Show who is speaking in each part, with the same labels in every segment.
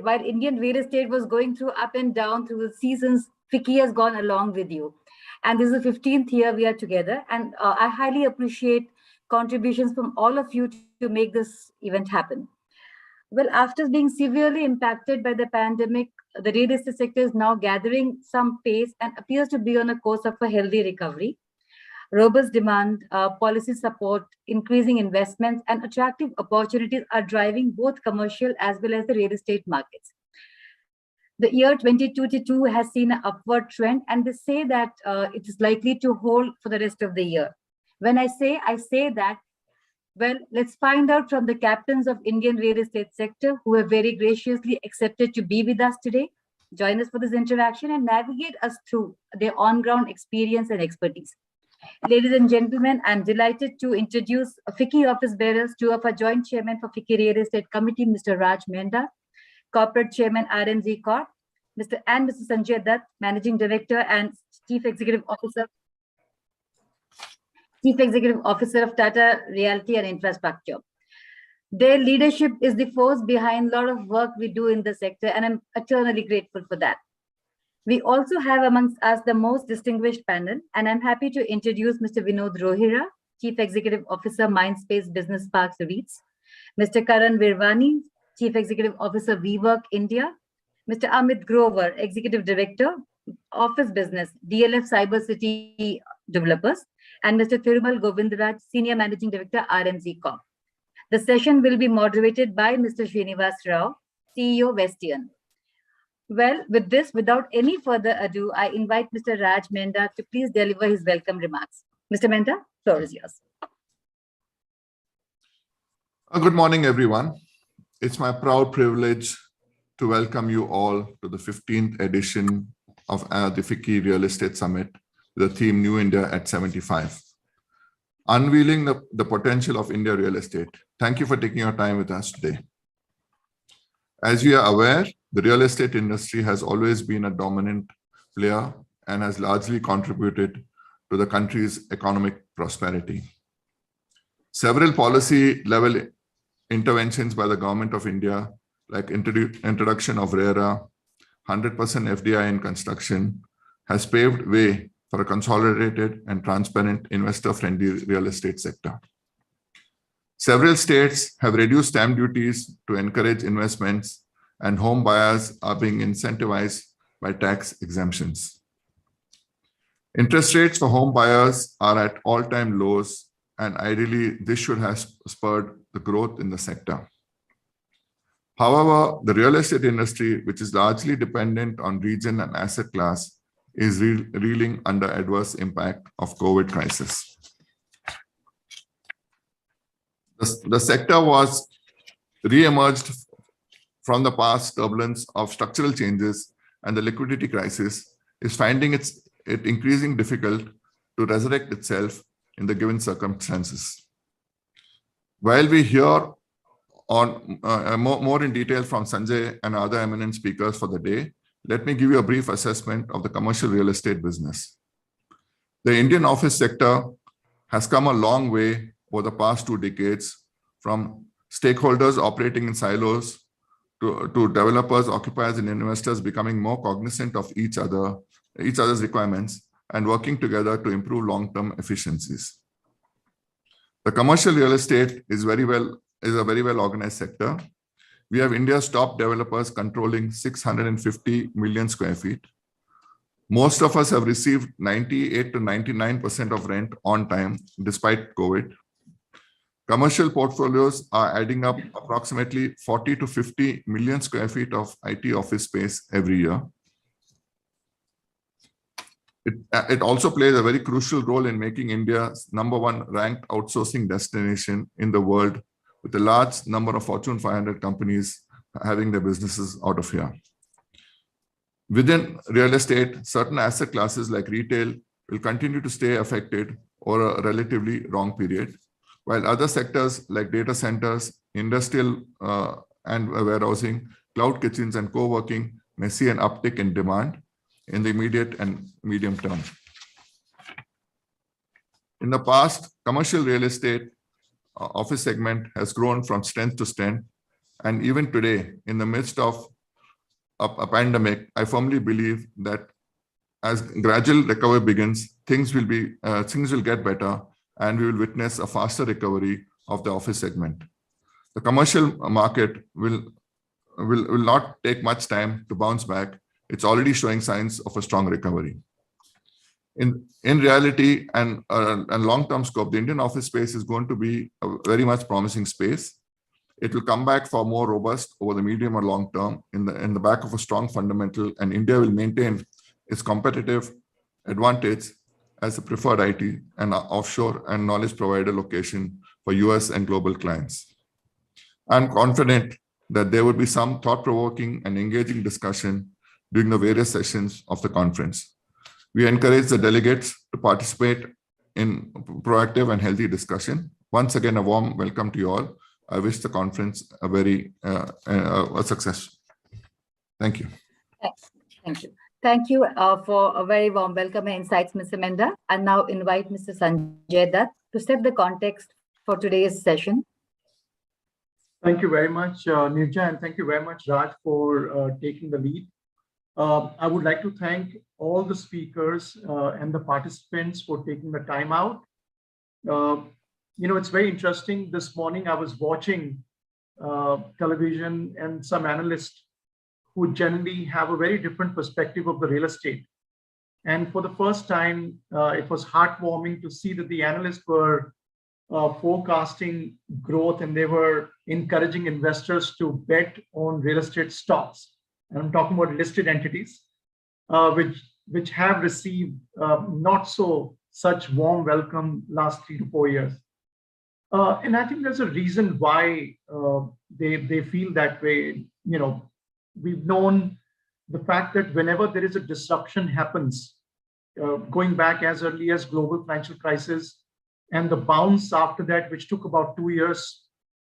Speaker 1: while Indian real estate was going through up and down through the seasons, FICCI has gone along with you. And this is the 15th year we are together. And I highly appreciate contributions from all of you to make this event happen. Well, after being severely impacted by the pandemic, the real estate sector is now gathering some pace and appears to be on a course of a healthy recovery. Robust demand, policy support, increasing investments, and attractive opportunities are driving both commercial as well as the real estate markets. The year 2022 has seen an upward trend, and they say that it is likely to hold for the rest of the year. When I say that, well, let's find out from the captains of Indian real estate sector who have very graciously accepted to be with us today, join us for this interaction and navigate us through their on-ground experience and expertise. Ladies and gentlemen, I'm delighted to introduce FICCI office bearers, two of our joint chairman for FICCI Real Estate Committee, Mr. Raj Mehta, Corporate Chairman RMZ Corp, Mr. Sanjay Dutt, Managing Director and Chief Executive Officer of Tata Realty and Infrastructure. Their leadership is the force behind a lot of work we do in the sector, and I'm eternally grateful for that. We also have amongst us the most distinguished panel, and I'm happy to introduce Mr. Vinod Rohira, Chief Executive Officer, Mindspace Business Parks REITs, Mr. Karan Virvani, Chief Executive Officer, WeWork India, Mr. Amit Grover, Executive Director, Office Business, DLF Cyber City Developers, and Mr. Thirumal Govindaraj, Senior Managing Director, RMZ Corp. The session will be moderated by Mr. Srinivas Rao, CEO, Westian. Well, with this, without any further ado, I invite Mr. Raj Mehta to please deliver his welcome remarks. Mr. Mehta, floor is yours.
Speaker 2: Good morning, everyone. It's my proud privilege to welcome you all to the 15th edition of the FICCI Real Estate Summit, the theme New India at 75. Unveiling the potential of India real estate. Thank you for taking your time with us today. As we are aware, the real estate industry has always been a dominant player and has largely contributed to the country's economic prosperity. Several policy-level interventions by the Government of India, like introduction of RERA, 100% FDI in construction, has paved way for a consolidated and transparent investor-friendly real estate sector. Several states have reduced stamp duties to encourage investments, and home buyers are being incentivized by tax exemptions. Interest rates for home buyers are at all-time lows, and ideally, this should have spurred the growth in the sector. However, the real estate industry, which is largely dependent on region and asset class, is reeling under adverse impact of COVID crisis. The sector was re-emerged from the past turbulence of structural changes, and the liquidity crisis is finding it increasingly difficult to resurrect itself in the given circumstances. While we hear on more in detail from Sanjay and other eminent speakers for the day, let me give you a brief assessment of the commercial real estate business. The Indian office sector has come a long way over the past 2 decades, from stakeholders operating in silos to developers, occupiers, and investors becoming more cognizant of each other's requirements and working together to improve long-term efficiencies. The commercial real estate is a very well organized sector. We have India's top developers controlling 650 million square feet. Most of us have received 98 to 99% of rent on time, despite COVID. Commercial portfolios are adding up approximately 40 to 50 million square feet of IT office space every year. It also plays a very crucial role in making India #1 ranked outsourcing destination in the world, with a large number of Fortune 500 companies having their businesses out of here. Within real estate, certain asset classes like retail will continue to stay affected over a relatively long period, while other sectors like data centers, industrial and warehousing, cloud kitchens, and co-working may see an uptick in demand in the immediate and medium term. In the past, commercial real estate office segment has grown from strength to strength, and even today, in the midst of a pandemic, I firmly believe that as gradual recovery begins, things will get better, and we will witness a faster recovery of the office segment. The commercial market will not take much time to bounce back. It's already showing signs of a strong recovery. In reality and long-term scope, the Indian office space is going to be a very much promising space. It will come back for more robust over the medium or long term in the back of a strong fundamental, and India will maintain its competitive advantage as a preferred IT and offshore and knowledge provider location for US and global clients. I'm confident that there will be some thought-provoking and engaging discussion during the various sessions of the conference. We encourage the delegates to participate in proactive and healthy discussion. Once again, a warm welcome to you all. I wish the conference a success. Thank you.
Speaker 1: Thank you. Thank you for a very warm welcome and insights, Mr. Menda. I now invite Mr. Sanjay Dutt to set the context for today's session.
Speaker 3: Thank you very much, Nirja, and thank you very much, Raj, for taking the lead. I would like to thank all the speakers and the participants for taking the time out. It's very interesting. This morning, I was watching television, and some analysts who generally have a very different perspective of the real estate. And for the first time, it was heartwarming to see that the analysts were forecasting growth, and they were encouraging investors to bet on real estate stocks. And I'm talking about listed entities, which have received not so such warm welcome last 3 to 4 years. And I think there's a reason why they feel that way. We've known the fact that whenever there is a disruption happens, going back as early as global financial crisis and the bounce after that, which took about 2 years,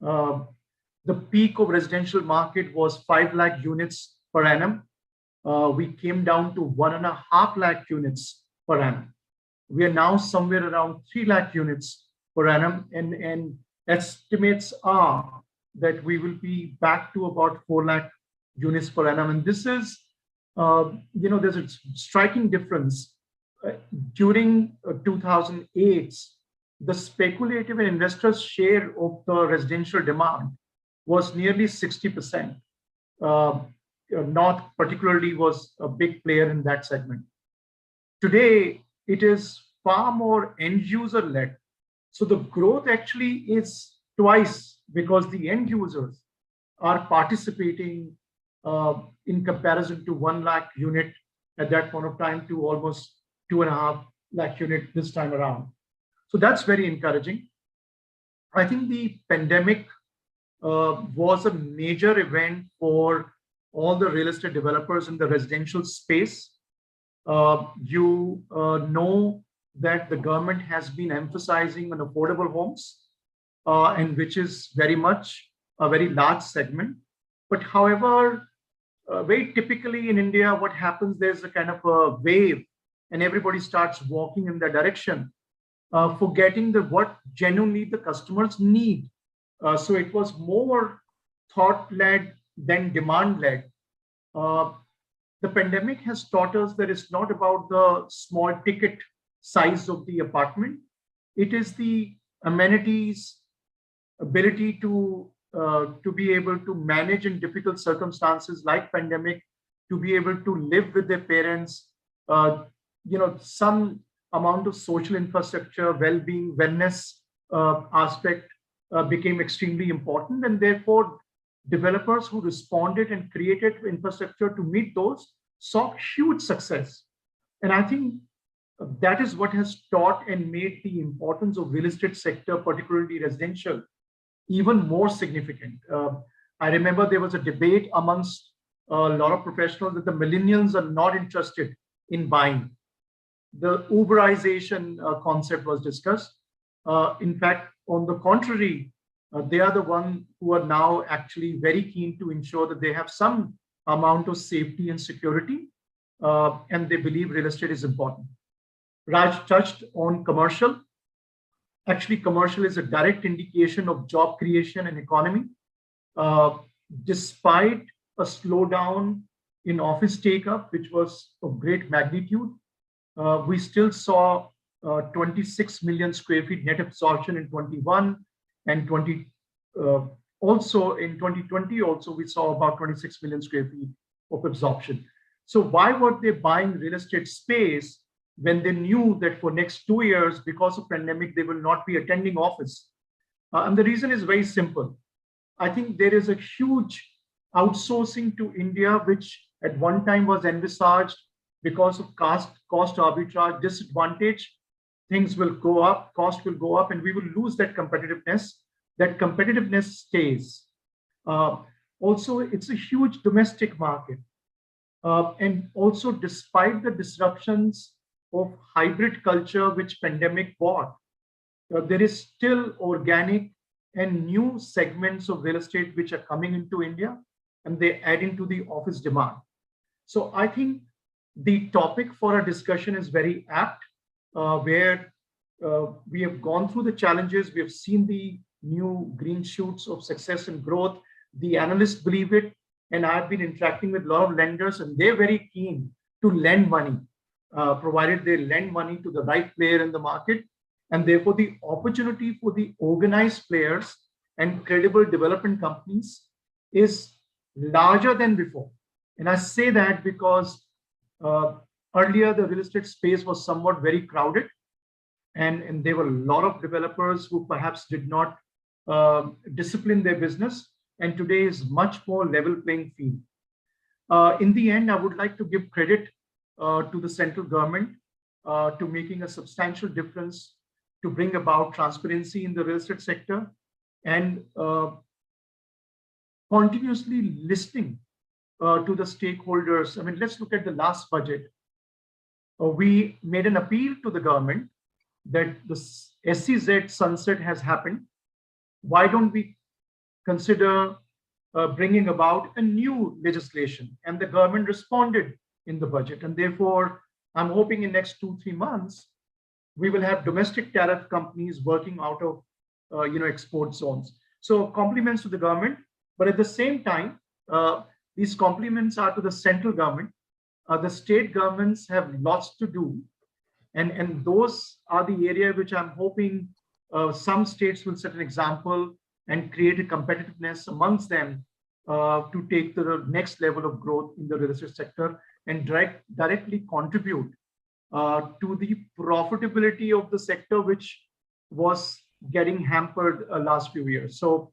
Speaker 3: the peak of residential market was 5 lakh units per annum. We came down to 1.5 lakh units per annum. We are now somewhere around 3 lakh units per annum, and estimates are that we will be back to about 4 lakh units per annum. And this is, there's a striking difference. During 2008, the speculative and investors' share of the residential demand was nearly 60%. North particularly was a big player in that segment. Today, it is far more end user led. So the growth actually is twice, because the end users are participating in comparison to 1 lakh unit at that point of time to almost 2.5 lakh unit this time around. So that's very encouraging. I think the pandemic was a major event for all the real estate developers in the residential space. You know that the government has been emphasizing on affordable homes, and which is very much a very large segment. But however, very typically in India, what happens, there's a kind of a wave and everybody starts walking in that direction, forgetting what genuinely the customers need. So it was more thought-led than demand-led. The pandemic has taught us that it's not about the small ticket size of the apartment. It is the amenities, ability to be able to manage in difficult circumstances like pandemic, to be able to live with their parents, some amount of social infrastructure, well-being, wellness aspect became extremely important. And therefore, developers who responded and created infrastructure to meet those saw huge success. And I think that is what has taught and made the importance of real estate sector, particularly residential, even more significant. I remember there was a debate amongst a lot of professionals that the millennials are not interested in buying. The Uberization concept was discussed. In fact, on the contrary, they are the ones who are now actually very keen to ensure that they have some amount of safety and security, and they believe real estate is important. Raj touched on commercial. Actually, commercial is a direct indication of job creation and economy. Despite a slowdown in office take-up, which was of great magnitude. We still saw 26 million square feet net absorption in 21 and 20. Also in 2020, also we saw about 26 million square feet of absorption. So why were they buying real estate space when they knew that for next 2 years, because of pandemic, they will not be attending office? And the reason is very simple. I think there is a huge outsourcing to India, which at one time was envisaged because of cost arbitrage disadvantage. Things will go up, cost will go up, and we will lose that competitiveness. That competitiveness stays. Also, it's a huge domestic market. And also, despite the disruptions of hybrid culture which pandemic brought, there is still organic and new segments of real estate which are coming into India, and they add into the office demand. So I think the topic for our discussion is very apt, where we have gone through the challenges, we have seen the new green shoots of success and growth. The analysts believe it, and I've been interacting with a lot of lenders, and they're very keen to lend money, provided they lend money to the right player in the market. And therefore, the opportunity for the organized players and credible development companies is larger than before. And I say that because earlier the real estate space was somewhat very crowded, and there were a lot of developers who perhaps did not discipline their business. And today is much more level playing field. In the end, I would like to give credit to the central government to making a substantial difference to bring about transparency in the real estate sector, and continuously listening to the stakeholders. I mean, let's look at the last budget. We made an appeal to the government that the SEZ sunset has happened. Why don't we consider bringing about a new legislation? And the government responded in the budget. And therefore, I'm hoping in next 2-3 months, we will have domestic tariff companies working out of export zones. So compliments to the government, but at the same time, these compliments are to the central government. The state governments have lots to do, and those are the area which I'm hoping some states will set an example and create a competitiveness amongst them to take to the next level of growth in the real estate sector and directly contribute to the profitability of the sector, which was getting hampered last few years. So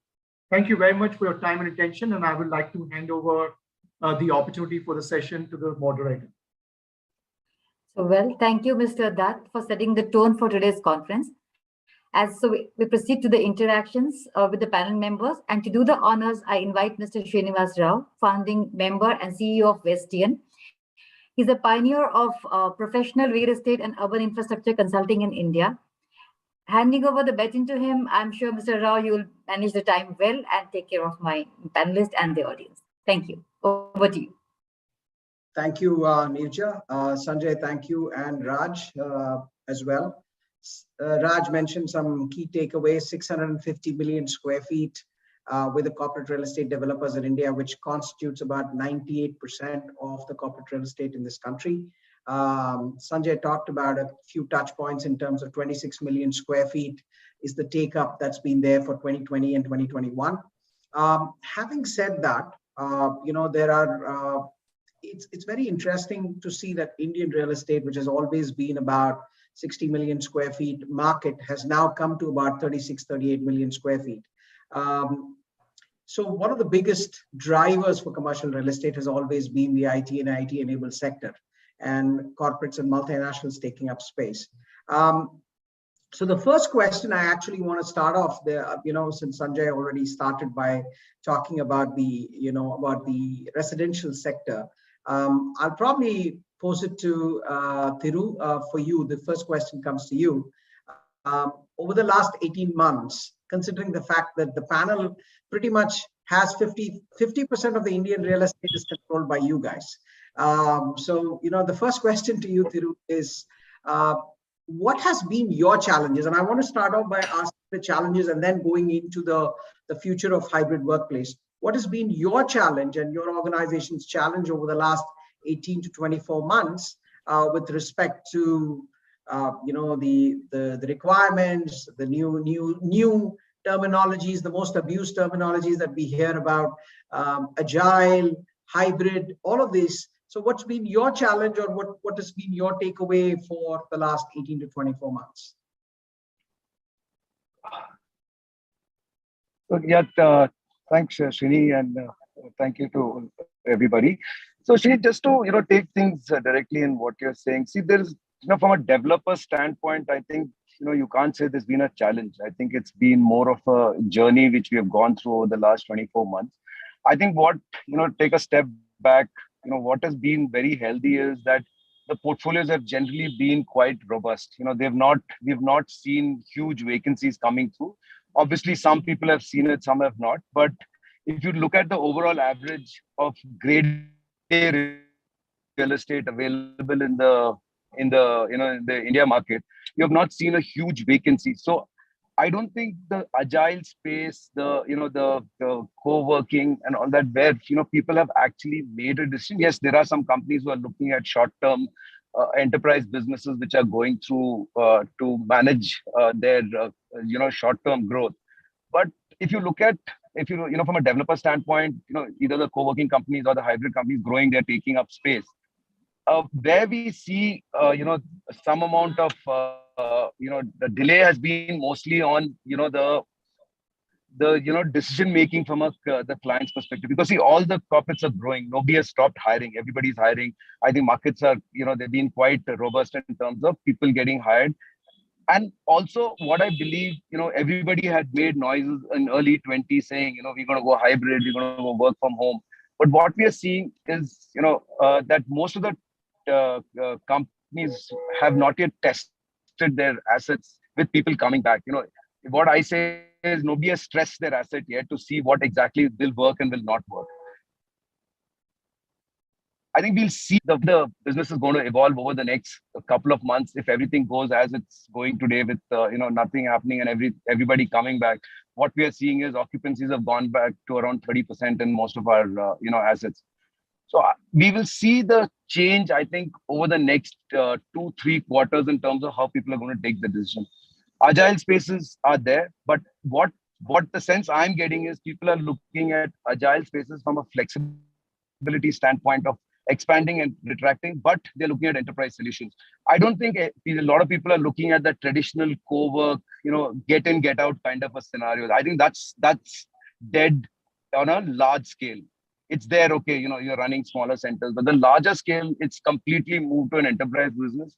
Speaker 3: thank you very much for your time and attention, and I would like to hand over the opportunity for the session to the moderator.
Speaker 1: So, well, thank you, Mr. Dutt, for setting the tone for today's conference. We proceed to the interactions with the panel members, and to do the honors, I invite Mr. Srinivas Rao, founding member and CEO of Westian. He's a pioneer of professional real estate and urban infrastructure consulting in India. Handing over the baton to him, I'm sure, Mr. Rao, you will manage the time well and take care of my panelists and the audience. Thank you. Over to you.
Speaker 4: Thank you, Nirja. Sanjay, thank you, and Raj as well. Raj mentioned some key takeaways: 650 million square feet with the corporate real estate developers in India, which constitutes about 98% of the corporate real estate in this country. Sanjay talked about a few touch points in terms of 26 million square feet is the take up that's been there for 2020 and 2021. Having said that, there are, it's very interesting to see that Indian real estate, which has always been about 60 million square feet market, has now come to about 36, 38 million square feet. So one of the biggest drivers for commercial real estate has always been the IT and IT enabled sector, and corporates and multinationals taking up space. So the first question I actually want to start off there, since Sanjay already started by talking about the residential sector, I'll probably pose it to Thiru for you. The first question comes to you. Over the last 18 months, considering the fact that the panel pretty much has 50% of the Indian real estate is controlled by you guys. So, the first question to you, Thiru, is what has been your challenges? And I want to start off by asking the challenges and then going into the future of hybrid workplace. what has been your challenge and your organization's challenge over the last 18 to 24 months with respect to the requirements, the new terminologies, the most abused terminologies that we hear about, agile, hybrid, all of this. So what's been your challenge, or what has been your takeaway for the last 18 to 24 months?
Speaker 5: So yeah, thanks, Srini, and thank you to everybody. So Srini, just to take things directly in what you're saying. See, there's from a developer standpoint, I think you can't say there's been a challenge. I think it's been more of a journey which we have gone through over the last 24 months. I think what take a step back. What has been very healthy is that the portfolios have generally been quite robust. We've not seen huge vacancies coming through. Obviously, some people have seen it, some have not. But if you look at the overall average of grade A real estate available in the India market, you have not seen a huge vacancy. So I don't think the agile space, the co-working and all that, where people have actually made a decision. Yes, there are some companies who are looking at short-term enterprise businesses which are going through to manage their short-term growth. But if you look at from a developer standpoint, either the co-working companies or the hybrid companies growing, they're taking up space. Where we see some amount of the delay has been mostly on the decision making from the client's perspective, because see, all the corporates are growing. Nobody has stopped hiring. Everybody's hiring. I think markets are they've been quite robust in terms of people getting hired. And also what I believe, everybody had made noises in early 20s saying, we're going to go hybrid, we're going to go work from home. But what we are seeing is, that most of the companies have not yet tested their assets with people coming back. What I say is nobody has stressed their asset yet to see what exactly will work and will not work. I think we'll see the business is going to evolve over the next couple of months if everything goes as it's going today with nothing happening and everybody coming back. What we are seeing is occupancies have gone back to around 30% in most of our assets. So we will see the change, I think, over the next 2-3 quarters in terms of how people are going to take the decision. Agile spaces are there, but what the sense I'm getting is people are looking at agile spaces from a flexibility standpoint of expanding and retracting, but they're looking at enterprise solutions. I don't think a lot of people are looking at the traditional co-work, get in, get out kind of a scenario. I think that's dead on a large scale. It's there, okay, you're running smaller centers, but the larger scale, it's completely moved to an enterprise business.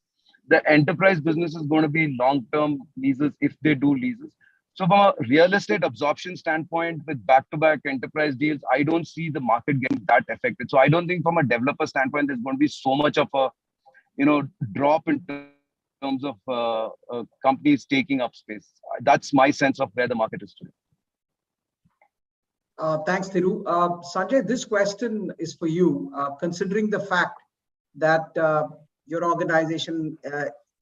Speaker 5: The enterprise business is going to be long-term leases if they do leases. So from a real estate absorption standpoint, with back-to-back enterprise deals, I don't see the market getting that affected. So I don't think from a developer standpoint, there's going to be so much of a, drop in terms of companies taking up space. That's my sense of where the market is today.
Speaker 4: Thanks, Thiru. Sanjay, this question is for you. Considering the fact that your organization,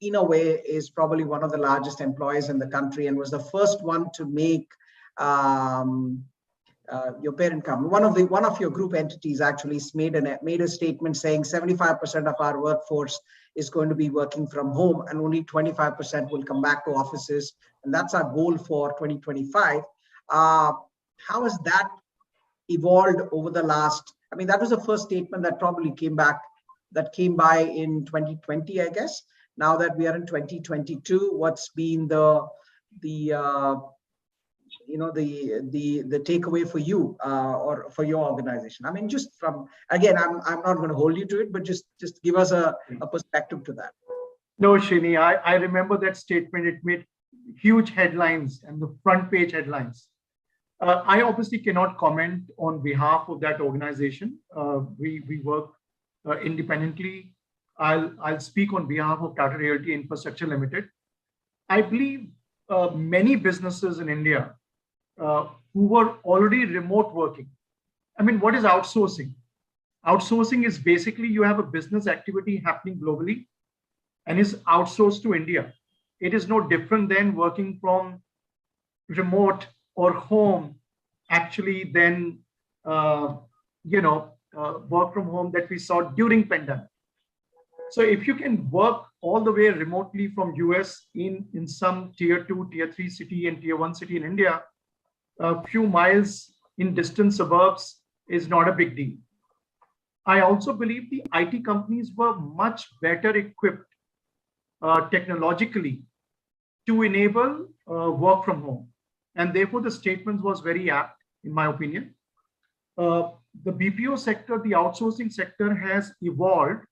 Speaker 4: in a way, is probably one of the largest employers in the country and was the first one to make your parent company, one of your group entities actually made a statement saying 75% of our workforce is going to be working from home and only 25% will come back to offices, and that's our goal for 2025. How has that evolved over the last? I mean, that was the first statement that probably came by in 2020, I guess. Now that we are in 2022, what's been the takeaway for you or for your organization? I mean, just from, again, I'm not going to hold you to it, but just give us a perspective to that.
Speaker 3: No, Srini, I remember that statement. It made huge headlines and the front page headlines. I obviously cannot comment on behalf of that organization. We work independently. I'll speak on behalf of Tata Realty Infrastructure Limited. I believe many businesses in India who were already remote working. I mean, what is outsourcing? Outsourcing is basically you have a business activity happening globally and is outsourced to India. It is no different than working from remote or home, actually then work from home that we saw during pandemic. So if you can work all the way remotely from US in some tier 2, tier 3 city and tier 1 city in India, a few miles in distant suburbs is not a big deal. I also believe the IT companies were much better equipped technologically to enable work from home. And therefore the statement was very apt, in my opinion. The BPO sector, the outsourcing sector has evolved,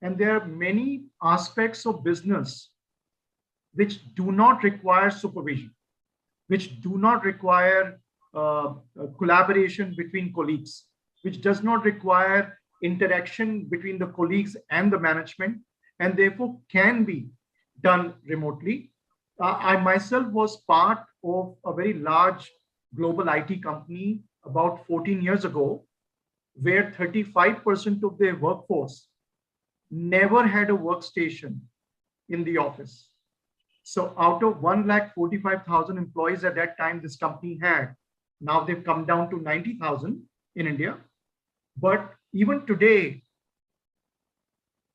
Speaker 3: and there are many aspects of business which do not require supervision, which do not require collaboration between colleagues, which does not require interaction between the colleagues and the management, and therefore can be done remotely. I myself was part of a very large global IT company about 14 years ago, where 35% of their workforce never had a workstation in the office. So out of 1,45,000 employees at that time this company had, now they've come down to 90,000 in India. But even today,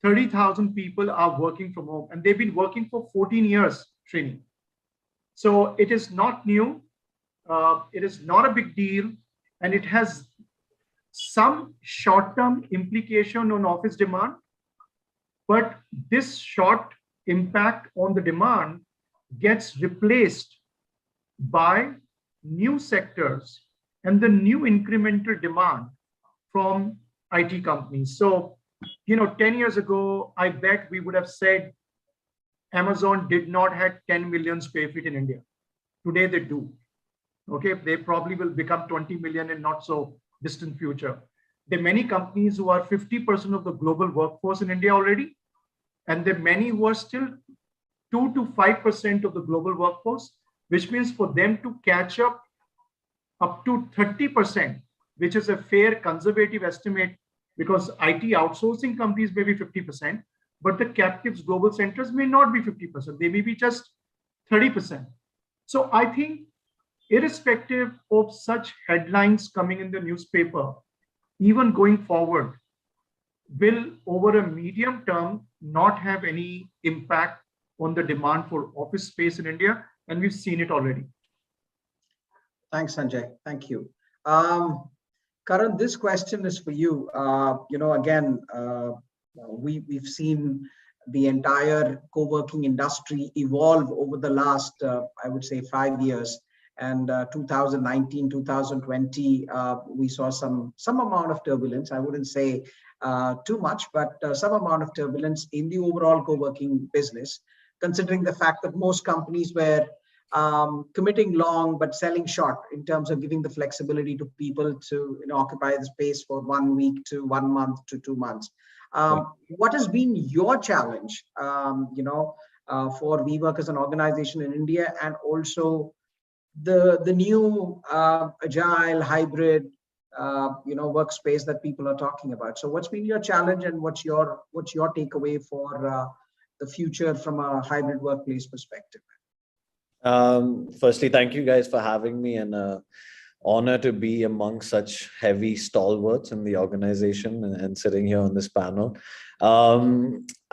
Speaker 3: 30,000 people are working from home, and they've been working for 14 years training. So it is not new. It is not a big deal, and it has some short-term implication on office demand. But this short impact on the demand gets replaced by new sectors and the new incremental demand from IT companies. So, 10 years ago, I bet we would have said Amazon did not have 10 million square feet in India. Today they do. Okay, they probably will become 20 million in not so distant future. There are many companies who are 50% of the global workforce in India already, and there are many who are still 2 to 5% of the global workforce, which means for them to catch up to 30%, which is a fair conservative estimate, because IT outsourcing companies may be 50%, but the captives global centers may not be 50%. They may be just 30%. So I think irrespective of such headlines coming in the newspaper, even going forward, will over a medium term not have any impact on the demand for office space in India. And we've seen it already.
Speaker 4: Thanks, Sanjay. Thank you. Karan, this question is for you. We've seen the entire co-working industry evolve over the last, I would say, 5 years. And 2019, 2020, we saw some amount of turbulence. I wouldn't say too much, but some amount of turbulence in the overall co-working business, considering the fact that most companies were committing long but selling short in terms of giving the flexibility to people to occupy the space for 1 week to 1 month to 2 months. What has been your challenge, for WeWork as an organization in India, and also the new agile hybrid workspace that people are talking about? So what's been your challenge, and what's your takeaway for the future from a hybrid workplace perspective?
Speaker 6: Firstly, thank you guys for having me, and honor to be among such heavy stalwarts in the organization and sitting here on this panel.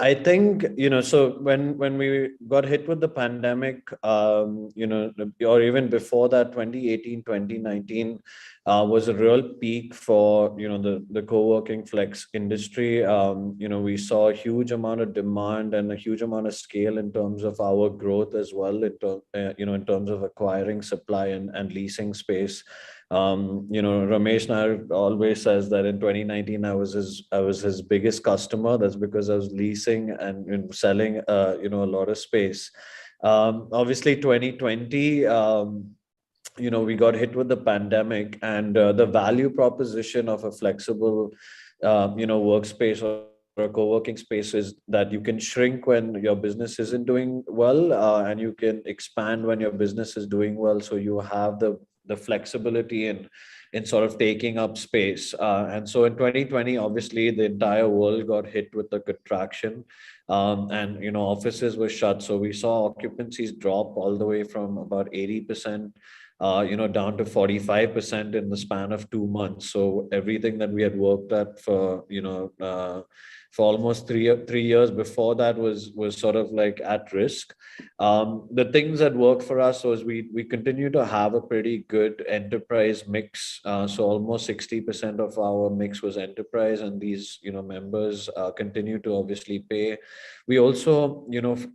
Speaker 6: I think, so when we got hit with the pandemic, or even before that, 2018, 2019 was a real peak for, the co-working flex industry. We saw a huge amount of demand and a huge amount of scale in terms of our growth as well, in terms of acquiring supply and leasing space. Ramesh Nair always says that in 2019 I was his biggest customer. That's because I was leasing and selling a lot of space. Obviously 2020 we got hit with the pandemic, and the value proposition of a flexible workspace or a co-working space is that you can shrink when your business isn't doing well, and you can expand when your business is doing well. So you have the flexibility in sort of taking up space. And so in 2020, obviously the entire world got hit with the contraction, and offices were shut. So we saw occupancies drop all the way from about 80% down to 45% in the span of 2 months. So everything that we had worked at for, for almost three years before that was sort of like at risk. The things that worked for us was we continue to have a pretty good enterprise mix. So almost 60% of our mix was enterprise, and these, members continue to obviously pay. We also,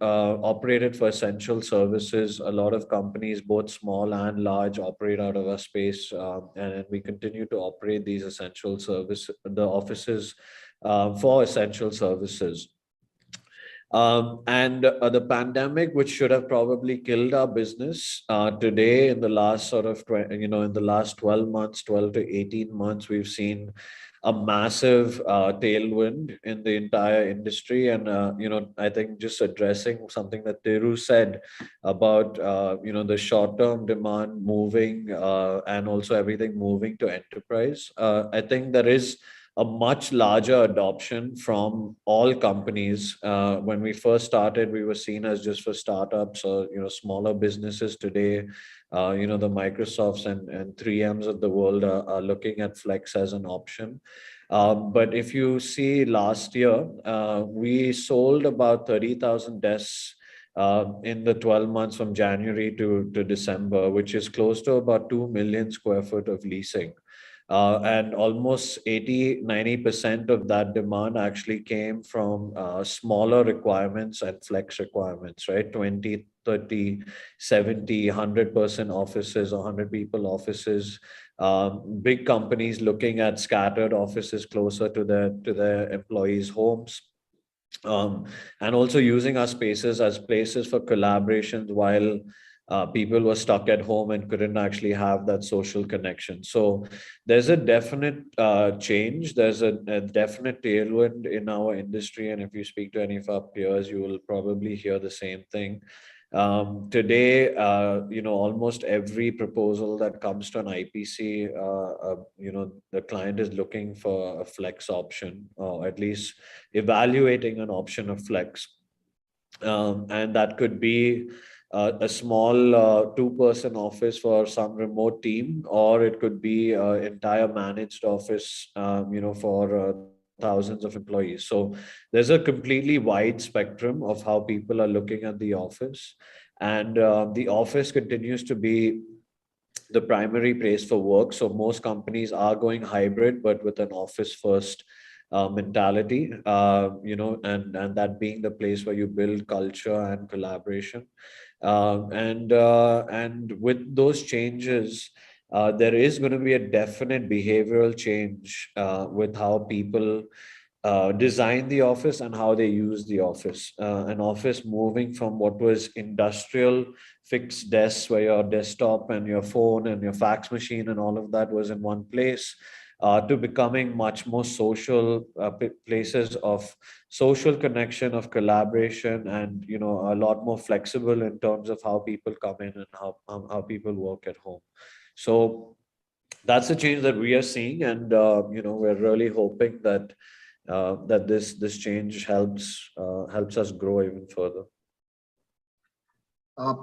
Speaker 6: operated for essential services. A lot of companies, both small and large, operate out of our space, and we continue to operate these essential the offices for essential services. And the pandemic, which should have probably killed our business, today in the last sort of, in the last 12 months, 12 to 18 months, we've seen a massive tailwind in the entire industry. And, I think just addressing something that Thiru said about, the short-term demand moving and also everything moving to enterprise, I think there is a much larger adoption from all companies. When we first started, we were seen as just for startups or smaller businesses. Today, the Microsofts and 3Ms of the world are looking at Flex as an option. But if you see last year, we sold about 30,000 desks in the 12 months from January to December, which is close to about 2 million square foot of leasing. And almost 90% of that demand actually came from smaller requirements and flex requirements, right? 20, 30, 70, 100-person offices or 100 people offices. Big companies looking at scattered offices closer to their employees' homes. And also using our spaces as places for collaborations while people were stuck at home and couldn't actually have that social connection. So there's a definite change. There's a definite tailwind in our industry. And if you speak to any of our peers, you will probably hear the same thing. Today, almost every proposal that comes to an IPC, the client is looking for a flex option, or at least evaluating an option of flex. And that could be a small 2-person office for some remote team, or it could be an entire managed office, for thousands of employees. So there's a completely wide spectrum of how people are looking at the office, and the office continues to be the primary place for work. So most companies are going hybrid, but with an office first mentality, and that being the place where you build culture and collaboration. And with those changes, there is going to be a definite behavioral change with how people design the office and how they use the office. An office moving from what was industrial fixed desks where your desktop and your phone and your fax machine and all of that was in one place, to becoming much more social places of social connection, of collaboration, and a lot more flexible in terms of how people come in and how people work at home. So that's a change that we are seeing, and we're really hoping that this change helps us grow even further.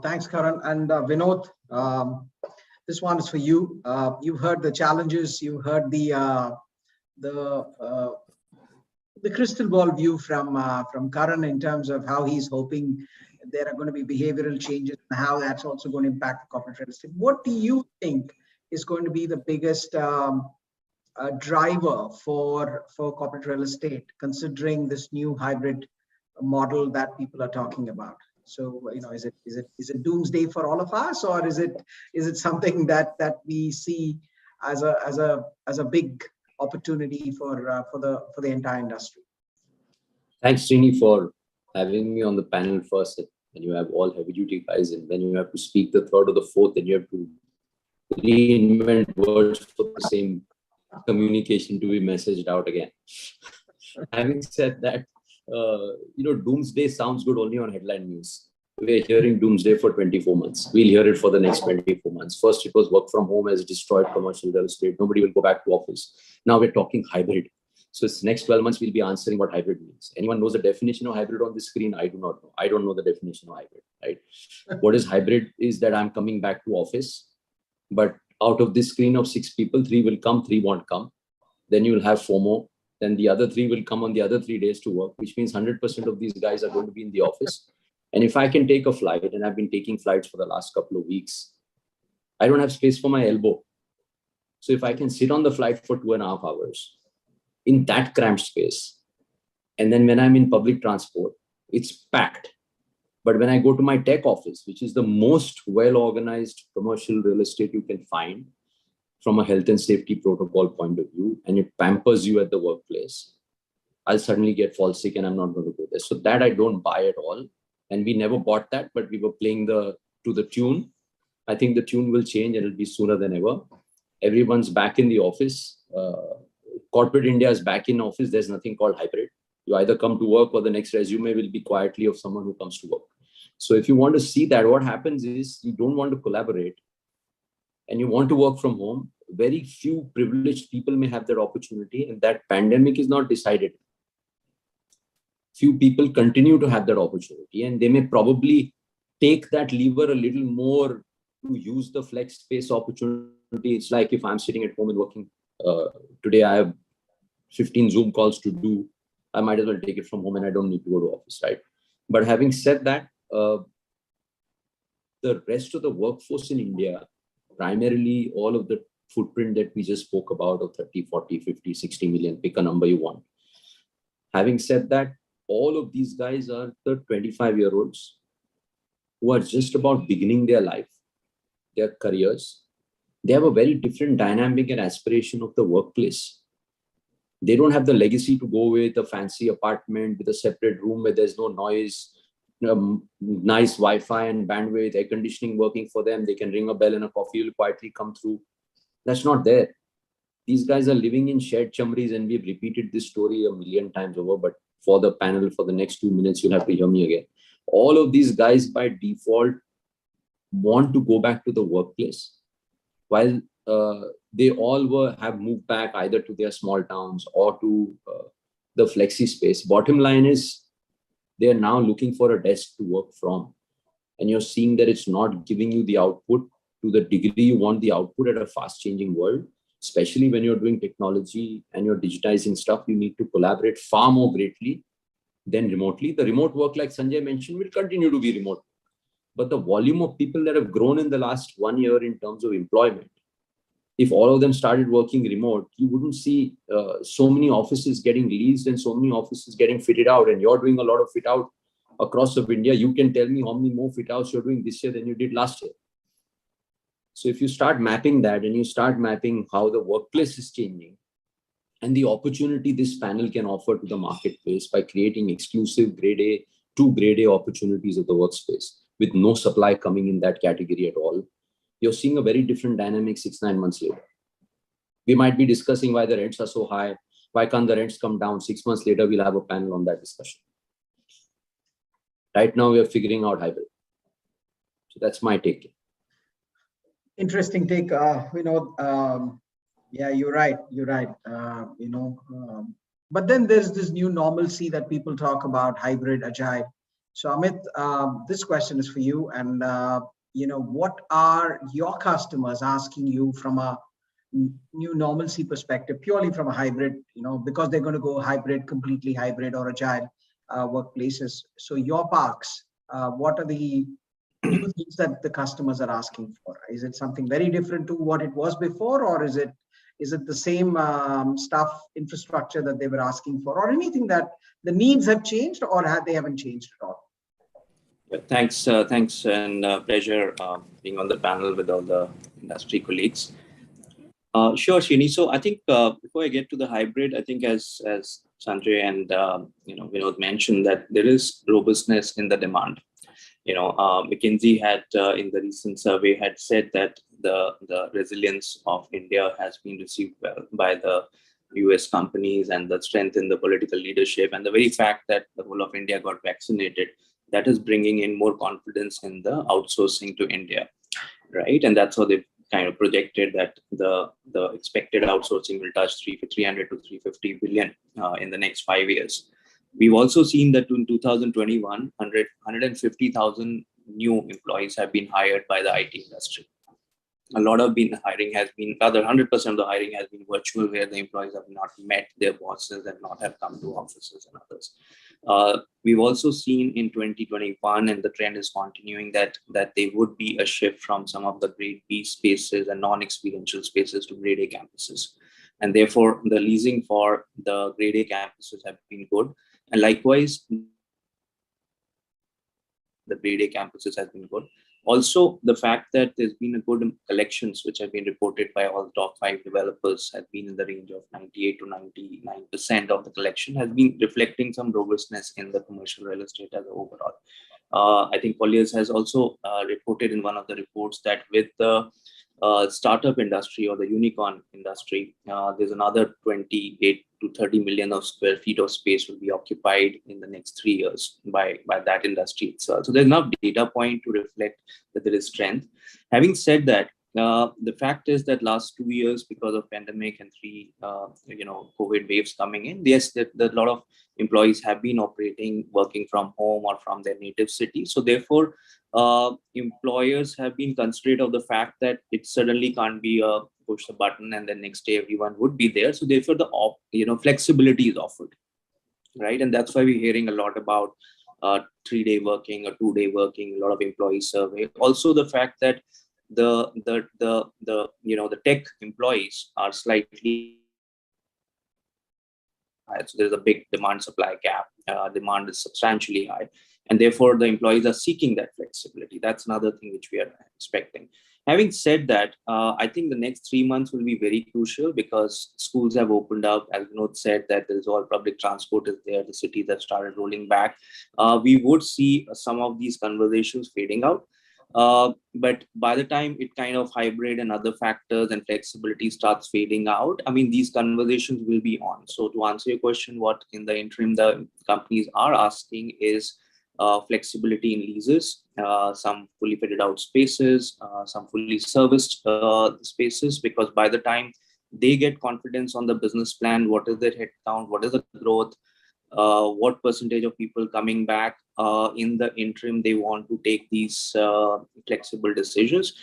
Speaker 4: Thanks, Karan. And Vinod, this one is for you. You've heard the challenges. You heard the crystal ball view from Karan in terms of how he's hoping there are going to be behavioral changes and how that's also going to impact the corporate real estate. What do you think is going to be the biggest driver for corporate real estate, considering this new hybrid model that people are talking about? So, is it doomsday for all of us, or is it something that we see as a big opportunity for the entire industry?
Speaker 7: Thanks, Srini, for having me on the panel first. And you have all heavy duty guys, and then you have to speak the third or the fourth, and you have to reinvent words for the same communication to be messaged out again. Having said that, doomsday sounds good only on headline news. We're hearing doomsday for 24 months. We'll hear it for the next 24 months. First, it was work from home has destroyed commercial real estate. Nobody will go back to office. Now we're talking hybrid. So it's next 12 months, we'll be answering what hybrid means. Anyone knows the definition of hybrid on the screen? I do not know. I don't know the definition of hybrid, right? What is hybrid is that I'm coming back to office But out of this screen of 6 people, 3 will come, 3 won't come. Then you will have FOMO. Then the other 3 will come on the other 3 days to work, which means 100% of these guys are going to be in the office. And if I can take a flight, and I've been taking flights for the last couple of weeks, I don't have space for my elbow. So if I can sit on the flight for 2.5 hours in that cramped space, and then when I'm in public transport, it's packed. But when I go to my tech office, which is the most well-organized commercial real estate you can find from a health and safety protocol point of view, and it pampers you at the workplace, I'll suddenly get fall sick and I'm not going to go there. So that I don't buy at all. And we never bought that, but we were playing to the tune. I think the tune will change and it'll be sooner than ever. Everyone's back in the office. Corporate India is back in office. There's nothing called hybrid. You either come to work or the next resume will be quietly of someone who comes to work. So if you want to see that, what happens is you don't want to collaborate and you want to work from home. Very few privileged people may have that opportunity, and that pandemic is not decided. Few people continue to have that opportunity, and they may probably take that lever a little more to use the flex space opportunity. It's like if I'm sitting at home and working, today I have 15 Zoom calls to do, I might as well take it from home and I don't need to go to office, right? But having said that, the rest of the workforce in India, primarily all of the footprint that we just spoke about of 30, 40, 50, 60 million, pick a number you want. Having said that, all of these guys are the 25-year-olds who are just about beginning their life, their careers. They have a very different dynamic and aspiration of the workplace. They don't have the legacy to go with a fancy apartment with a separate room where there's no noise, nice Wi-Fi and bandwidth, air conditioning working for them. They can ring a bell and a coffee will quietly come through. That's not there. These guys are living in shared chamris, and we've repeated this story a million times over, but for the panel, for the next 2 minutes, you'll have to hear me again. All of these guys by default want to go back to the workplace, while they all have moved back either to their small towns or to the flexi space. Bottom line is they are now looking for a desk to work from. And you're seeing that it's not giving you the output to the degree you want the output at a fast changing world, especially when you're doing technology and you're digitizing stuff. You need to collaborate far more greatly than remotely. The remote work, like Sanjay mentioned, will continue to be remote. But the volume of people that have grown in the last 1 year in terms of employment, if all of them started working remote, you wouldn't see so many offices getting leased and so many offices getting fitted out. And you're doing a lot of fit out across of India. You can tell me how many more fit outs you're doing this year than you did last year. So if you start mapping that and you start mapping how the workplace is changing and the opportunity this panel can offer to the marketplace by creating exclusive grade A to grade A opportunities of the workspace with no supply coming in that category at all, you're seeing a very different dynamic 6-9 months later. We might be discussing why the rents are so high. Why can't the rents come down? 6 months later, we'll have a panel on that discussion. Right now, we are figuring out hybrid. So that's my take.
Speaker 4: Interesting take. Yeah, you're right. But then there's this new normalcy that people talk about, hybrid, agile. So Amit, this question is for you. And what are your customers asking you from a new normalcy perspective, purely from a hybrid, because they're going to go hybrid, completely hybrid or agile workplaces. So your parks, what are the new things that the customers are asking for? Is it something very different to what it was before, or is it the same stuff, infrastructure that they were asking for, or anything that the needs have changed, or they haven't changed at all?
Speaker 8: Thanks, and pleasure being on the panel with all the industry colleagues. Sure, Srini. So I think before I get to the hybrid, I think as Sanjay and Vinod mentioned, that there is robustness in the demand. McKinsey had in the recent survey had said that the resilience of India has been received well by the US companies, and the strength in the political leadership, and the very fact that the whole of India got vaccinated, that is bringing in more confidence in the outsourcing to India, right? And that's how they've kind of projected that the expected outsourcing will touch 300 to 350 billion in the next 5 years. We've also seen that in 2021, 150,000 new employees have been hired by the IT industry, a lot of hiring has been, rather 100% of the hiring has been virtual, where the employees have not met their bosses and not have come to offices and others. We've also seen in 2021, and the trend is continuing, that there would be a shift from some of the grade B spaces and non-experiential spaces to grade A campuses. And therefore, the leasing for the grade A campuses have been good. And likewise, the grade A campuses has been good. Also, the fact that there's been a good collections, which have been reported by all the top 5 developers, have been in the range of 98 to 99% of the collection, has been reflecting some robustness in the commercial real estate as overall. I think Colliers has also reported in one of the reports that with the startup industry or the unicorn industry, there's another 28 to 30 million of square feet of space will be occupied in the next 3 years by that industry itself. So there's enough data point to reflect that there is strength. Having said that, the fact is that last 2 years, because of pandemic and 3 COVID waves coming in, yes, a lot of employees have been working from home or from their native city. So therefore, employers have been considerate of the fact that it suddenly can't be a push the button and then next day everyone would be there. So therefore, the flexibility is offered, right? And that's why we're hearing a lot about 3-day working or 2-day working. A lot of employee survey. Also, the fact that the tech employees are slightly high. So there's a big demand supply gap. Demand is substantially high, and therefore the employees are seeking that flexibility. That's another thing which we are expecting. Having said that, I think the next 3 months will be very crucial, because schools have opened up. As Vinod said, that there's all public transport is there. The cities have started rolling back. We would see some of these conversations fading out. But by the time it kind of hybrid and other factors and flexibility starts fading out, I mean, these conversations will be on. So to answer your question, what in the interim the companies are asking is flexibility in leases, some fully fitted out spaces, some fully serviced spaces, because by the time they get confidence on the business plan, what is their headcount, what is the growth, what percentage of people coming back, in the interim they want to take these flexible decisions.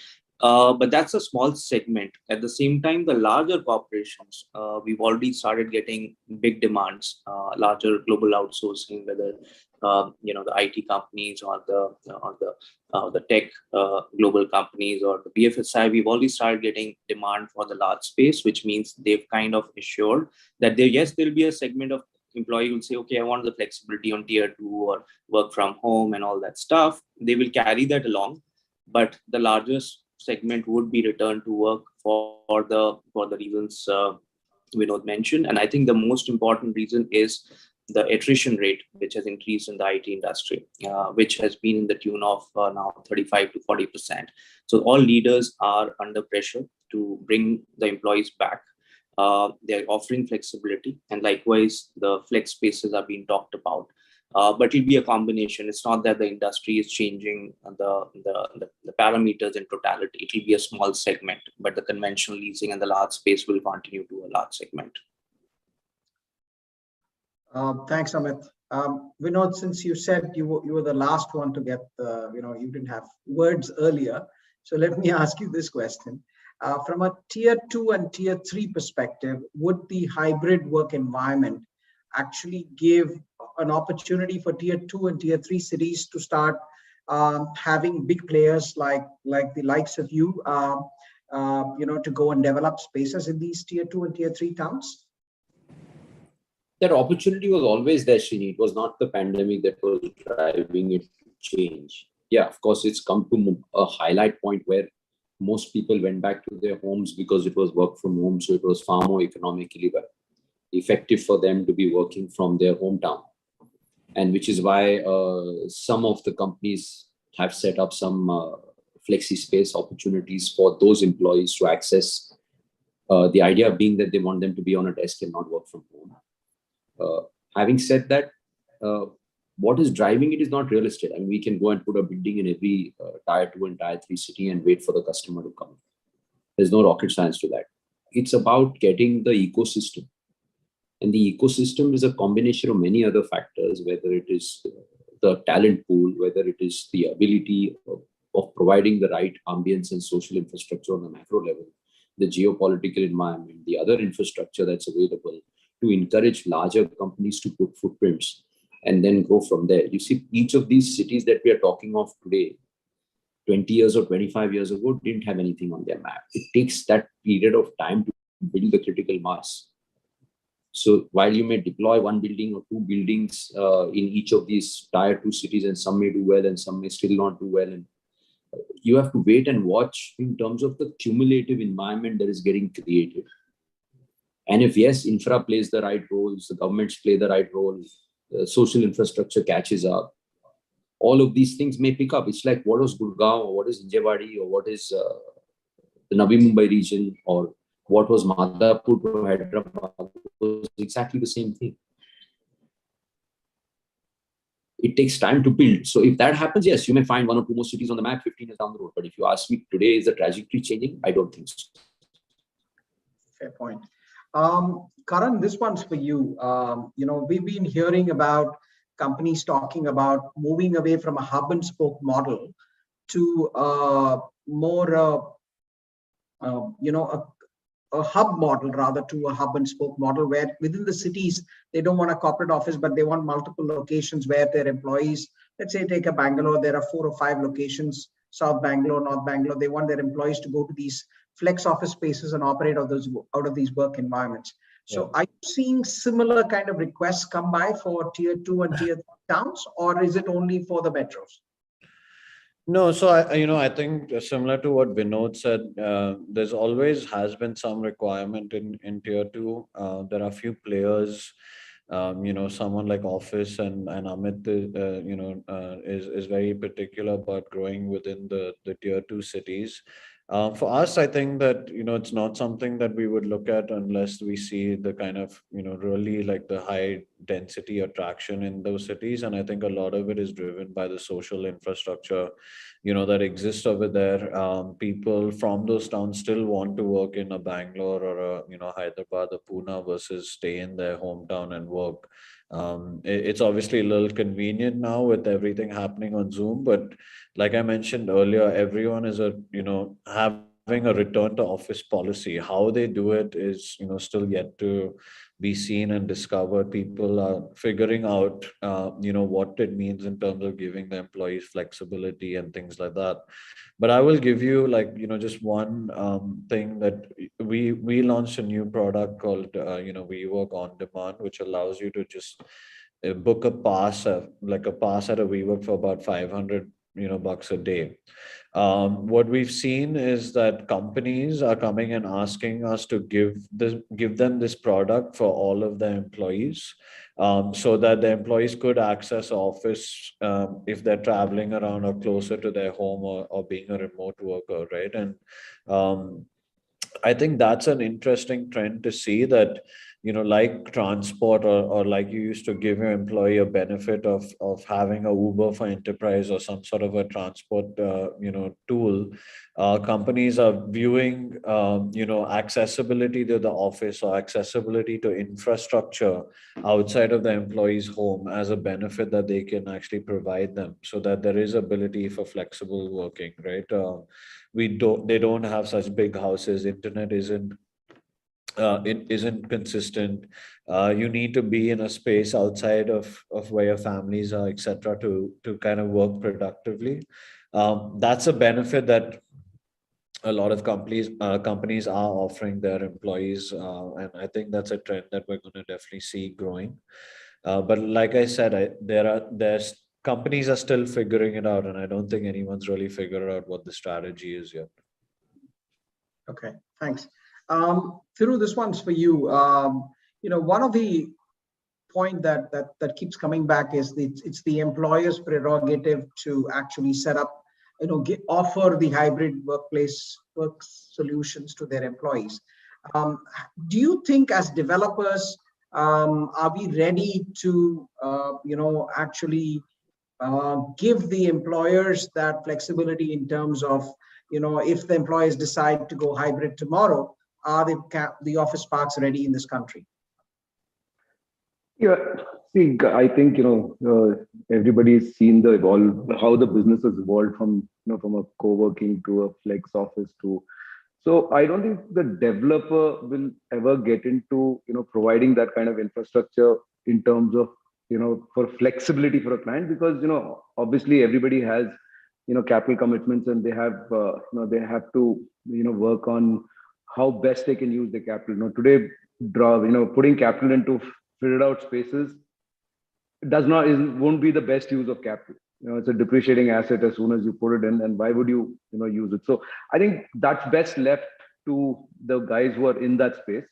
Speaker 8: But that's a small segment. At the same time, the larger corporations, we've already started getting big demands, larger global outsourcing, whether the IT companies or the tech global companies or the BFSI. We've already started getting demand for the large space, which means they've kind of assured that there'll be a segment of employee will say, okay, I want the flexibility on tier 2 or work from home and all that stuff. They will carry that along, but the largest segment would be returned to work for the reasons Vinod mentioned. And I think the most important reason is the attrition rate, which has increased in the IT industry, which has been in the tune of now 35 to 40%. So all leaders are under pressure to bring the employees back. They're offering flexibility, and likewise the flex spaces are being talked about. But it'll be a combination. It's not that the industry is changing the parameters in totality. It will be a small segment, but the conventional leasing and the large space will continue to a large segment.
Speaker 4: Thanks, Amit. Vinod, since you said you were the last one to get you didn't have words earlier. So let me ask you this question. From a tier 2 and tier 3 perspective, would the hybrid work environment actually give an opportunity for tier 2 and tier 3 cities to start having big players like the likes of you, to go and develop spaces in these tier 2 and tier 3 towns?
Speaker 7: That opportunity was always there, Srini. It was not the pandemic that was driving it to change. Yeah, of course, it's come to a highlight point where most people went back to their homes because it was work from home. So it was far more economically effective for them to be working from their hometown. And which is why some of the companies have set up some flexi space opportunities for those employees to access. The idea being that they want them to be on a desk and not work from home. Having said that, what is driving it is not real estate. I mean, we can go and put a building in every tier 2 and tier 3 city and wait for the customer to come. There's no rocket science to that. It's about getting the ecosystem. And the ecosystem is a combination of many other factors, whether it is the talent pool, whether it is the ability of providing the right ambience and social infrastructure on a macro level, the geopolitical environment, the other infrastructure that's available to encourage larger companies to put footprints and then grow from there. You see, each of these cities that we are talking of today, 20 years or 25 years ago, didn't have anything on their map. It takes that period of time to build the critical mass. So while you may deploy one building or two buildings in each of these tier 2 cities, and some may do well and some may still not do well, and you have to wait and watch in terms of the cumulative environment that is getting created. And if yes, infra plays the right roles, the governments play the right role, the social infrastructure catches up, all of these things may pick up. It's like what was Gurgaon, or what is Hinjewadi, or what is the Navi Mumbai region, or what was Madhapur to Hyderabad, was exactly the same thing. It takes time to build. So if that happens, yes, you may find one or two more cities on the map 15 years down the road. But if you ask me today, is the trajectory changing? I don't think so.
Speaker 4: Fair point. Karan, this one's for you. We've been hearing about companies talking about moving away from a hub and spoke model to more, a hub model rather to a hub and spoke model, where within the cities, they don't want a corporate office, but they want multiple locations where their employees, let's say take a Bangalore, there are 4 or 5 locations, South Bangalore, North Bangalore. They want their employees to go to these flex office spaces and operate out of these work environments. So are you seeing similar kind of requests come by for tier 2 and tier 3 towns, or is it only for the metros?
Speaker 6: No, so I think similar to what Vinod said, there's always has been some requirement in tier 2. There are a few players, someone like Office and Amit, is very particular about growing within the tier 2 cities. For us, I think that, it's not something that we would look at unless we see the kind of, really like the high density attraction in those cities. And I think a lot of it is driven by the social infrastructure, that exists over there. People from those towns still want to work in a Bangalore or a, Hyderabad or Pune versus stay in their hometown and work. It's obviously a little convenient now with everything happening on Zoom, but like I mentioned earlier, everyone is having a return to office policy. How they do it is, still yet to be seen and discovered. People are figuring out, what it means in terms of giving the employees flexibility and things like that. But I will give you just one thing that we launched a new product called, WeWork On Demand, which allows you to just book a pass, like a pass at a WeWork for about 500 bucks a day. What we've seen is that companies are coming and asking us to give them this product for all of their employees, so that the employees could access office if they're traveling around or closer to their home or being a remote worker, right? And I think that's an interesting trend to see, that like transport or like you used to give your employee a benefit of having a Uber for enterprise or some sort of a transport tool. Companies are viewing accessibility to the office or accessibility to infrastructure outside of the employee's home as a benefit that they can actually provide them, so that there is ability for flexible working, right? They don't have such big houses. Internet it isn't consistent. You need to be in a space outside of where your families are, etc., to kind of work productively. That's a benefit that a lot of companies are offering their employees, and I think that's a trend that we're going to definitely see growing. But like I said, there's companies are still figuring it out, and I don't think anyone's really figured out what the strategy is yet.
Speaker 4: Okay, thanks. Thiru, this one's for you. One of the point that keeps coming back is it's the employer's prerogative to actually set up, offer the hybrid work solutions to their employees. Do you think as developers, are we ready to, actually give the employers that flexibility in terms of, if the employees decide to go hybrid tomorrow, are the office parks ready in this country?
Speaker 5: Yeah, See, I think, everybody's seen how the business has evolved from a co-working to a flex office to. So I don't think the developer will ever get into, providing that kind of infrastructure in terms of, for flexibility for a client, because, obviously everybody has, capital commitments, and they have, they have to, work on how best they can use the capital. Today, putting capital into filled out spaces won't be the best use of capital. It's a depreciating asset as soon as you put it in, and why would you, use it? So I think that's best left to the guys who are in that space.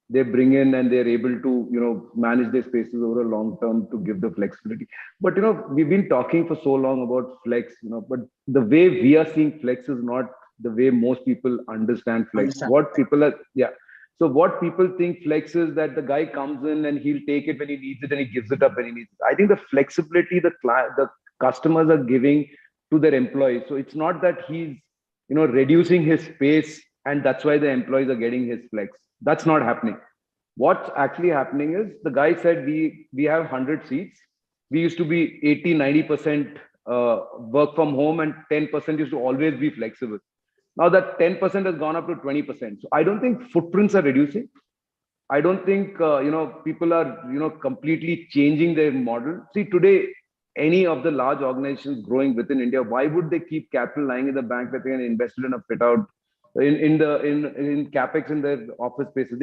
Speaker 5: They bring in and they're able to, manage their spaces over a long term to give the flexibility. But we've been talking for so long about flex, but the way we are seeing flex is not the way most people understand flex. What people are, yeah. So what people think flex is that the guy comes in and he'll take it when he needs it and he gives it up when he needs it. I think the flexibility the customers are giving to their employees. So it's not that he's, reducing his space and that's why the employees are getting his flex. That's not happening. What's actually happening is the guy said, we have 100 seats. We used to be 80-90% work from home, and 10% used to always be flexible. Now that 10% has gone up to 20%. So I don't think footprints are reducing. I don't think, people are, completely changing their model. See, today, any of the large organizations growing within India, why would they keep capital lying in the bank that they can invest it in a fit out, in capex in their office spaces?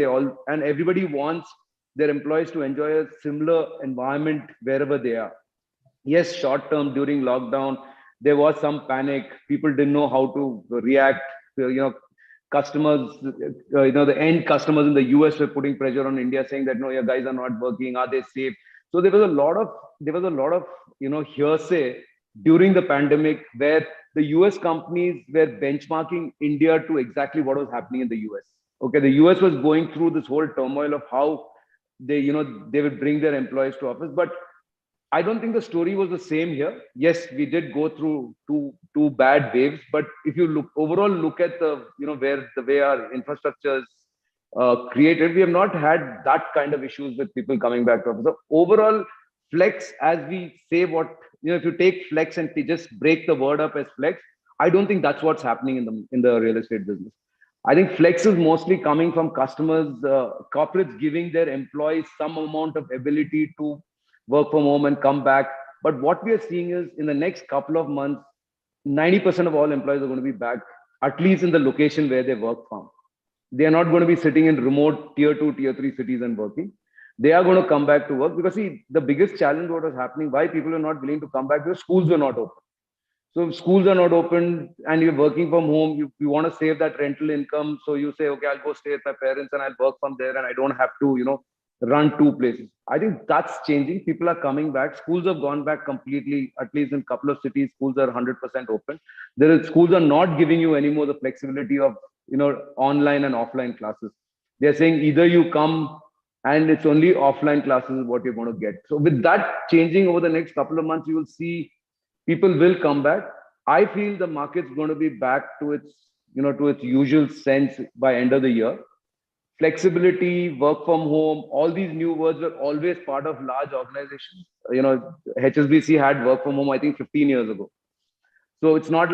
Speaker 5: And everybody wants their employees to enjoy a similar environment wherever they are. Yes, short term during lockdown, there was some panic. People didn't know how to react. Customers, the end customers in the US were putting pressure on India, saying that no, your guys are not working. Are they safe? So there was a lot of hearsay during the pandemic where the US companies were benchmarking India to exactly what was happening in the US. Okay, the US was going through this whole turmoil of how they would bring their employees to office, but I don't think the story was the same here. Yes, we did go through two bad waves, but if you look at the where the way our infrastructure is created, we have not had that kind of issues with people coming back to office. So overall, flex, as we say, if you take flex and just break the word up as flex, I don't think that's what's happening in the real estate business. I think flex is mostly coming from customers, corporates giving their employees some amount of ability to work from home and come back. But what we are seeing is in the next couple of months, 90% of all employees are going to be back, at least in the location where they work from. They are not going to be sitting in remote tier 2, tier 3 cities and working. They are going to come back to work because, see, the biggest challenge what was happening, why people are not willing to come back, because schools were not open. So if schools are not open and you're working from home, you want to save that rental income. So you say, okay, I'll go stay with my parents and I'll work from there and I don't have to, run two places. I think that's changing. People are coming back. Schools have gone back completely, at least in a couple of cities, schools are 100% open. Schools are not giving you anymore the flexibility of, online and offline classes. They're saying either you come and it's only offline classes is what you're going to get. So with that changing over the next couple of months, you will see people will come back. I feel the market's going to be back to its, to its usual sense by end of the year. Flexibility, work from home, all these new words were always part of large organizations. HSBC had work from home, I think 15 years ago. So it's not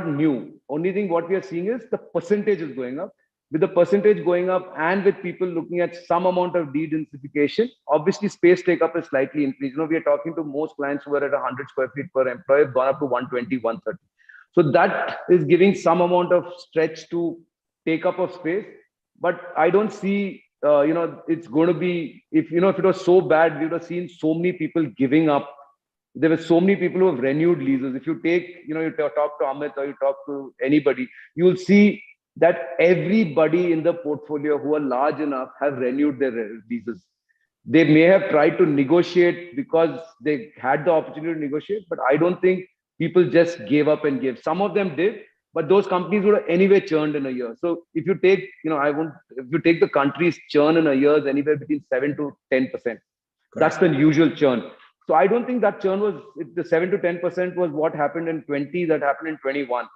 Speaker 5: new. Only thing what we are seeing is the percentage is going up. With the percentage going up and with people looking at some amount of de-densification, obviously space take up is slightly increased. We are talking to most clients who are at 100 square feet per employee, gone up to 120, 130. So that is giving some amount of stretch to take up of space. But I don't see, it's going to be, if it was so bad, we would have seen so many people giving up. There were so many people who have renewed leases. If you take, you talk to Amit or you talk to anybody, you will see that everybody in the portfolio who are large enough have renewed their leases. They may have tried to negotiate because they had the opportunity to negotiate, but I don't think people just gave up and gave. Some of them did, but those companies would have anyway churned in a year. So if you take, if you take the country's churn in a year, is anywhere between 7 to 10%. Correct. That's the usual churn. So I don't think that churn was, the 7 to 10% was what happened in 20, that happened in 21.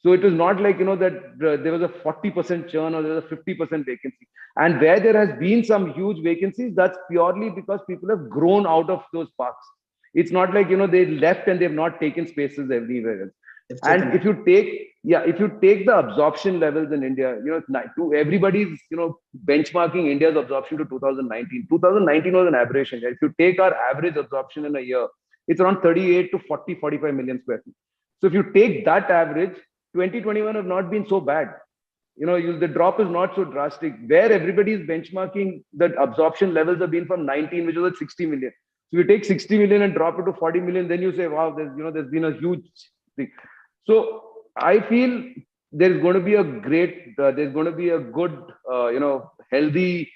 Speaker 5: So it was not like, that there was a 40% churn or there was a 50% vacancy. And where there has been some huge vacancies, that's purely because people have grown out of those parks. It's not like, they left and they've not taken spaces everywhere else. And if you take the absorption levels in India, everybody's, benchmarking India's absorption to 2019. 2019 was an aberration. If you take our average absorption in a year, it's around 38 to 45 million square feet. So if you take that average, 2021 have not been so bad. The drop is not so drastic. Where everybody is benchmarking, the absorption levels have been from 19, which was at 60 million. So you take 60 million and drop it to 40 million, then you say, wow, there's been a huge thing. So I feel there's going to be a good, healthy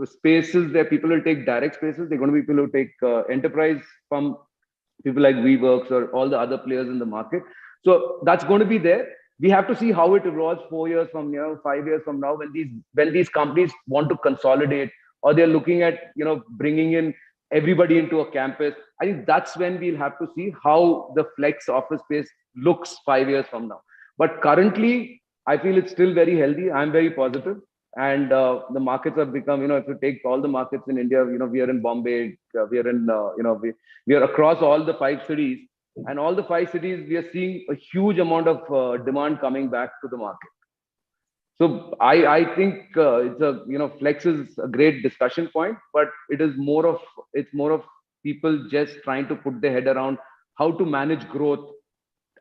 Speaker 5: spaces where people will take direct spaces. They're going to be people who take enterprise from people like WeWorks or all the other players in the market. So that's going to be there. We have to see how it evolves 4 years from now, 5 years from now, when these companies want to consolidate, or they're looking at, bringing in everybody into a campus. I think that's when we'll have to see how the flex office space looks 5 years from now. But currently, I feel it's still very healthy. I'm very positive. And the markets have become, if you take all the markets in India, we are in Bombay, we are in, we are across all the 5 cities. And all the 5 cities, we are seeing a huge amount of demand coming back to the market. So I think it's flex is a great discussion point, but it's more of people just trying to put their head around how to manage growth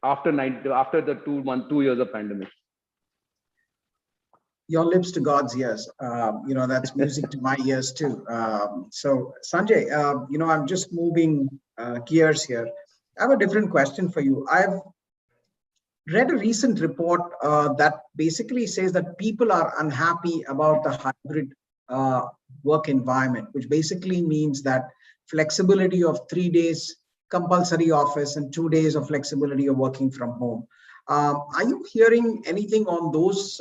Speaker 5: after the 2 years of pandemic.
Speaker 4: Your lips to God's ears. That's music to my ears too. So Sanjay, I'm just moving gears here. I have a different question for you. I've read a recent report that basically says that people are unhappy about the hybrid work environment, which basically means that flexibility of 3 days compulsory office and 2 days of flexibility of working from home. Are you hearing anything on those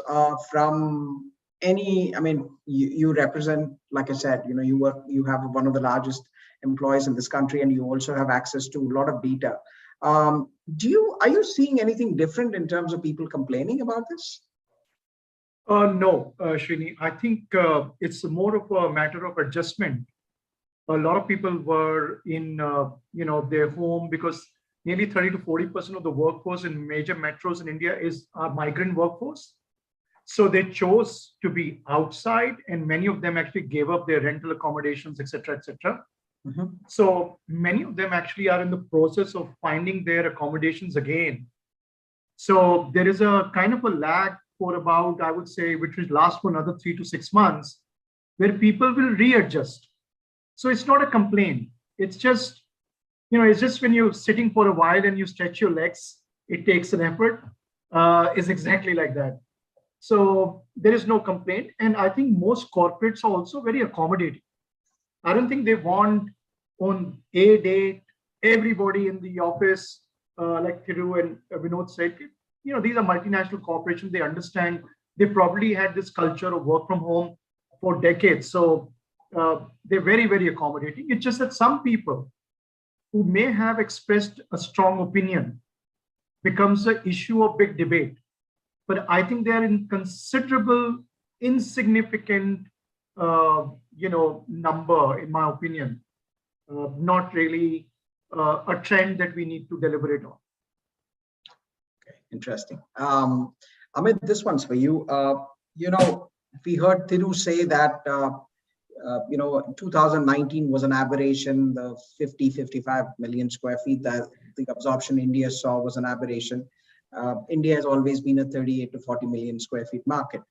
Speaker 4: from any? I mean, you represent, like I said, you have one of the largest employees in this country, and you also have access to a lot of data. Are you seeing anything different in terms of people complaining about this?
Speaker 3: No, Srini. I think it's more of a matter of adjustment. A lot of people were in their home because nearly 30 to 40% of the workforce in major metros in India is a migrant workforce. So they chose to be outside, and many of them actually gave up their rental accommodations, etc., etc. Mm-hmm. So many of them actually are in the process of finding their accommodations again. So there is a kind of a lag for about, I would say, which will last for another 3 to 6 months, where people will readjust. So it's not a complaint. It's just, it's just when you're sitting for a while and you stretch your legs, it takes an effort. It's exactly like that. So there is no complaint. And I think most corporates are also very accommodating. I don't think they want on a day everybody in the office, like Thiru and Vinod said. These are multinational corporations. They understand. They probably had this culture of work from home for decades. So they're very, very accommodating. It's just that some people who may have expressed a strong opinion becomes an issue of big debate. But I think they are in considerable, insignificant, number, in my opinion. Not really a trend that we need to deliberate on.
Speaker 4: Okay, interesting. Amit, this one's for you. We heard Thiru say that 2019 was an aberration. The 55 million square feet that the absorption India saw was an aberration. India has always been a 38 to 40 million square feet market.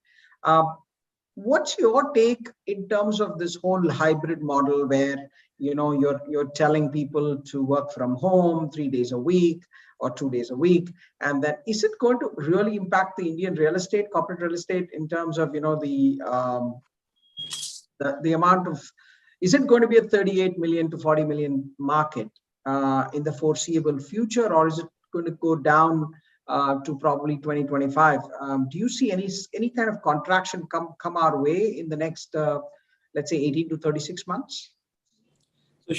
Speaker 4: What's your take in terms of this whole hybrid model where you're telling people to work from home 3 days a week or 2 days a week, and that is it going to really impact the Indian real estate, corporate real estate, in terms of the amount of, is it going to be a 38 million to 40 million market in the foreseeable future, or is it going to go down to probably 2025? Do you see any kind of contraction come our way in the next, let's say, 18 to 36 months?
Speaker 8: So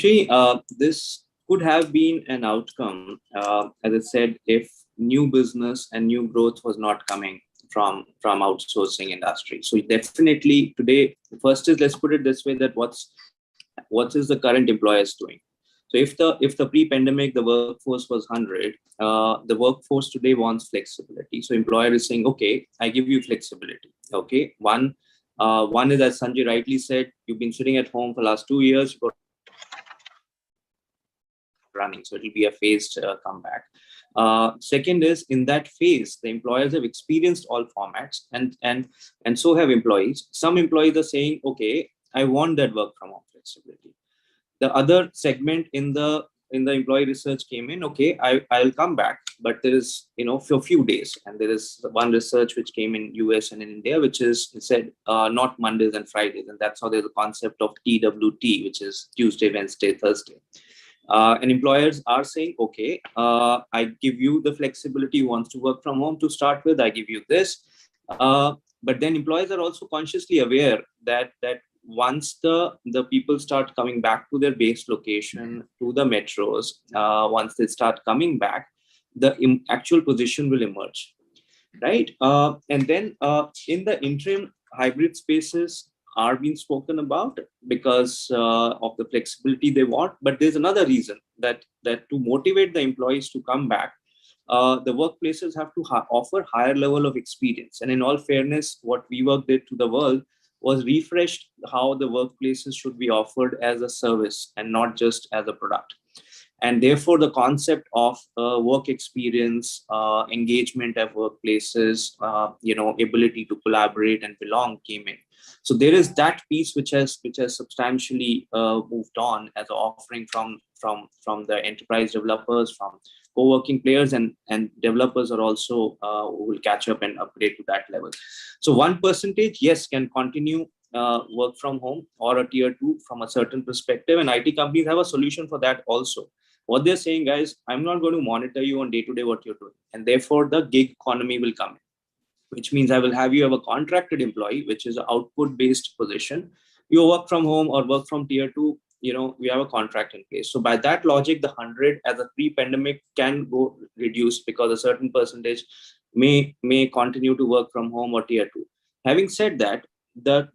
Speaker 8: this could have been an outcome, as I said, if new business and new growth was not coming from outsourcing industry. So definitely today, first is, let's put it this way, that what is the current employers doing? So if the pre-pandemic the workforce was 100, the workforce today wants flexibility. So employer is saying, okay, I give you flexibility. Okay, one is, as Sanjay rightly said, you've been sitting at home for the last 2 years, you've got running, so it will be a phased comeback. Second is, in that phase, the employers have experienced all formats, and so have employees. Some employees are saying, okay, I want that work from home flexibility. The other segment in the employee research came in, okay, I'll come back, but there is, for a few days. And there is one research which came in US and in India, which is, it said not Mondays and Fridays. And that's how there's a concept of TWT, which is Tuesday, Wednesday, Thursday. And employers are saying, okay, I give you the flexibility you want to work from home to start with, I give you this. But then employers are also consciously aware that once the people start coming back to their base location, to the metros, once they start coming back, the actual position will emerge, right? And then in the interim, hybrid spaces are being spoken about because of the flexibility they want. But there's another reason that to motivate the employees to come back, the workplaces have to offer higher level of experience. And in all fairness, what WeWork did to the world was refreshed how the workplaces should be offered as a service and not just as a product. And therefore, the concept of work experience, engagement at workplaces, ability to collaborate and belong came in. So there is that piece which has substantially moved on as an offering from the enterprise developers, from co-working players, and developers are also will catch up and upgrade to that level. So 1%, yes, can continue work from home or a tier 2 from a certain perspective, and IT companies have a solution for that also. What they're saying, guys, I'm not going to monitor you on day-to-day what you're doing, and therefore the gig economy will come in, which means I will have you have a contracted employee, which is an output-based position. You work from home or work from tier 2, we have a contract in place. So by that logic, the 100 as a pre-pandemic can go reduced because a certain percentage may continue to work from home or tier 2. Having said that, the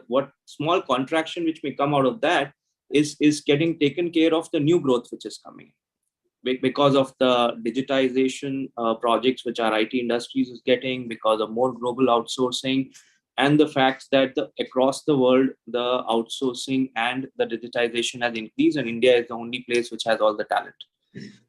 Speaker 8: what small contraction which may come out of that is getting taken care of the new growth which is coming because of the digitization projects which our IT industries is getting, because of more global outsourcing, and the fact that across the world, the outsourcing and the digitization has increased, and India is the only place which has all the talent.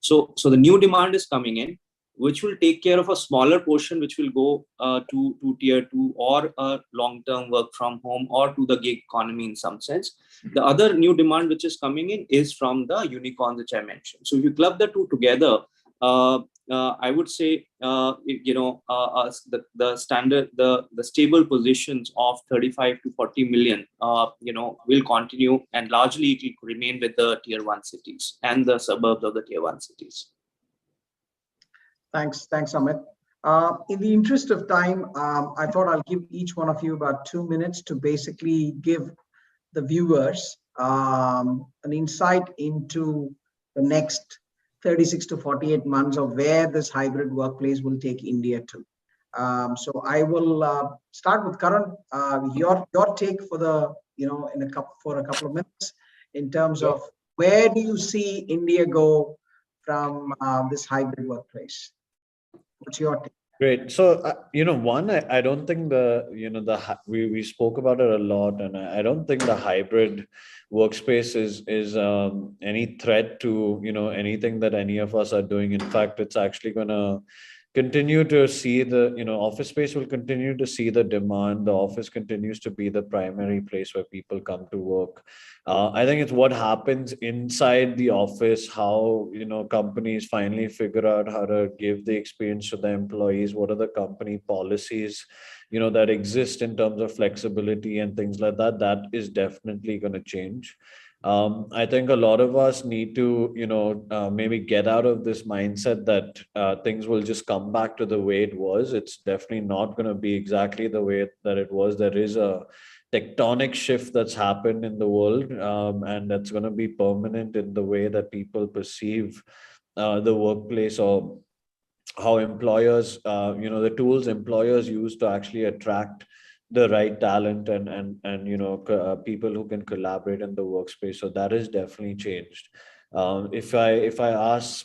Speaker 8: So the new demand is coming in, which will take care of a smaller portion, which will go to tier 2 or a long-term work from home or to the gig economy in some sense. The other new demand which is coming in is from the unicorns which I mentioned. So if you club the two together, I would say, the standard, the stable positions of 35 to 40 million, will continue, and largely it will remain with the tier 1 cities and the suburbs of the tier 1 cities.
Speaker 4: Thanks, Amit. In the interest of time, I thought I'll give each one of you about 2 minutes to basically give the viewers an insight into the next 36 to 48 months of where this hybrid workplace will take India to. So I will start with Karan. Your take for for a couple of minutes in terms of where do you see India go from this hybrid workplace? What's your take?
Speaker 6: Great. So, one, I don't think we spoke about it a lot, and I don't think the hybrid workspace is any threat to, anything that any of us are doing. In fact, it's actually going to continue to see office space will continue to see the demand. The office continues to be the primary place where people come to work. I think it's what happens inside the office, how, companies finally figure out how to give the experience to the employees. What are the company policies, that exist in terms of flexibility and things like that. That is definitely going to change. I think a lot of us need to, maybe get out of this mindset that things will just come back to the way it was. It's definitely not going to be exactly the way that it was. There is a tectonic shift that's happened in the world, and that's going to be permanent in the way that people perceive the workplace or how employers, the tools employers use to actually attract the right talent and people who can collaborate in the workspace. So that has definitely changed. If I ask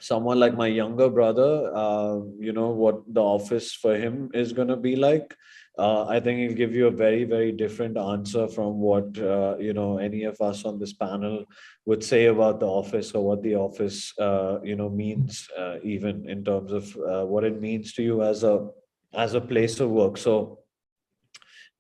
Speaker 6: someone like my younger brother, what the office for him is going to be like, I think he'll give you a very, very different answer from what, any of us on this panel would say about the office, or what the office, means, even in terms of what it means to you as a place of work. So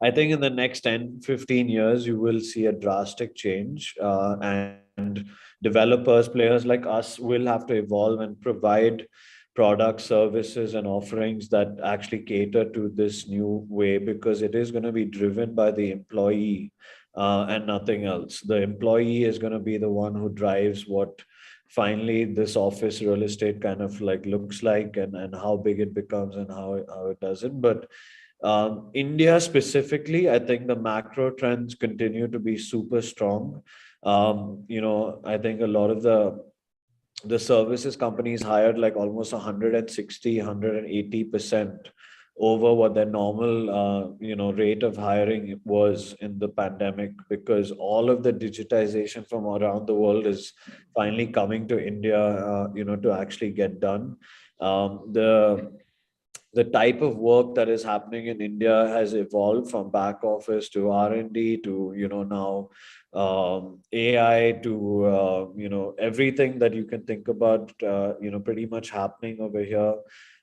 Speaker 6: I think in the next 10, 15 years, you will see a drastic change, and developers, players like us will have to evolve and provide products, services, and offerings that actually cater to this new way, because it is going to be driven by the employee and nothing else. The employee is going to be the one who drives what finally this office real estate kind of like looks like, and how big it becomes and how it does it. But India specifically, I think the macro trends continue to be super strong. I think a lot of the services companies hired like almost 160, 180% over what their normal rate of hiring was in the pandemic, because all of the digitization from around the world is finally coming to India, to actually get done. The type of work that is happening in India has evolved from back office to R&D to, now AI to, everything that you can think about, pretty much happening over here.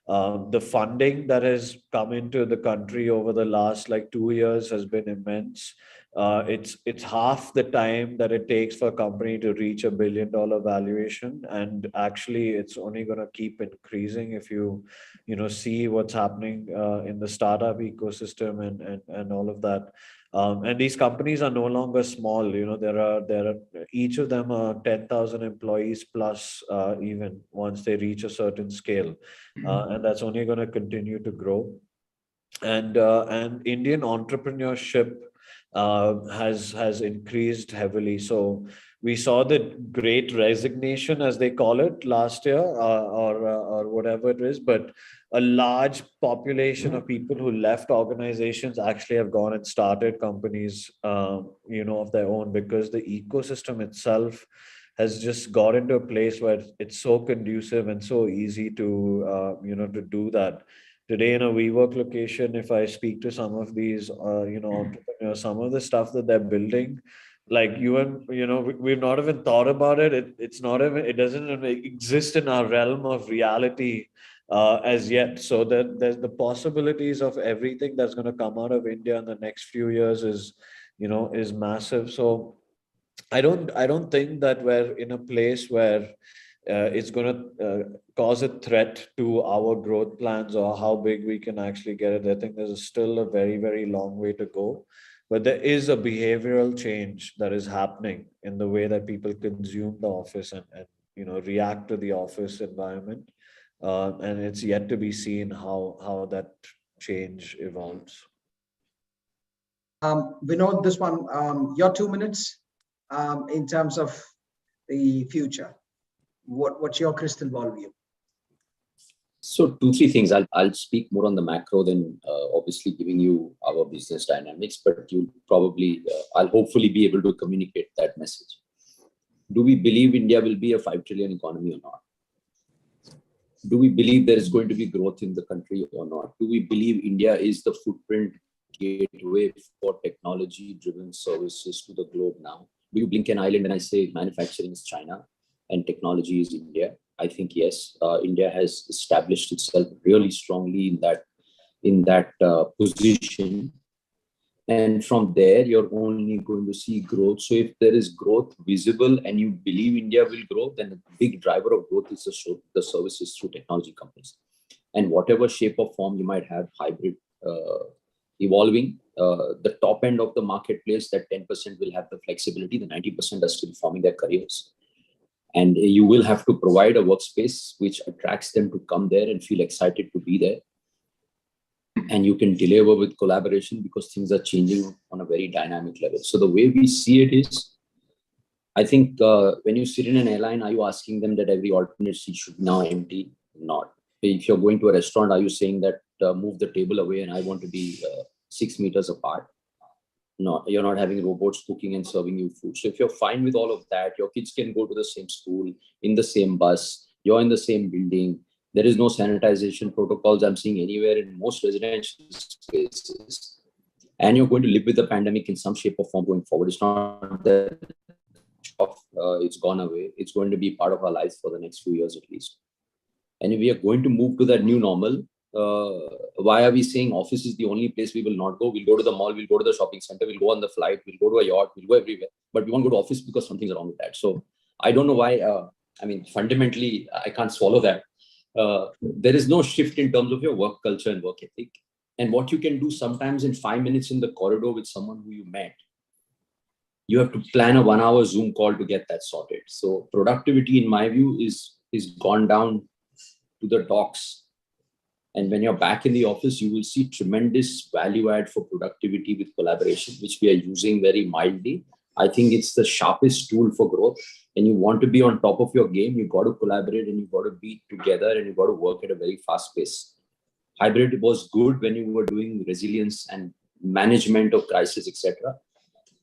Speaker 6: The funding that has come into the country over the last like 2 years has been immense. It's half the time that it takes for a company to reach $1 billion valuation, and actually it's only going to keep increasing if you see what's happening in the startup ecosystem and all of that. And these companies are no longer small. There are each of them are 10,000 employees plus, even once they reach a certain scale, and that's only going to continue to grow. And Indian entrepreneurship has increased heavily. So we saw the great resignation, as they call it, last year, or whatever it is. But a large population of people who left organizations actually have gone and started companies, of their own, because the ecosystem itself has just got into a place where it's so conducive and so easy to, to do that. Today in a WeWork location, if I speak to some of these, entrepreneurs, some of the stuff that they're building, like we've not even thought about it. It's not even, it doesn't even exist in our realm of reality as yet. So that there's the possibilities of everything that's going to come out of India in the next few years is massive. So I don't think that we're in a place where it's going to cause a threat to our growth plans or how big we can actually get it. I think there's still a very, very long way to go. But there is a behavioral change that is happening in the way that people consume the office and react to the office environment. And it's yet to be seen how that change evolves.
Speaker 4: Vinod, this one, your 2 minutes in terms of the future. What's your crystal ball view?
Speaker 7: So 2-3 things. I'll speak more on the macro than obviously giving you our business dynamics, but you'll probably, I'll hopefully be able to communicate that message. Do we believe India will be a 5 trillion economy or not? Do we believe there is going to be growth in the country or not? Do we believe India is the footprint gateway for technology-driven services to the globe now? Do you blink an eyelid when I say manufacturing is China and technology is India? I think yes. India has established itself really strongly in that position, and from there you're only going to see growth. So if there is growth visible and you believe India will grow, then the big driver of growth is the services through technology companies, and whatever shape or form you might have, hybrid, evolving. The top end of the marketplace, that 10% will have the flexibility, the 90% are still forming their careers. And you will have to provide a workspace which attracts them to come there and feel excited to be there. And you can deliver with collaboration because things are changing on a very dynamic level. So the way we see it is, I think when you sit in an airline, are you asking them that every alternate seat should now empty? Not. If you're going to a restaurant, are you saying that move the table away and I want to be 6 meters apart? No, you're not having robots cooking and serving you food. So if you're fine with all of that, your kids can go to the same school, in the same bus, you're in the same building. There is no sanitization protocols I'm seeing anywhere in most residential spaces. And you're going to live with the pandemic in some shape or form going forward. It's not that it's gone away. It's going to be part of our lives for the next few years at least. And if we are going to move to that new normal, why are we saying office is the only place we will not go? We'll go to the mall, we'll go to the shopping center, we'll go on the flight, we'll go to a yacht, we'll go everywhere. But we won't go to office because something's wrong with that. So I don't know why. Fundamentally, I can't swallow that. There is no shift in terms of your work culture and work ethic. And what you can do sometimes in 5 minutes in the corridor with someone who you met, you have to plan a 1 hour Zoom call to get that sorted. So productivity, in my view, is gone down to the docks. And when you're back in the office, you will see tremendous value add for productivity with collaboration, which we are using very mildly. I think it's the sharpest tool for growth. And you want to be on top of your game, you've got to collaborate and you've got to be together and you've got to work at a very fast pace. Hybrid was good when you were doing resilience and management of crisis, etc.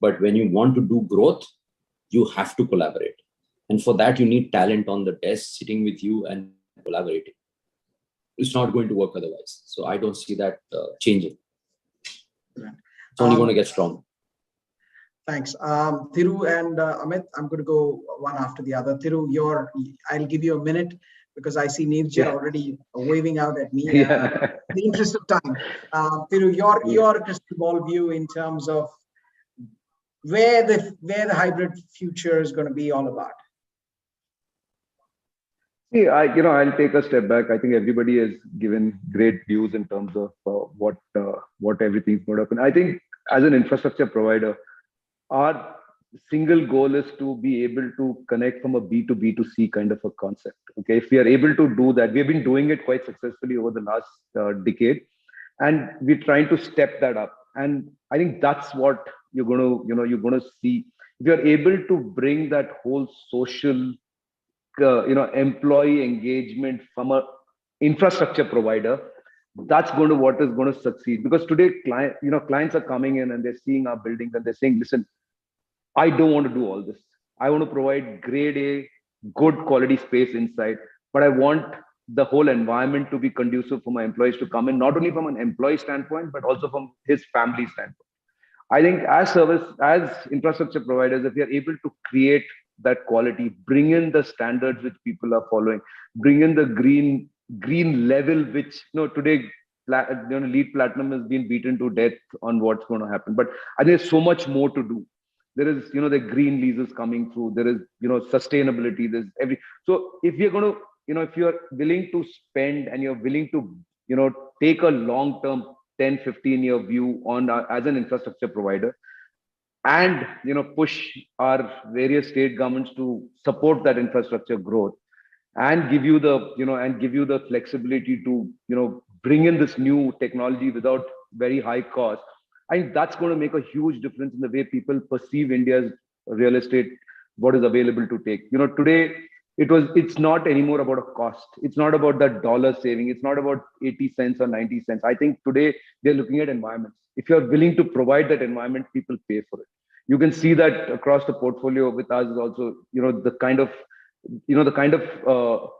Speaker 7: But when you want to do growth, you have to collaborate. And for that, you need talent on the desk sitting with you and collaborating. It's not going to work otherwise. So I don't see that changing. It's only going to get strong.
Speaker 4: Thanks. Thiru and Amit, I'm going to go one after the other. Thiru, I'll give you a minute because I see Nirja already waving out at me. In the interest of time, Thiru, your crystal ball view in terms of where the hybrid future is going to be all about.
Speaker 5: See, I'll take a step back. I think everybody has given great views in terms of what everything's going to happen. I think as an infrastructure provider, our single goal is to be able to connect from a B2B to C kind of a concept. Okay, if we are able to do that, we've been doing it quite successfully over the last decade, and we're trying to step that up. And I think that's what you're going to see. If you're able to bring that whole social employee engagement from a infrastructure provider, that's what is going to succeed. Because today, clients are coming in and they're seeing our buildings and they're saying, listen, I don't want to do all this. I want to provide grade A, good quality space inside, but I want the whole environment to be conducive for my employees to come in, not only from an employee standpoint, but also from his family standpoint. I think as infrastructure providers, if we are able to create that quality, bring in the standards which people are following, bring in the green level, which today LEED Platinum has been beaten to death on what's going to happen. But I think there's so much more to do. There is the green leases coming through. There is sustainability. There's so if you're going to if you're willing to spend and you're willing to take a long-term 10-15-year view on as an infrastructure provider, and push our various state governments to support that infrastructure growth and give you the flexibility to bring in this new technology without very high cost, I think that's going to make a huge difference in the way people perceive India's real estate, what is available to take. Today it's not anymore about a cost. It's not about that dollar saving. It's not about 80 cents or 90 cents. I think today they're looking at environments. If you're willing to provide that environment, people pay for it. You can see that across the portfolio with us is also, the kind of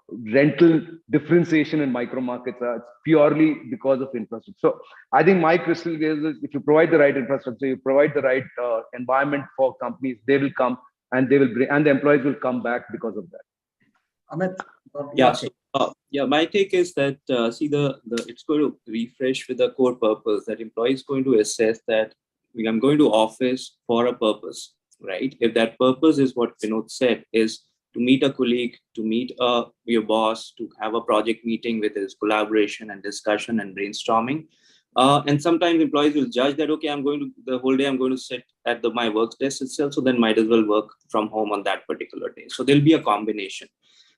Speaker 5: rental differentiation in micro markets are purely because of infrastructure. So I think my crystal gaze is, if you provide the right infrastructure, you provide the right environment for companies, they will come and they will bring, and the employees will come back because of that.
Speaker 4: Amit,
Speaker 8: my take is that it's going to refresh with the core purpose that employee is going to assess that I'm going to office for a purpose, right? If that purpose is what Vinod said, is to meet a colleague, to meet your boss, to have a project meeting with his collaboration and discussion and brainstorming. And sometimes employees will judge that, okay, the whole day I'm going to sit at my work desk itself, so then might as well work from home on that particular day. So there'll be a combination.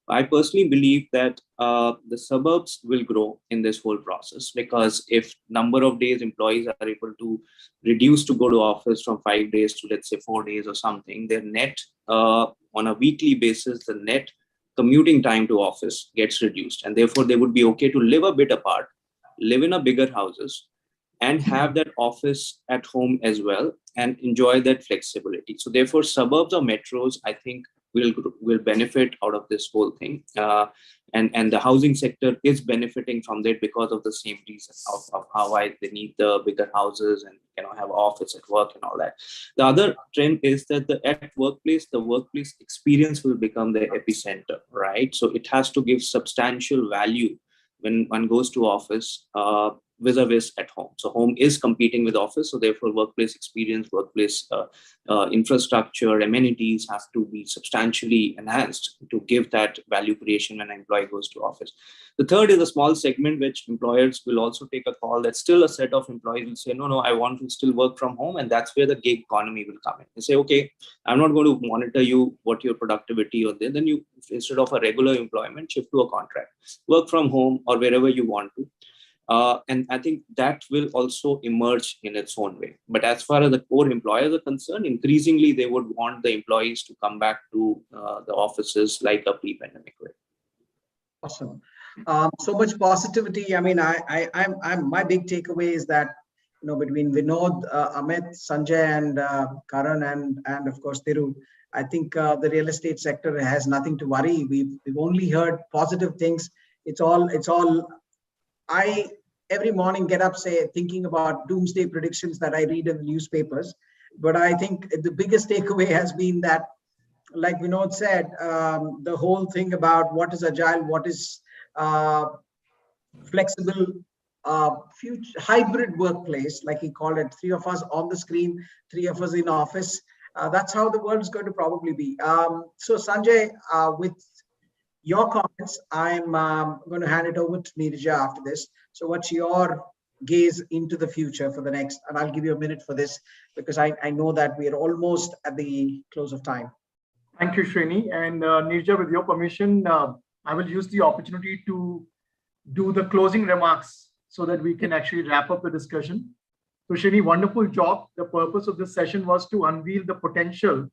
Speaker 8: I personally believe that the suburbs will grow in this whole process, because if number of days employees are able to reduce to go to office from 5 days to, let's say, 4 days or something, their net on a weekly basis, the net commuting time to office gets reduced, and therefore they would be okay to live a bit apart, live in a bigger houses, and have that office at home as well, and enjoy that flexibility. So therefore, suburbs or metros, I think, will benefit out of this whole thing. And the housing sector is benefiting from that because of the same reason of how they need the bigger houses and have office at work and all that. The other trend is that the workplace experience will become the epicenter, right? So it has to give substantial value when one goes to office vis-a-vis at home. So home is competing with office, so therefore workplace experience, workplace infrastructure, amenities have to be substantially enhanced to give that value creation when an employee goes to office. The third is a small segment which employers will also take a call, that still a set of employees will say, no, I want to still work from home, and that's where the gig economy will come in. They say, okay, I'm not going to monitor you, what your productivity or then you, instead of a regular employment, shift to a contract, work from home or wherever you want to. And I think that will also emerge in its own way. But as far as the core employers are concerned, increasingly they would want the employees to come back to the offices like a pre-pandemic way.
Speaker 4: Awesome. So much positivity. I mean, I'm my big takeaway is that, between Vinod, Amit, Sanjay, and Karan, and of course Thiru, I think the real estate sector has nothing to worry. We've only heard positive things. It's all. I every morning get up thinking about doomsday predictions that I read in the newspapers. But I think the biggest takeaway has been that, like Vinod said, the whole thing about what is agile, what is flexible, future hybrid workplace, like he called it, 3 of us on the screen, 3 of us in office. That's how the world is going to probably be. So Sanjay, with your comments, I'm going to hand it over to Neerja after this. So what's your gaze into the future for the next, and I'll give you a minute for this because I know that we are almost at the close of time.
Speaker 3: Thank you, Srini. And Neerja, with your permission, I will use the opportunity to do the closing remarks so that we can actually wrap up the discussion. So Srini, wonderful job. The purpose of this session was to unveil the potential.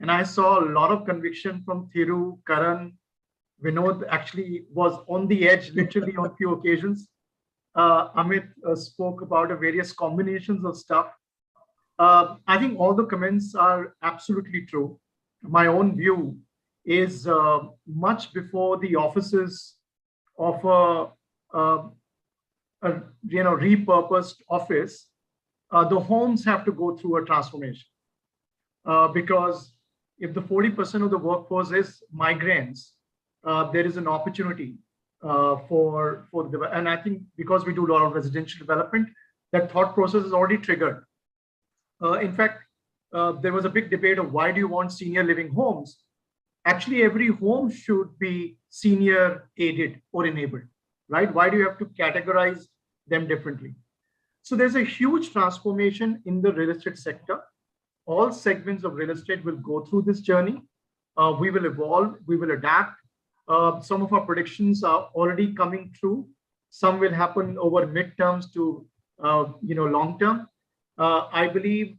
Speaker 3: And I saw a lot of conviction from Thiru, Karan. Vinod actually was on the edge, literally on a few occasions. Amit spoke about the various combinations of stuff. I think all the comments are absolutely true. My own view is much before the offices of a repurposed office, the homes have to go through a transformation. Because if the 40% of the workforce is migrants, there is an opportunity and I think because we do a lot of residential development, that thought process is already triggered. In fact, there was a big debate of why do you want senior living homes? Actually, every home should be senior aided or enabled, right? Why do you have to categorize them differently? So there's a huge transformation in the real estate sector. All segments of real estate will go through this journey. We will evolve, we will adapt. Some of our predictions are already coming true. Some will happen over midterms to long term. I believe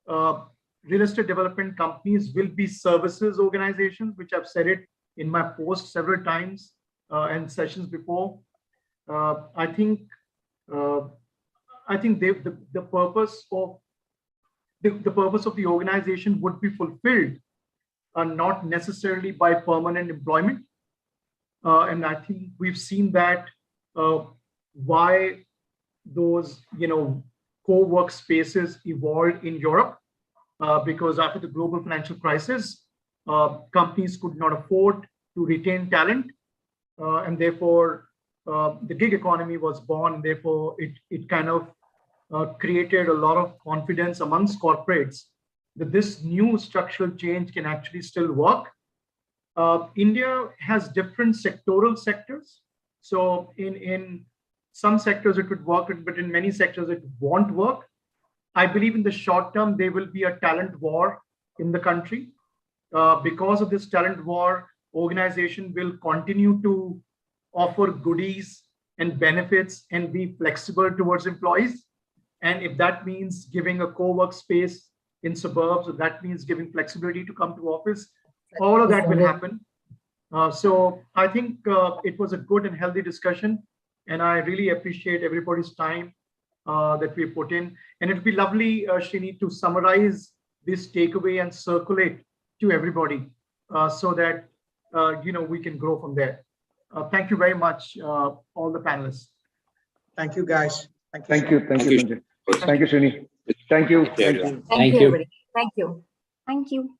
Speaker 3: real estate development companies will be services organizations, which I've said it in my post several times and sessions before. I think the purpose of the organization would be fulfilled, not necessarily by permanent employment. And I think we've seen that why those co-work spaces evolved in Europe, because after the global financial crisis, companies could not afford to retain talent, and therefore the gig economy was born. Therefore, it kind of created a lot of confidence amongst corporates that this new structural change can actually still work. India has different sectoral sectors. So in some sectors it would work, but in many sectors it won't work. I believe in the short term, there will be a talent war in the country. Because of this talent war, organization will continue to offer goodies and benefits and be flexible towards employees. And if that means giving a co-work space in suburbs, or that means giving flexibility to come to office, all of that will happen. So I think it was a good and healthy discussion, and I really appreciate everybody's time that we put in. And it'd be lovely, Srini, to summarize this takeaway and circulate to everybody so that we can grow from there. Thank you very much, all the panelists.
Speaker 4: Thank you, guys.
Speaker 5: Thank you. Thank you, Sanjay. Thank you, Srini. Thank you. Thank you.
Speaker 1: Thank you, everybody. Thank you.
Speaker 9: Thank you.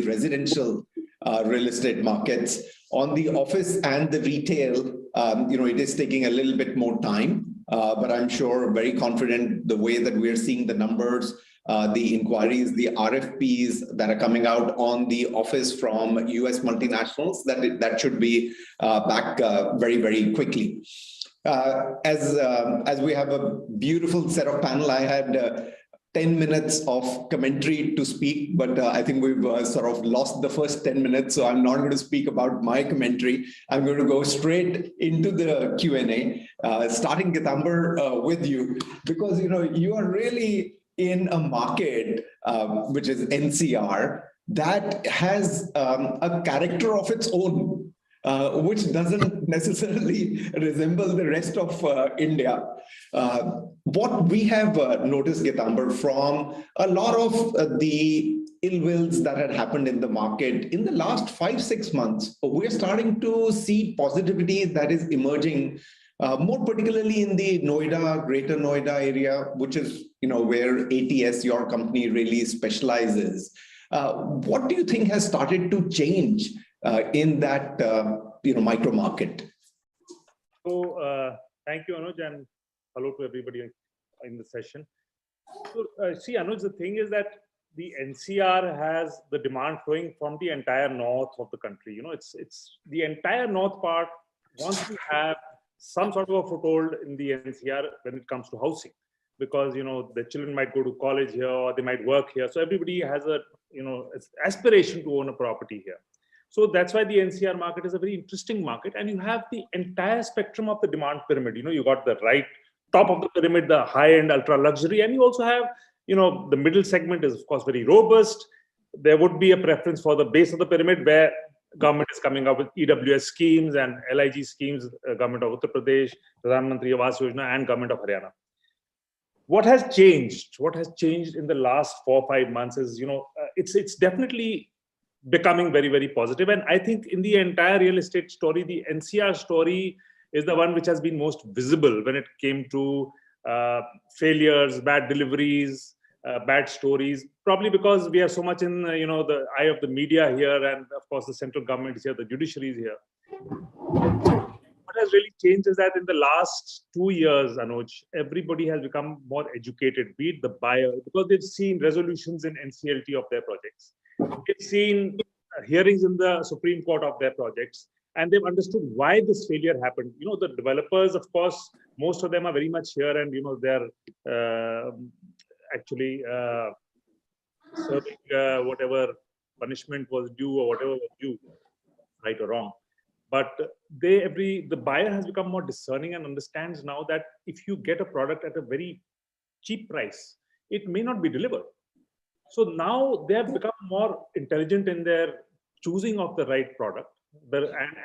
Speaker 9: residential real estate markets. On the office and the retail, it is taking a little bit more time, but I'm sure very confident the way that we're seeing the numbers, the inquiries, the RFPs that are coming out on the office from US multinationals, that should be back very, very quickly. As we have a beautiful set of panel, I had 10 minutes of commentary to speak, but I think we've sort of lost the first 10 minutes, so I'm not going to speak about my commentary. I'm going to go straight into the Q&A, starting Gitambar with you, because you are really in a market which is NCR that has a character of its own, which doesn't necessarily resemble the rest of India. What we have noticed, Gitambar, from a lot of the ill wills that had happened in the market in the last 5-6 months, we're starting to see positivity that is emerging, more particularly in the Noida, Greater Noida area, which is where ATS, your company, really specializes. What do you think has started to change in that micro market?
Speaker 10: So thank you, Anuj, and hello to everybody in the session. So see, Anuj, the thing is that the NCR has the demand flowing from the entire north of the country. It's the entire north part wants to have some sort of a foothold in the NCR when it comes to housing, because the children might go to college here or they might work here. So everybody has a aspiration to own a property here. So that's why the NCR market is a very interesting market, and you have the entire spectrum of the demand pyramid. You got the right top of the pyramid, the high-end ultra luxury, and you also have the middle segment is of course very robust. There would be a preference for the base of the pyramid, where government is coming up with EWS schemes and LIG schemes, government of Uttar Pradesh, Pradhan Mantri Awas Yojana, and government of Haryana. What has changed? What has changed in the last 4 or 5 months is, it's definitely becoming very, very positive. And I think in the entire real estate story, the NCR story is the one which has been most visible when it came to failures, bad deliveries, bad stories, probably because we are so much in the eye of the media here, and of course the central government is here, the judiciary is here. What has really changed is that in the last 2 years, Anuj, everybody has become more educated, be it the buyer, because they've seen resolutions in NCLT of their projects. They've seen hearings in the Supreme Court of their projects, and they've understood why this failure happened. The developers, of course, most of them are very much here, and they're actually serving whatever punishment was due or whatever was due, right or wrong. But the buyer has become more discerning and understands now that if you get a product at a very cheap price, it may not be delivered. So now they have become more intelligent in their choosing of the right product,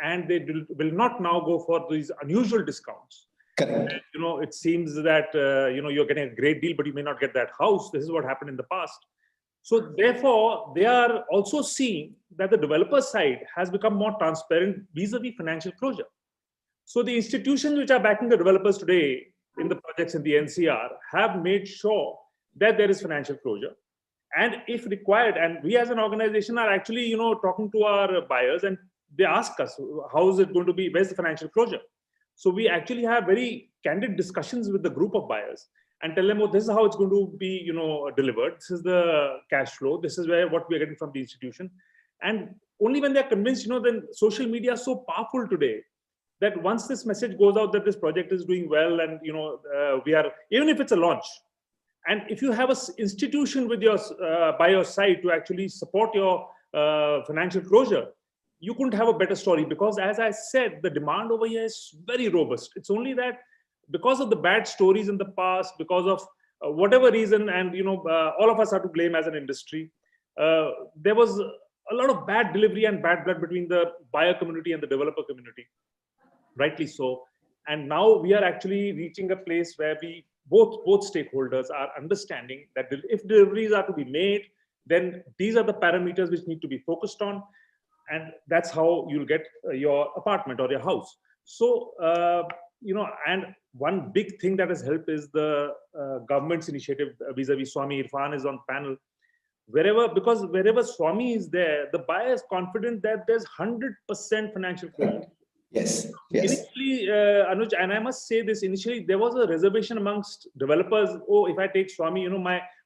Speaker 10: and they will not now go for these unusual discounts.
Speaker 9: Correct.
Speaker 10: It seems that you're getting a great deal, but you may not get that house. This is what happened in the past. So therefore, they are also seeing that the developer side has become more transparent vis-a-vis financial closure. So the institutions which are backing the developers today in the projects in the NCR have made sure that there is financial closure. And if required, and we as an organization are actually, talking to our buyers, and they ask us, how is it going to be? Where's the financial closure? So we actually have very candid discussions with the group of buyers and tell them, oh, this is how it's going to be, delivered. This is the cash flow. This is what we're getting from the institution. And only when they're convinced, then social media is so powerful today that once this message goes out that this project is doing well, and, we are, even if it's a launch, and if you have an institution with your by your side to actually support your financial closure, you couldn't have a better story, because as I said, the demand over here is very robust. It's only that because of the bad stories in the past, because of whatever reason, and all of us are to blame as an industry, there was a lot of bad delivery and bad blood between the buyer community and the developer community, rightly so. And now we are actually reaching a place where we both stakeholders are understanding that if deliveries are to be made, then these are the parameters which need to be focused on, and that's how you'll get your apartment or your house. So and one big thing that has helped is the government's initiative vis-a-vis Swami Irfan is on panel. because wherever Swami is there, the buyer is confident that there's 100% financial closure.
Speaker 9: Yes, yes.
Speaker 10: Initially, Anuj, and I must say this, initially there was a reservation amongst developers. Oh, if I take Swami,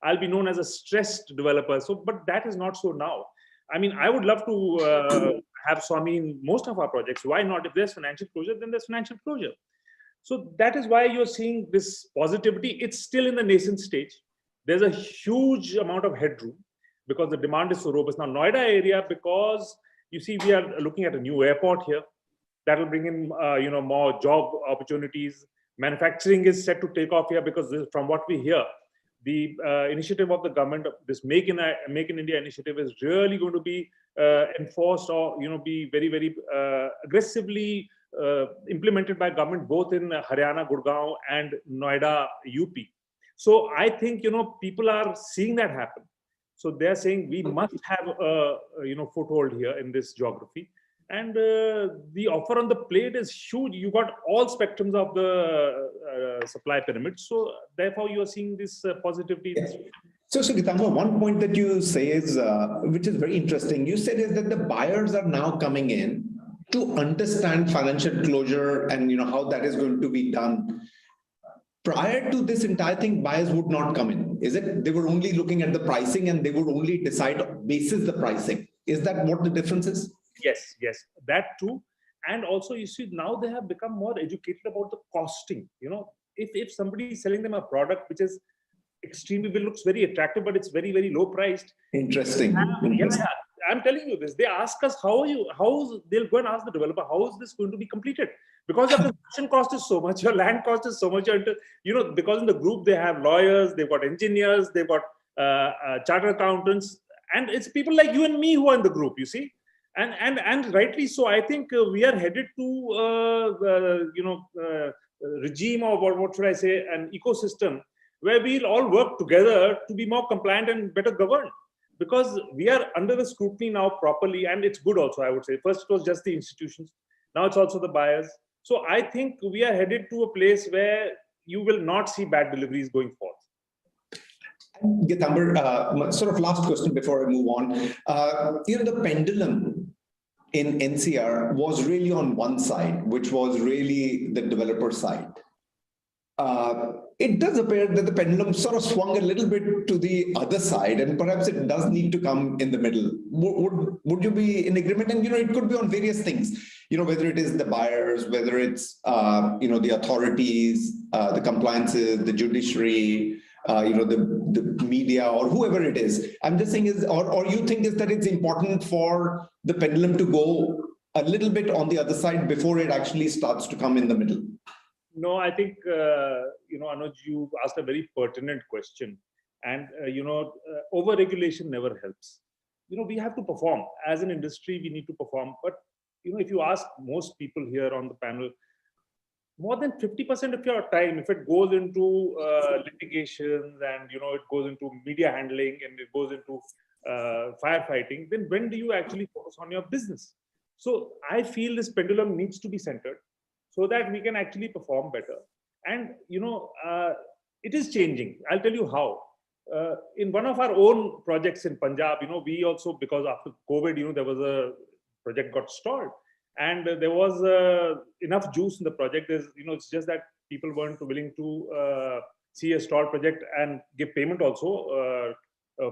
Speaker 10: I'll be known as a stressed developer. So, but that is not so now. I mean, I would love to have Swami in most of our projects. Why not? If there's financial closure, then there's financial closure. So that is why you're seeing this positivity. It's still in the nascent stage. There's a huge amount of headroom because the demand is so robust. Now, Noida area, because you see, we are looking at a new airport here. That will bring in, more job opportunities. Manufacturing is set to take off here because from what we hear, the initiative of the government, this Make in India initiative, is really going to be enforced or be very, very aggressively implemented by government both in Haryana, Gurgaon, and Noida, UP. So I think people are seeing that happen. So they're saying we must have a foothold here in this geography. And the offer on the plate is huge. You got all spectrums of the supply pyramid. So therefore, you are seeing this positivity.
Speaker 9: Yes. So Gitango, one point that you say is, which is very interesting. You said is that the buyers are now coming in to understand financial closure and how that is going to be done. Prior to this entire thing, buyers would not come in. Is it? They were only looking at the pricing and they would only decide basis the pricing. Is that what the difference is?
Speaker 10: Yes, that too. And also, you see, now they have become more educated about the costing. If somebody is selling them a product which is extremely, looks very attractive, but it's very, very low priced.
Speaker 9: Interesting.
Speaker 10: Yeah, I'm telling you this. They ask us they'll go and ask the developer, how is this going to be completed? Because your construction cost is so much, your land cost is so much, because in the group they have lawyers, they've got engineers, they've got chartered accountants, and it's people like you and me who are in the group, you see. And rightly so. I think we are headed to regime, or what should I say, an ecosystem where we'll all work together to be more compliant and better governed, because we are under the scrutiny now properly, and it's good also, I would say. First it was just the institutions, now it's also the buyers. So I think we are headed to a place where you will not see bad deliveries going forth.
Speaker 9: Gitango, sort of last question before I move on. The pendulum in NCR was really on one side, which was really the developer side. It does appear that the pendulum sort of swung a little bit to the other side, and perhaps it does need to come in the middle. Would you be in agreement? And it could be on various things. Whether it is the buyers, whether it's the authorities, the compliances, the judiciary, the media, or whoever it is. I'm just saying or you think is that it's important for the pendulum to go a little bit on the other side before it actually starts to come in the middle?
Speaker 10: No, I think, Anuj, you asked a very pertinent question. And, over-regulation never helps. We have to perform. As an industry, we need to perform. But, if you ask most people here on the panel, more than 50% of your time, if it goes into litigations and, it goes into media handling and it goes into firefighting, then when do you actually focus on your business? So I feel this pendulum needs to be centered, so that we can actually perform better. And, it is changing. I'll tell you how. In one of our own projects in Punjab, we also, because after COVID, there was a project got stalled. And there was enough juice in the project. It's just that people weren't willing to see a stalled project and give payment also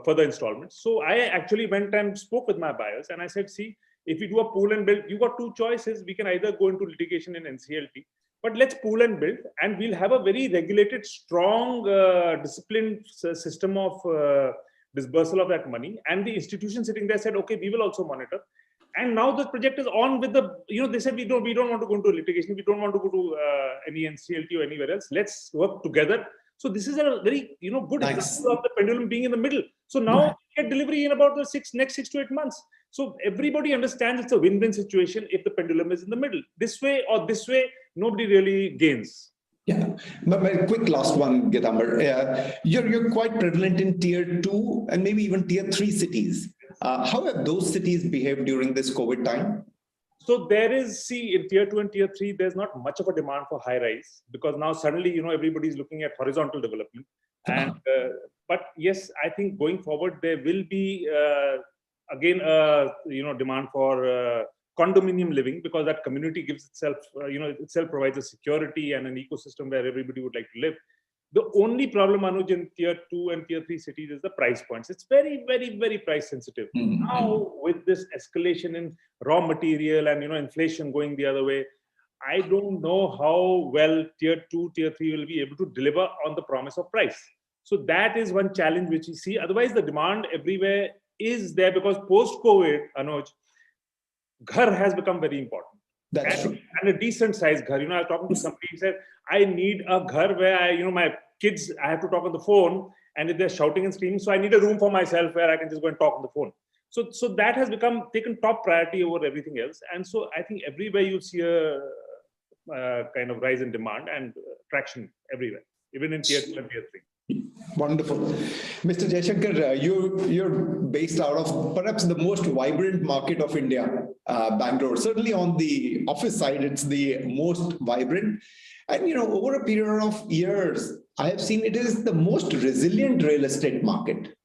Speaker 10: further installments. So I actually went and spoke with my buyers, and I said, see, if we do a pool and build, you got two choices. We can either go into litigation in NCLT, but let's pool and build, and we'll have a very regulated, strong, disciplined system of disbursal of that money. And the institution sitting there said, okay, we will also monitor. And now the project is on with the, they said, we don't want to go into litigation. We don't want to go to any NCLT or anywhere else. Let's work together. So this is a very, good example of the pendulum being in the middle. So now we get delivery in about the next 6 to 8 months. So everybody understands it's a win-win situation if the pendulum is in the middle. This way or this way, nobody really gains.
Speaker 9: Yeah, but my quick last one, Gitango. You're quite prevalent in tier 2 and maybe even tier 3 cities. How have those cities behaved during this COVID time?
Speaker 10: So there is, in tier 2 and tier 3, there's not much of a demand for high rise, because now suddenly, everybody's looking at horizontal development. And but yes, I think going forward there will be again demand for condominium living, because that community gives itself itself provides a security and an ecosystem where everybody would like to live. The only problem, Anuj, in tier 2 and tier 3 cities is the price points. It's very, very, very price sensitive. Now, with this escalation in raw material and inflation going the other way, I don't know how well tier 2, tier 3 will be able to deliver on the promise of price. So that is one challenge which we see. Otherwise, the demand everywhere is there, because post-COVID, Anuj, ghar has become very important.
Speaker 9: That's true.
Speaker 10: And a decent sized ghar. I was talking to somebody who said, I need a ghar where my kids, I have to talk on the phone, and if they're shouting and screaming, so I need a room for myself where I can just go and talk on the phone. So that has taken top priority over everything else. And so I think everywhere you see a kind of rise in demand and traction everywhere, even in tier 2 and tier 3.
Speaker 9: Wonderful. Mr. Jaishankar, you're based out of perhaps the most vibrant market of India, Bangalore. Certainly on the office side, it's the most vibrant. And, over a period of years, I have seen it is the most resilient real estate market.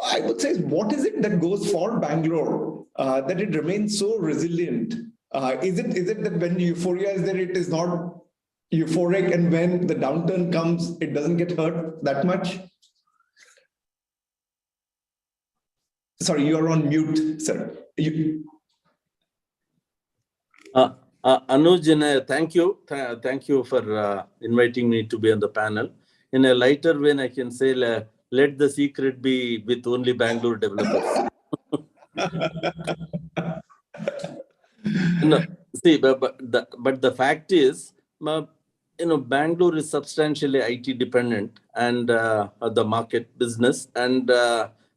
Speaker 9: I would say, what is it that goes for Bangalore that it remains so resilient? Is it that when euphoria is there, it is not euphoric, and when the downturn comes, it doesn't get hurt that much? Sorry, you're on mute, sir.
Speaker 11: Anuj, thank you. Thank you for inviting me to be on the panel. In a lighter vein, I can say, let the secret be with only Bangalore developers. No, see, but the fact is, Bangalore is substantially IT dependent, and the market business, and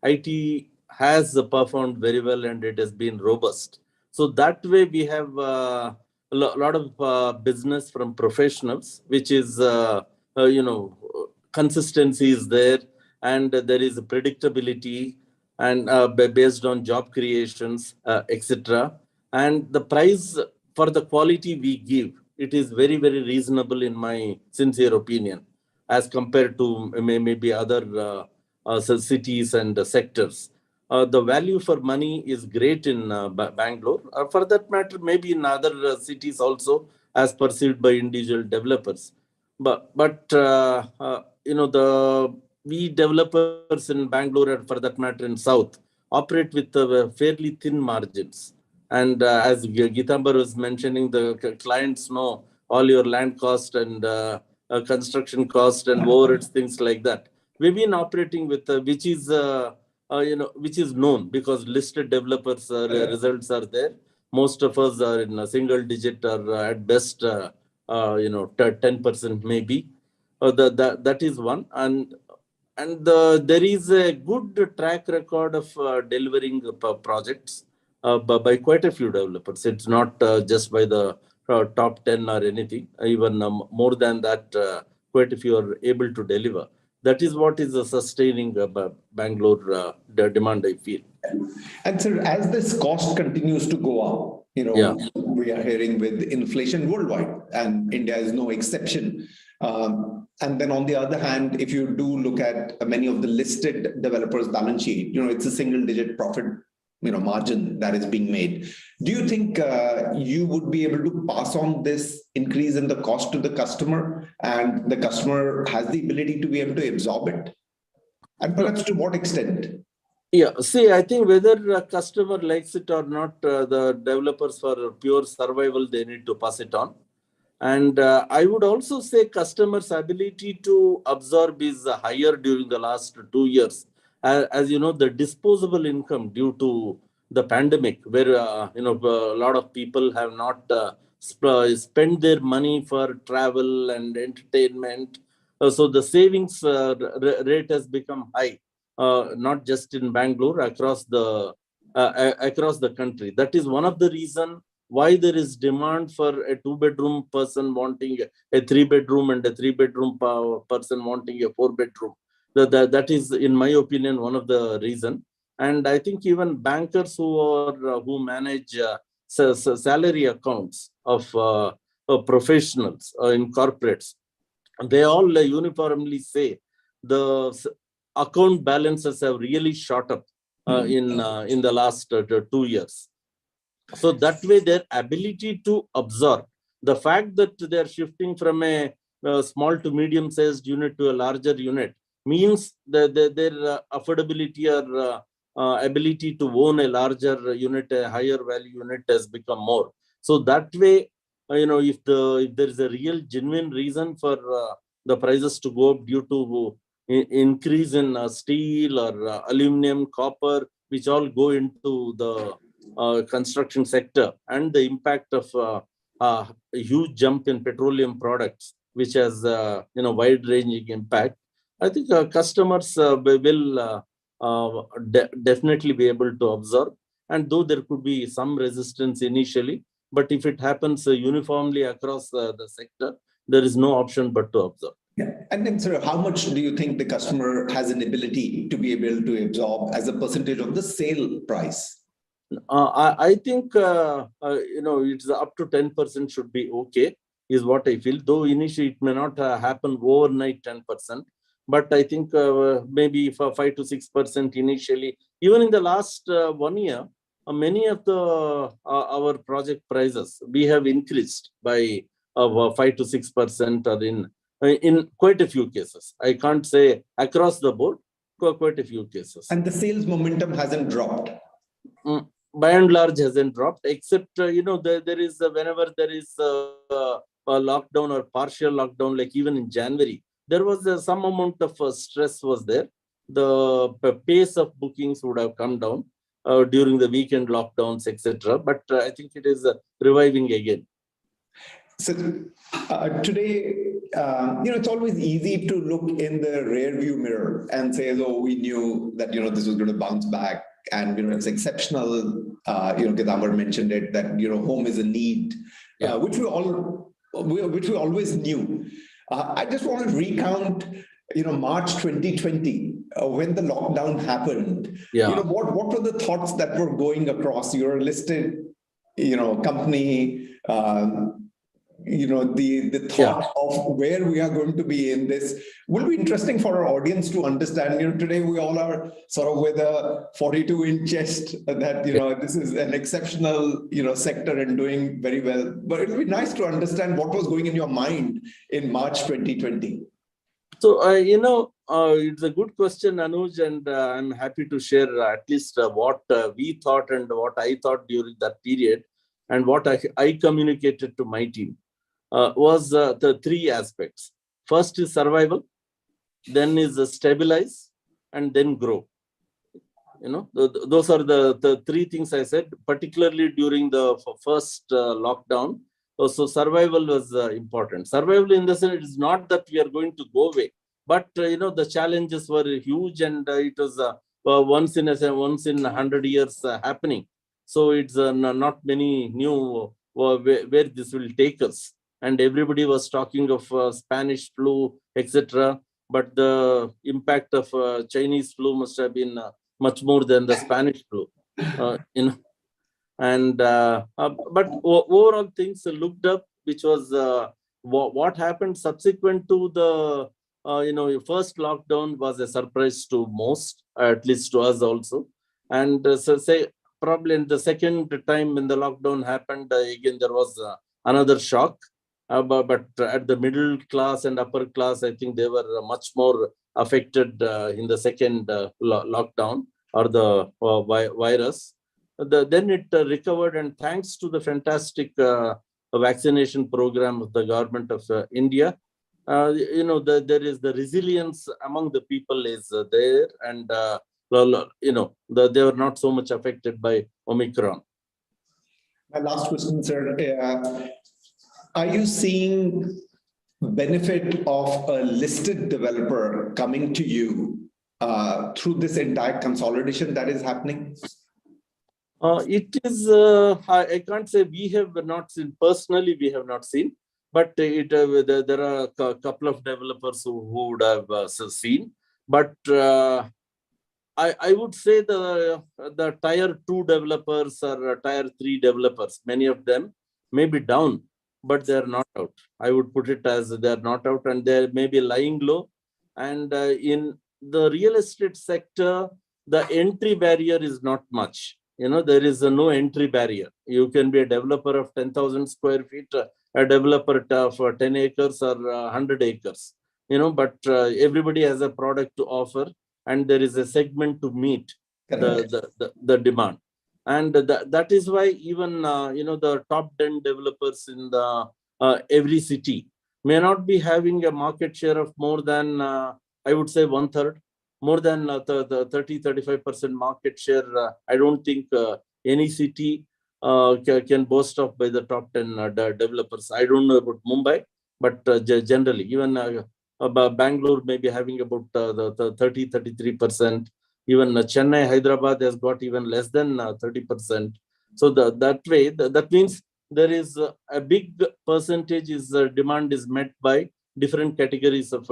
Speaker 11: IT has performed very well, and it has been robust. So that way we have a lot of business from professionals, which is, consistency is there, and there is a predictability, and based on job creations, etc. And the price for the quality we give, it is very, very reasonable in my sincere opinion, as compared to maybe other cities and sectors. The value for money is great in Bangalore. For that matter, maybe in other cities also, as perceived by individual developers. But we developers in Bangalore, and for that matter in South, operate with fairly thin margins. And as Gitambar was mentioning, the clients know all your land cost and construction cost and overheads, things like that. We've been operating with which is known, because listed developers results are there. Most of us are in a single digit, or at best 10% maybe. That is one. And there is a good track record of delivering projects by quite a few developers. It's not just by the top 10 or anything. Even more than that, quite a few are able to deliver. That is what is sustaining Bangalore demand, I feel.
Speaker 9: And sir, as this cost continues to go up, we are hearing with inflation worldwide, and India is no exception. And then on the other hand, if you do look at many of the listed developers' balance sheet, it's a single-digit profit margin that is being made. Do you think you would be able to pass on this increase in the cost to the customer, and the customer has the ability to be able to absorb it? And perhaps to what extent?
Speaker 11: Yeah, see, I think whether a customer likes it or not, the developers, for pure survival, they need to pass it on. And I would also say customers' ability to absorb is higher during the last 2 years. As you know, the disposable income due to the pandemic, where a lot of people have not spent their money for travel and entertainment. So the savings rate has become high, not just in Bangalore, across the country. That is one of the reasons why there is demand for a 2-bedroom person wanting a 3-bedroom, and a 3-bedroom person wanting a 4-bedroom. That is, in my opinion, one of the reasons. And I think even bankers who manage salary accounts of professionals in corporates, they all uniformly say the account balances have really shot up in the last 2 years. So that way, their ability to absorb the fact that they are shifting from a small to medium sized unit to a larger unit means that their affordability or ability to own a larger unit, a higher value unit has become more. So that way, if there is a real genuine reason for the prices to go up due to increase in steel or aluminum, copper, which all go into the construction sector, and the impact of a huge jump in petroleum products, which has wide-ranging impact. I think customers will definitely be able to absorb, and though there could be some resistance initially, but if it happens uniformly across the sector, there is no option but to absorb.
Speaker 9: Yeah. And then, sir, how much do you think the customer has an ability to be able to absorb as a percentage of the sale price?
Speaker 11: I think it's up to 10% should be okay, is what I feel. Though initially it may not happen overnight 10%, but I think maybe for 5 to 6% initially. Even in the last 1 year, many of our project prices we have increased by 5 to 6%, or in quite a few cases. I can't say across the board, quite a few cases.
Speaker 9: And the sales momentum hasn't dropped.
Speaker 11: By and large hasn't dropped, except there is whenever there is a lockdown or partial lockdown, like even in January, there was some amount of stress was there. The pace of bookings would have come down during the weekend lockdowns, etc. But I think it is reviving again.
Speaker 9: So today, it's always easy to look in the rear view mirror and say, oh, we knew that, this was going to bounce back. And, it's exceptional. Kedamar mentioned it, that, home is a need, which we always knew. I just want to recount, March 2020, when the lockdown happened. What were the thoughts that were going across? You're a listed, company, the thought of where we are going to be in this will be interesting for our audience to understand. Today we all are sort of with a 42-inch chest that, this is an exceptional, sector and doing very well. But it'll be nice to understand what was going in your mind in March 2020.
Speaker 11: So, it's a good question, Anuj, and I'm happy to share at least what we thought and what I thought during that period, and what I communicated to my team. Was the three aspects. First is survival, then is stabilize, and then grow. Those are the three things I said, particularly during the first lockdown. So survival was important. Survival in the sense, it is not that we are going to go away, but the challenges were huge, and it was once in 100 years happening. So it's not many knew where this will take us. And everybody was talking of Spanish flu, etc. But the impact of Chinese flu must have been much more than the Spanish flu. And but overall things looked up, which was what happened subsequent to the first lockdown was a surprise to most, at least to us also. And so say probably in the second time when the lockdown happened, again there was another shock. But at the middle class and upper class, I think they were much more affected in the second lockdown or the virus. Then it recovered, and thanks to the fantastic vaccination program of the government of India, there is the resilience among the people is there, and they were not so much affected by Omicron.
Speaker 9: My last question, sir. Are you seeing benefit of a listed developer coming to you through this entire consolidation that is happening?
Speaker 11: It is, I can't say we have not seen, personally we have not seen, but there are a couple of developers who would have seen. But I would say the tier 2 developers or tier 3 developers, many of them may be down. but they're not out. I would put it as they're not out, and they may be lying low. And in the real estate sector, the entry barrier is not much. There is no entry barrier. You can be a developer of 10,000 square feet, a developer for 10 acres or 100 acres. But everybody has a product to offer, and there is a segment to meet the demand. And that is why even the top 10 developers in the every city may not be having a market share of more than I would say 1/3, more than the 30-35% market share. I don't think any city can boast of by the top 10 developers. I don't know about Mumbai, but generally even Bangalore may be having about the 30-33%. Even Chennai, Hyderabad has got even less than 30%. So that way, that means there is a big percentage is demand is met by different categories of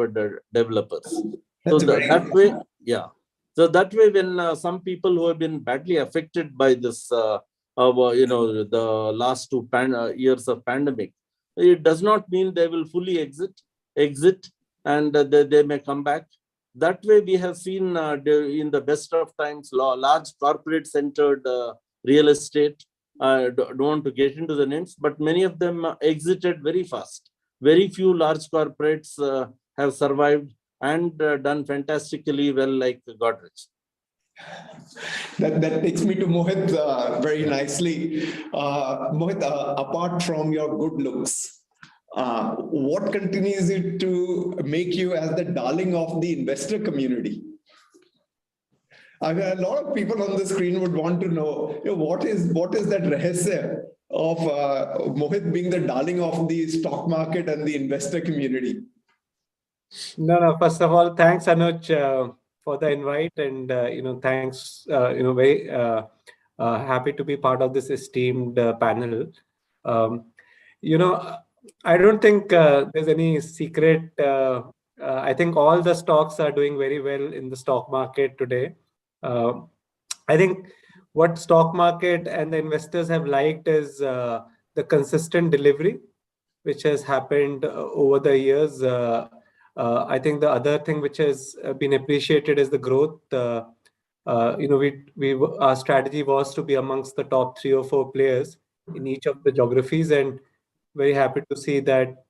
Speaker 11: developers. So that way, yeah. So that way, when some people who have been badly affected by this, the last 2 years of pandemic, it does not mean they will fully exit, and they may come back. That way, we have seen in the best of times, large corporate-centered real estate. I don't want to get into the names, but many of them exited very fast. Very few large corporates have survived and done fantastically well, like Godrej.
Speaker 9: That takes me to Mohit very nicely. Mohit, apart from your good looks, what continues it to make you as the darling of the investor community? I mean, a lot of people on the screen would want to know, what is that rahasya of Mohit being the darling of the stock market and the investor community?
Speaker 12: No. First of all, thanks, Anuj, for the invite, and thanks. Very happy to be part of this esteemed panel. I don't think there's any secret. I think all the stocks are doing very well in the stock market today. I think what stock market and the investors have liked is the consistent delivery, which has happened over the years. I think the other thing which has been appreciated is the growth. Our strategy was to be amongst the top 3 or 4 players in each of the geographies, and very happy to see that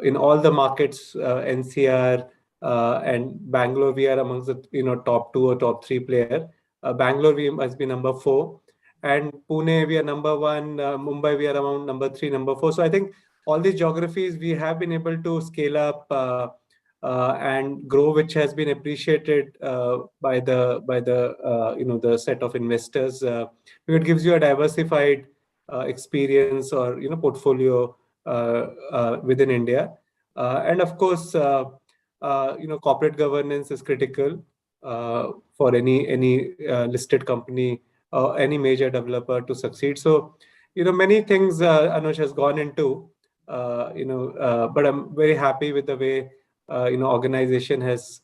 Speaker 12: in all the markets, NCR and Bangalore, we are amongst the top 2 or top 3 player. Bangalore, we must be number 4, and Pune, we are number 1. Mumbai, we are around number 3, number 4. So I think all these geographies we have been able to scale up and grow, which has been appreciated by the set of investors. It gives you a diversified experience or portfolio within India, and of course corporate governance is critical for any listed company or any major developer to succeed. So many things Anuj has gone into, but I'm very happy with the way organization has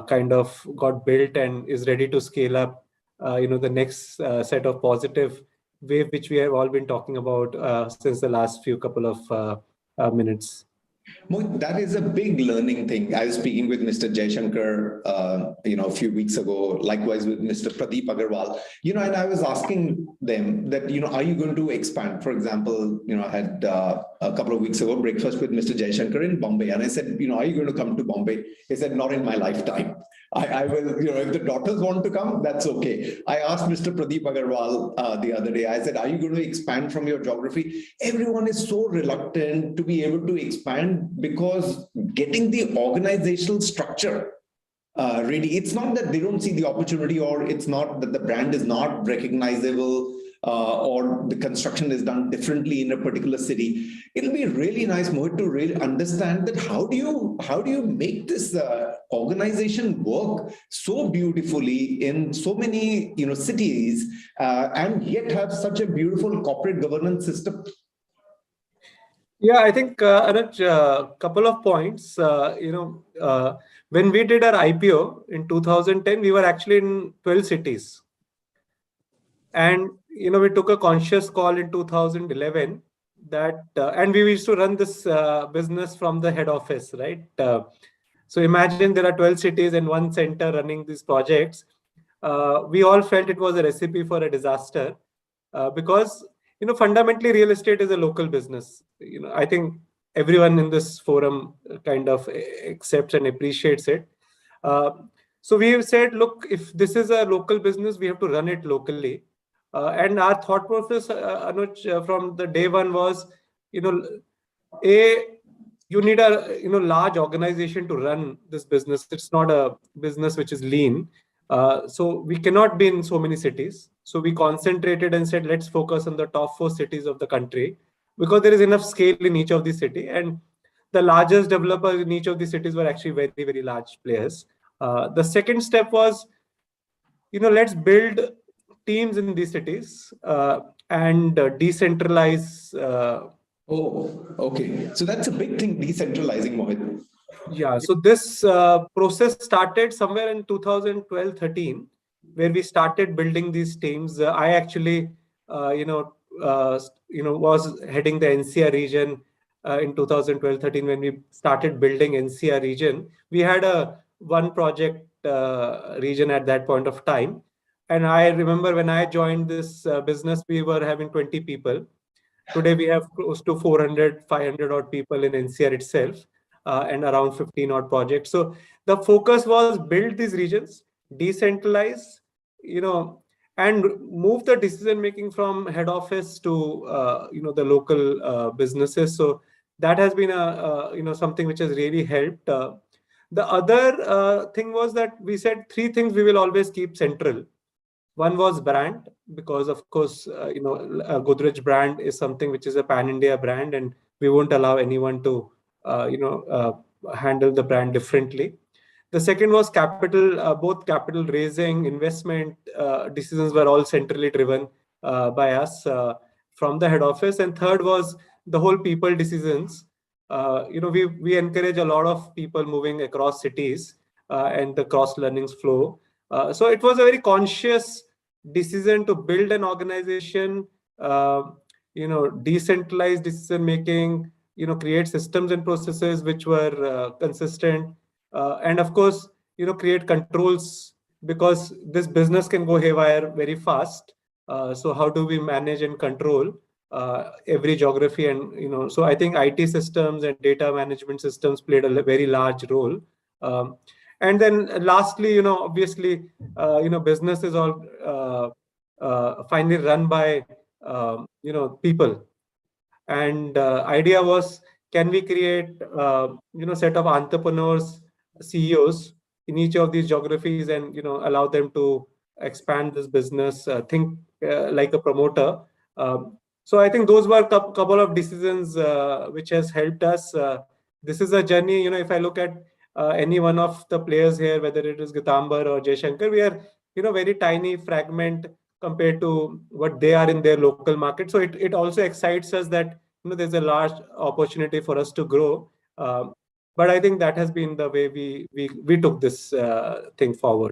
Speaker 12: kind of got built and is ready to scale up the next set of positive wave, which we have all been talking about since the last few couple of minutes.
Speaker 9: Mohit, that is a big learning thing. I was speaking with Mr. Jaishankar, a few weeks ago, likewise with Mr. Pradeep Agarwal, and I was asking them that, are you going to expand? For example, I had a couple of weeks ago breakfast with Mr. Jaishankar in Bombay, and I said, are you going to come to Bombay? He said, not in my lifetime. I will, if the daughters want to come, that's okay. I asked Mr. Pradeep Agarwal the other day, I said, are you going to expand from your geography? Everyone is so reluctant to be able to expand because getting the organizational structure, really, it's not that they don't see the opportunity, or it's not that the brand is not recognizable, or the construction is done differently in a particular city. It'll be really nice, Mohit, to really understand that how do you make this organization work so beautifully in so many cities, and yet have such a beautiful corporate governance system.
Speaker 12: Yeah, I think Anuj, a couple of points. When we did our IPO in 2010, we were actually in 12 cities. And we took a conscious call in 2011 that, and we used to run this business from the head office, right? So imagine there are 12 cities and one center running these projects. We all felt it was a recipe for a disaster because, fundamentally real estate is a local business. I think everyone in this forum kind of accepts and appreciates it. So we have said, look, if this is a local business, we have to run it locally. And our thought process, Anuj, from the day one was, you need a large organization to run this business. It's not a business which is lean. So we cannot be in so many cities. So we concentrated and said, let's focus on the top 4 cities of the country, because there is enough scale in each of these cities. And the largest developers in each of these cities were actually very, very large players. The second step was, let's build teams in these cities and decentralize.
Speaker 9: Oh, okay. So that's a big thing, decentralizing, Mohit.
Speaker 12: Yeah. So this process started somewhere in 2012-13, where we started building these teams. I actually, was heading the NCR region in 2012-13 when we started building NCR region. We had a one project region at that point of time. And I remember when I joined this business, we were having 20 people. Today, we have close to 400, 500 odd people in NCR itself and around 15 odd projects. So the focus was build these regions, decentralize, and move the decision making from head office to, the local businesses. So that has been something which has really helped. The other thing was that we said 3 things we will always keep central. One was brand, because of course, Godrej brand is something which is a pan-India brand, and we won't allow anyone to, handle the brand differently. The second was capital, both capital raising, investment decisions were all centrally driven by us from the head office. And third was the whole people decisions. We encourage a lot of people moving across cities and the cross learnings flow. So it was a very conscious decision to build an organization, decentralized decision making, create systems and processes which were consistent, and of course, create controls, because this business can go haywire very fast. So how do we manage and control every geography? And so I think IT systems and data management systems played a very large role. And then lastly, obviously, business is all finally run by, people. And idea was, can we create, set of entrepreneurs, CEOs in each of these geographies, and, allow them to expand this business, think like a promoter. So I think those were a couple of decisions which has helped us. This is a journey, if I look at any one of the players here, whether it is Gitambar or Jayshankar, we are, very tiny fragment compared to what they are in their local market. So it also excites us that, there's a large opportunity for us to grow. But I think that has been the way we took this thing forward.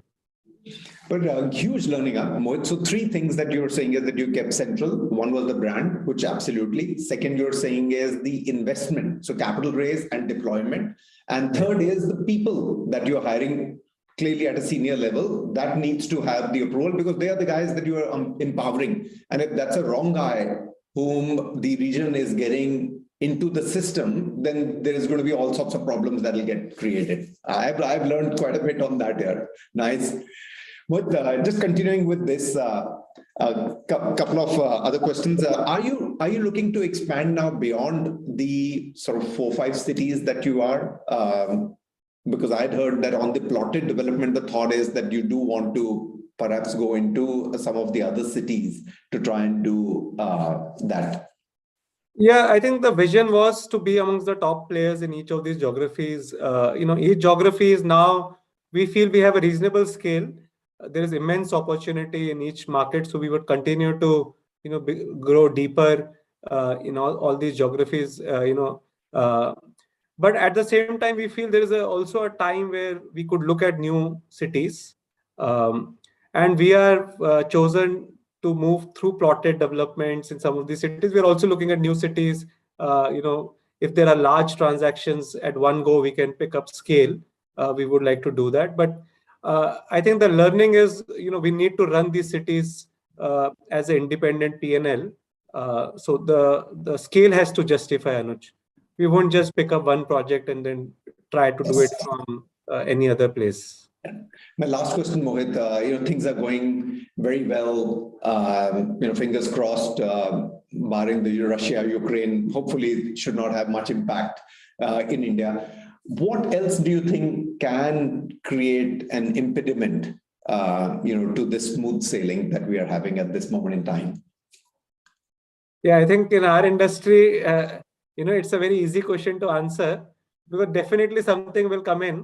Speaker 9: But huge learning, Mohit. So 3 things that you're saying is that you kept central. One was the brand, which absolutely. Second, you're saying is the investment, so capital raise and deployment. And third is the people that you're hiring clearly at a senior level that needs to have the approval, because they are the guys that you are empowering. And if that's a wrong guy whom the region is getting into the system, then there is going to be all sorts of problems that will get created. I've learned quite a bit on that here. Nice. But just continuing with this, a couple of other questions. Are you looking to expand now beyond the sort of 4 or 5 cities that you are? Because I'd heard that on the plotted development, the thought is that you do want to perhaps go into some of the other cities to try and do that.
Speaker 12: Yeah, I think the vision was to be amongst the top players in each of these geographies. Each geography is now, we feel we have a reasonable scale. There is immense opportunity in each market. So we would continue to, grow deeper in all these geographies, but at the same time, we feel there is also a time where we could look at new cities. And we are chosen to move through plotted developments in some of these cities. We're also looking at new cities. If there are large transactions at one go, we can pick up scale. We would like to do that. But I think the learning is, we need to run these cities as an independent P&L. So the scale has to justify, Anuj. We won't just pick up one project and then try to do it from any other place.
Speaker 9: My last question, Mohit, things are going very well, fingers crossed, barring the Russia, Ukraine, hopefully it should not have much impact in India. What else do you think can create an impediment, to this smooth sailing that we are having at this moment in time?
Speaker 12: Yeah, I think in our industry, it's a very easy question to answer, because definitely something will come in,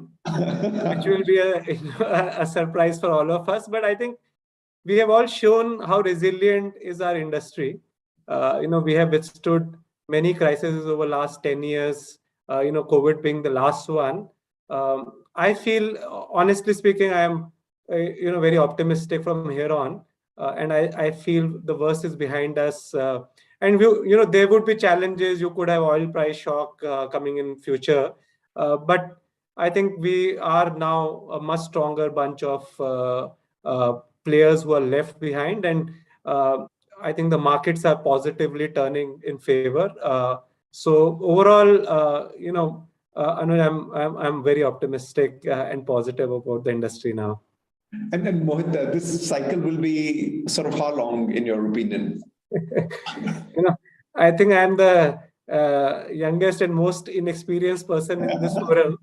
Speaker 12: which will be a surprise for all of us. But I think we have all shown how resilient is our industry. We have withstood many crises over the last 10 years, COVID being the last one. I feel, honestly speaking, I am, very optimistic from here on. And I feel the worst is behind us. And there would be challenges. You could have oil price shock coming in future. But I think we are now a much stronger bunch of players who are left behind. And I think the markets are positively turning in favor. So overall, Anuj, I'm very optimistic and positive about the industry now.
Speaker 9: And then Mohit, this cycle will be sort of how long, in your opinion?
Speaker 12: I think I'm the youngest and most inexperienced person in this forum.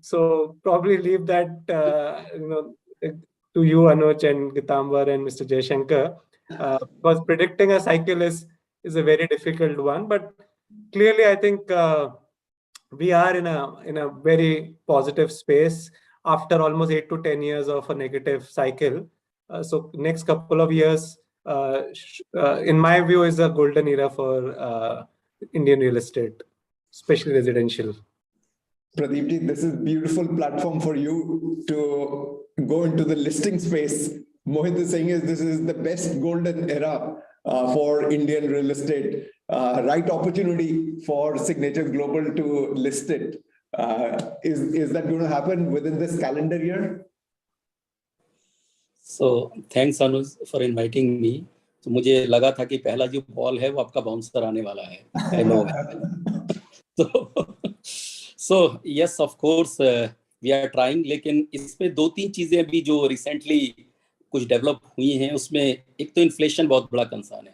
Speaker 12: So probably leave that, to you, Anuj, and Gitambar and Mr. Jaishankar. Because predicting a cycle is a very difficult one. But clearly, I think we are in a very positive space after almost 8 to 10 years of a negative cycle. So next couple of years, in my view, is a golden era for Indian real estate, especially residential.
Speaker 9: Pradeepji, this is a beautiful platform for you to go into the listing space. Mohit is saying this is the best golden era for Indian real estate. Right opportunity for Signature Global to list it. Is that going to happen within this calendar year?
Speaker 13: So thanks Anuj for inviting me. So मुझे लगा था कि पहला जो ball है वो आपका bouncer आने वाला है. I know. So yes, of course we are trying. लेकिन इसमें 2-3 चीजें अभी जो recently कुछ डेवलप हुई हैं, उसमें एक तो इन्फ्लेशन बहुत बड़ा कंसर्न है.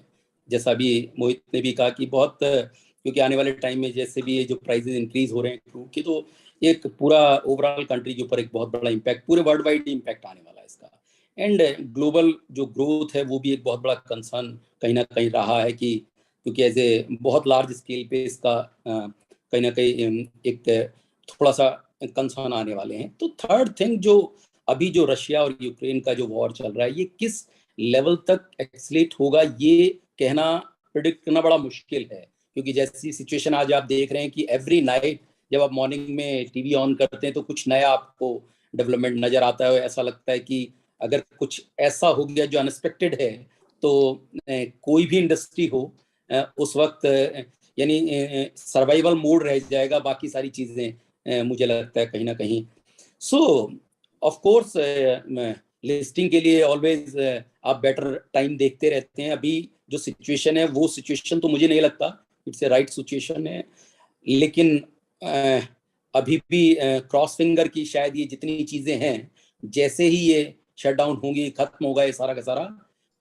Speaker 13: जैसा अभी मोहित ने भी कहा कि बहुत, क्योंकि आने वाले टाइम में जैसे भी ये जो प्राइसेस इंक्रीज हो रहे हैं क्रूड की, तो एक पूरा ओवरऑल कंट्री के ऊपर एक बहुत बड़ा इम्पैक्ट, पूरे वर्ल्ड वाइड इम्पैक्ट आने वाला है इसका. एंड ग्लोबल जो ग्रोथ है वो भी एक बहुत बड़ा कंसर्न कहीं ना कहीं रहा है, कि क्योंकि एज ए बहुत लार्ज स्केल पे इसका कहीं ना कहीं एक थोड़ा सा कंसर्न आने वाले हैं. तो थर्ड थिंग, जो अभी जो रशिया और यूक्रेन का जो वॉर चल रहा है, ये किस लेवल तक एक्सलेट होगा ये कहना, प्रेडिक्ट करना बड़ा मुश्किल है. क्योंकि जैसी सिचुएशन आज आप देख रहे हैं कि एवरी नाइट जब आप मॉर्निंग में टीवी ऑन करते हैं तो कुछ नया आपको डेवलपमेंट नजर आता है. ऐसा लगता है कि अगर कुछ ऐसा हो गया जो अनएक्सपेक्टेड है, तो कोई भी इंडस्ट्री हो उस वक्त यानी सर्वाइवल मोड रह जाएगा, बाकी सारी चीजें मुझे लगता है कहीं ना कहीं. सो ऑफ कोर्स लिस्टिंग के लिए ऑलवेज आप बेटर टाइम देखते रहते हैं. अभी जो सिचुएशन है वो सिचुएशन तो मुझे नहीं लगता इट्स ए राइट सिचुएशन है, लेकिन अभी भी क्रॉस फिंगर की शायद ये जितनी चीजें हैं, जैसे ही ये शट डाउन होंगी, खत्म होगा ये सारा का सारा,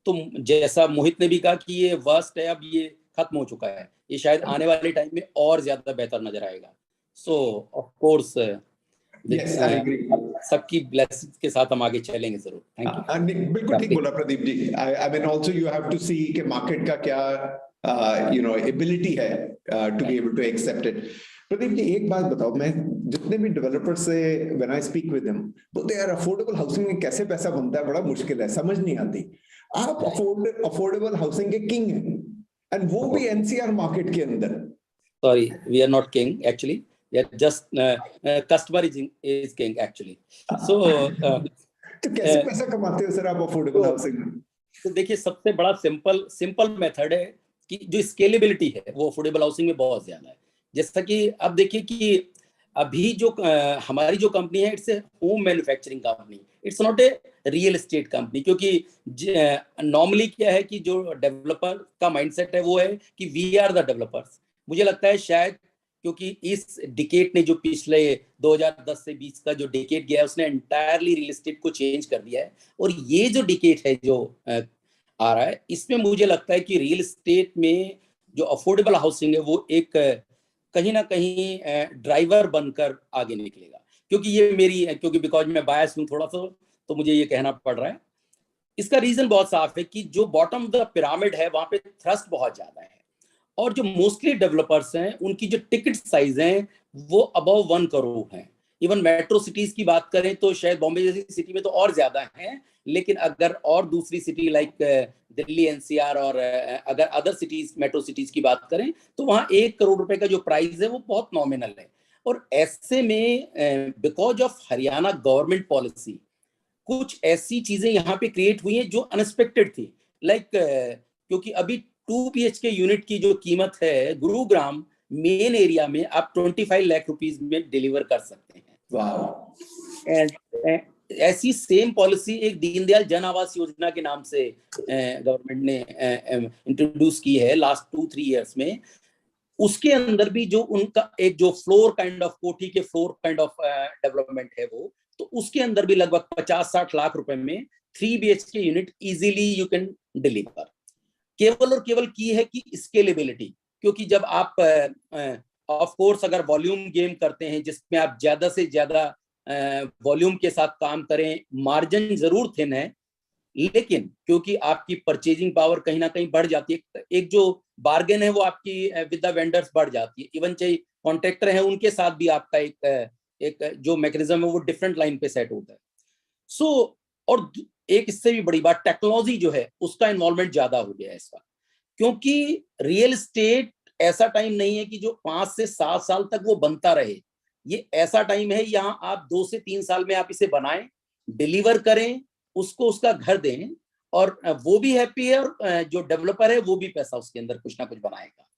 Speaker 13: तो जैसा मोहित ने भी कहा कि ये वर्स्ट है, अब ये खत्म हो चुका है, ये शायद आने वाले टाइम में और ज्यादा बेहतर नजर आएगा. सो ऑफ कोर्स सबकी ब्लेसिंग्स के साथ हम आगे चलेंगे जरूर. Thank you.
Speaker 9: बिल्कुल ठीक बोला Pradeep ji. I mean also you have to see कि मार्केट का क्या एबिलिटी है to be able to accept it. Pradeep ji एक बात बताओ, मैं जितने भी डेवलपर से when I speak with him बोलते यार अफोर्डेबल हाउसिंग में कैसे पैसा बनता है, बड़ा मुश्किल है, समझ नहीं आती. आप अफोर्डेबल हाउसिंग के किंग हैं, एंड वो भी एनसीआर मार्केट के अंदर.
Speaker 13: Sorry, we are not king actually. Yeah, just customer is king actually. So
Speaker 9: तो कैसे पैसा कमाते हो सर आप अफोर्डेबल हाउसिंग में?
Speaker 13: तो देखिए सबसे बड़ा सिंपल मेथड है कि जो स्केलेबिलिटी है वो अफोर्डेबल हाउसिंग में बहुत ज्यादा है। जैसा कि अब देखिए कि अभी जो हमारी जो कंपनी है, it's a home manufacturing company, it's not a real estate company. क्योंकि नॉर्मली क्या है कि जो डेवलपर का माइंडसेट है वो है कि वी आर द डेवलपर्स। मुझे लगता है शायद क्योंकि इस डिकेड ने जो पिछले 2010 से 20 का जो डिकेड गया है उसने एंटायरली रियल एस्टेट को चेंज कर दिया है। और ये जो डिकेड है जो आ रहा है, इसमें मुझे लगता है कि रियल एस्टेट में जो अफोर्डेबल हाउसिंग है वो एक कहीं ना कहीं ड्राइवर बनकर आगे निकलेगा। क्योंकि ये मेरी क्योंकि बिकॉज मैं बायस हूँ थोड़ा सा, तो मुझे ये कहना पड़ रहा है। इसका रीजन बहुत साफ है कि जो बॉटम द पिरामिड है वहां पे थ्रस्ट बहुत ज्यादा है, और जो मोस्टली डेवलपर्स हैं उनकी जो टिकट साइज हैं वो अबव 1 करोड़ हैं। इवन मेट्रो सिटीज की बात करें तो शायद बॉम्बे जैसी सिटी में तो और ज्यादा हैं, लेकिन अगर और दूसरी सिटी लाइक दिल्ली एनसीआर और अगर अदर सिटीज मेट्रो सिटीज की बात करें तो वहाँ 1 करोड़ रुपए का जो प्राइस है वो बहुत नॉमिनल है। और ऐसे में because of Haryana government policy कुछ ऐसी चीजें यहाँ पे क्रिएट हुई हैं जो अनएक्सपेक्टेड थी। लाइक क्योंकि अभी 2 BHK यूनिट की जो कीमत है गुरुग्राम मेन एरिया में आप 25 लाख रुपीस में डिलीवर कर सकते हैं।
Speaker 9: वाह।
Speaker 13: एंड ऐसी सेम पॉलिसी एक दीनदयाल जन आवास योजना के नाम से गवर्नमेंट ने इंट्रोड्यूस की है लास्ट 2-3 इयर्स में। उसके अंदर भी जो उनका एक जो फ्लोर काइंड ऑफ कोठी के फ्लोर काइंड ऑफ डेवलपमेंट है वो, तो उसके अंदर भी लगभग 50-60 लाख रुपए में 3 BHK unit easily you can deliver. केवल और केवल की है कि स्केलेबिलिटी। क्योंकि जब आप ऑफ कोर्स अगर वॉल्यूम गेम करते हैं जिसमें आप ज्यादा से ज्यादा वॉल्यूम के साथ काम करें, मार्जिन जरूर थिन है, लेकिन क्योंकि आपकी परचेजिंग पावर कहीं ना कहीं बढ़ जाती है, एक जो बार्गेन है वो आपकी विद द वेंडर्स बढ़ जाती है। इवन चाहे कॉन्ट्रैक्टर है उनके साथ भी आपका एक जो मैकेनिज्म है वो डिफरेंट लाइन पे सेट होता है। सो और एक इससे भी बड़ी बात टेक्नोलॉजी जो है उसका इन्वॉल्वमेंट ज्यादा हो गया है इस बार। क्योंकि रियल एस्टेट ऐसा टाइम नहीं है कि जो 5 से 7 साल तक वो बनता रहे। ये ऐसा टाइम है यहाँ आप 2 से 3 साल में आप इसे बनाएं, डिलीवर करें, उसको उसका घर दें, और वो भी हैप्पी है और जो डेवलपर है वो भी पैसा उसके अंदर कुछ ना कुछ बनाएगा।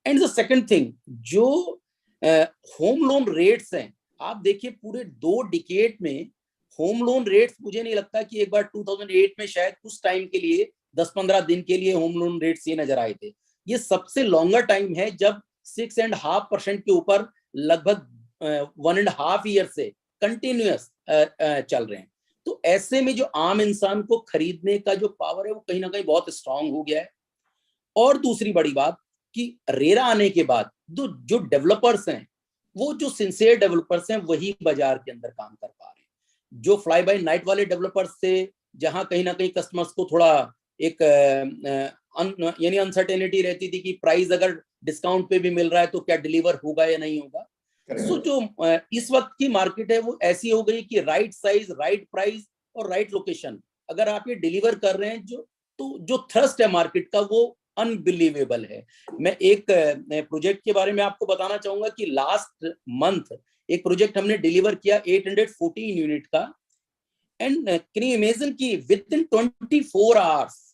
Speaker 13: एंड द सेकंड थिंग, जो होम लोन रेट्स हैं, आप देखिए पूरे 2 डिकेड में होम लोन रेट्स, मुझे नहीं लगता कि एक बार 2008 में शायद कुछ टाइम के लिए 10-15 दिन के लिए होम लोन रेट्स ये नजर आए थे। ये सबसे लॉन्गर टाइम है जब 6.5% के ऊपर लगभग 1.5 ईयर से कंटिन्यूअस चल रहे हैं। तो ऐसे में जो आम इंसान को खरीदने का जो पावर है वो कहीं ना कहीं बहुत स्ट्रांग हो गया है। और दूसरी बड़ी बात कि रेरा आने के बाद जो डेवलपर्स हैं वो जो सिंसियर डेवलपर्स हैं वही बाजार के अंदर काम कर पा रहे हैं। जो फ्लाई बाय नाइट वाले डेवलपर्स थे, जहां कहीं ना कहीं कस्टमर्स को थोड़ा एक यानी अनसर्टेनिटी रहती थी कि प्राइस अगर डिस्काउंट पे भी मिल रहा है तो क्या डिलीवर होगा या नहीं होगा। सो जो इस वक्त की मार्केट है वो ऐसी हो गई कि राइट साइज, राइट प्राइस और राइट लोकेशन अगर आप ये डिलीवर कर रहे हैं तो जो थ्रस्ट है मार्केट का वो अनबिलीवेबल है। मैं एक प्रोजेक्ट के बारे में आपको बताना चाहूंगा कि लास्ट मंथ एक प्रोजेक्ट हमने डिलीवर किया 814 यूनिट का। एंड कैन यू इमेजिन कि विद इन 24 आवर्स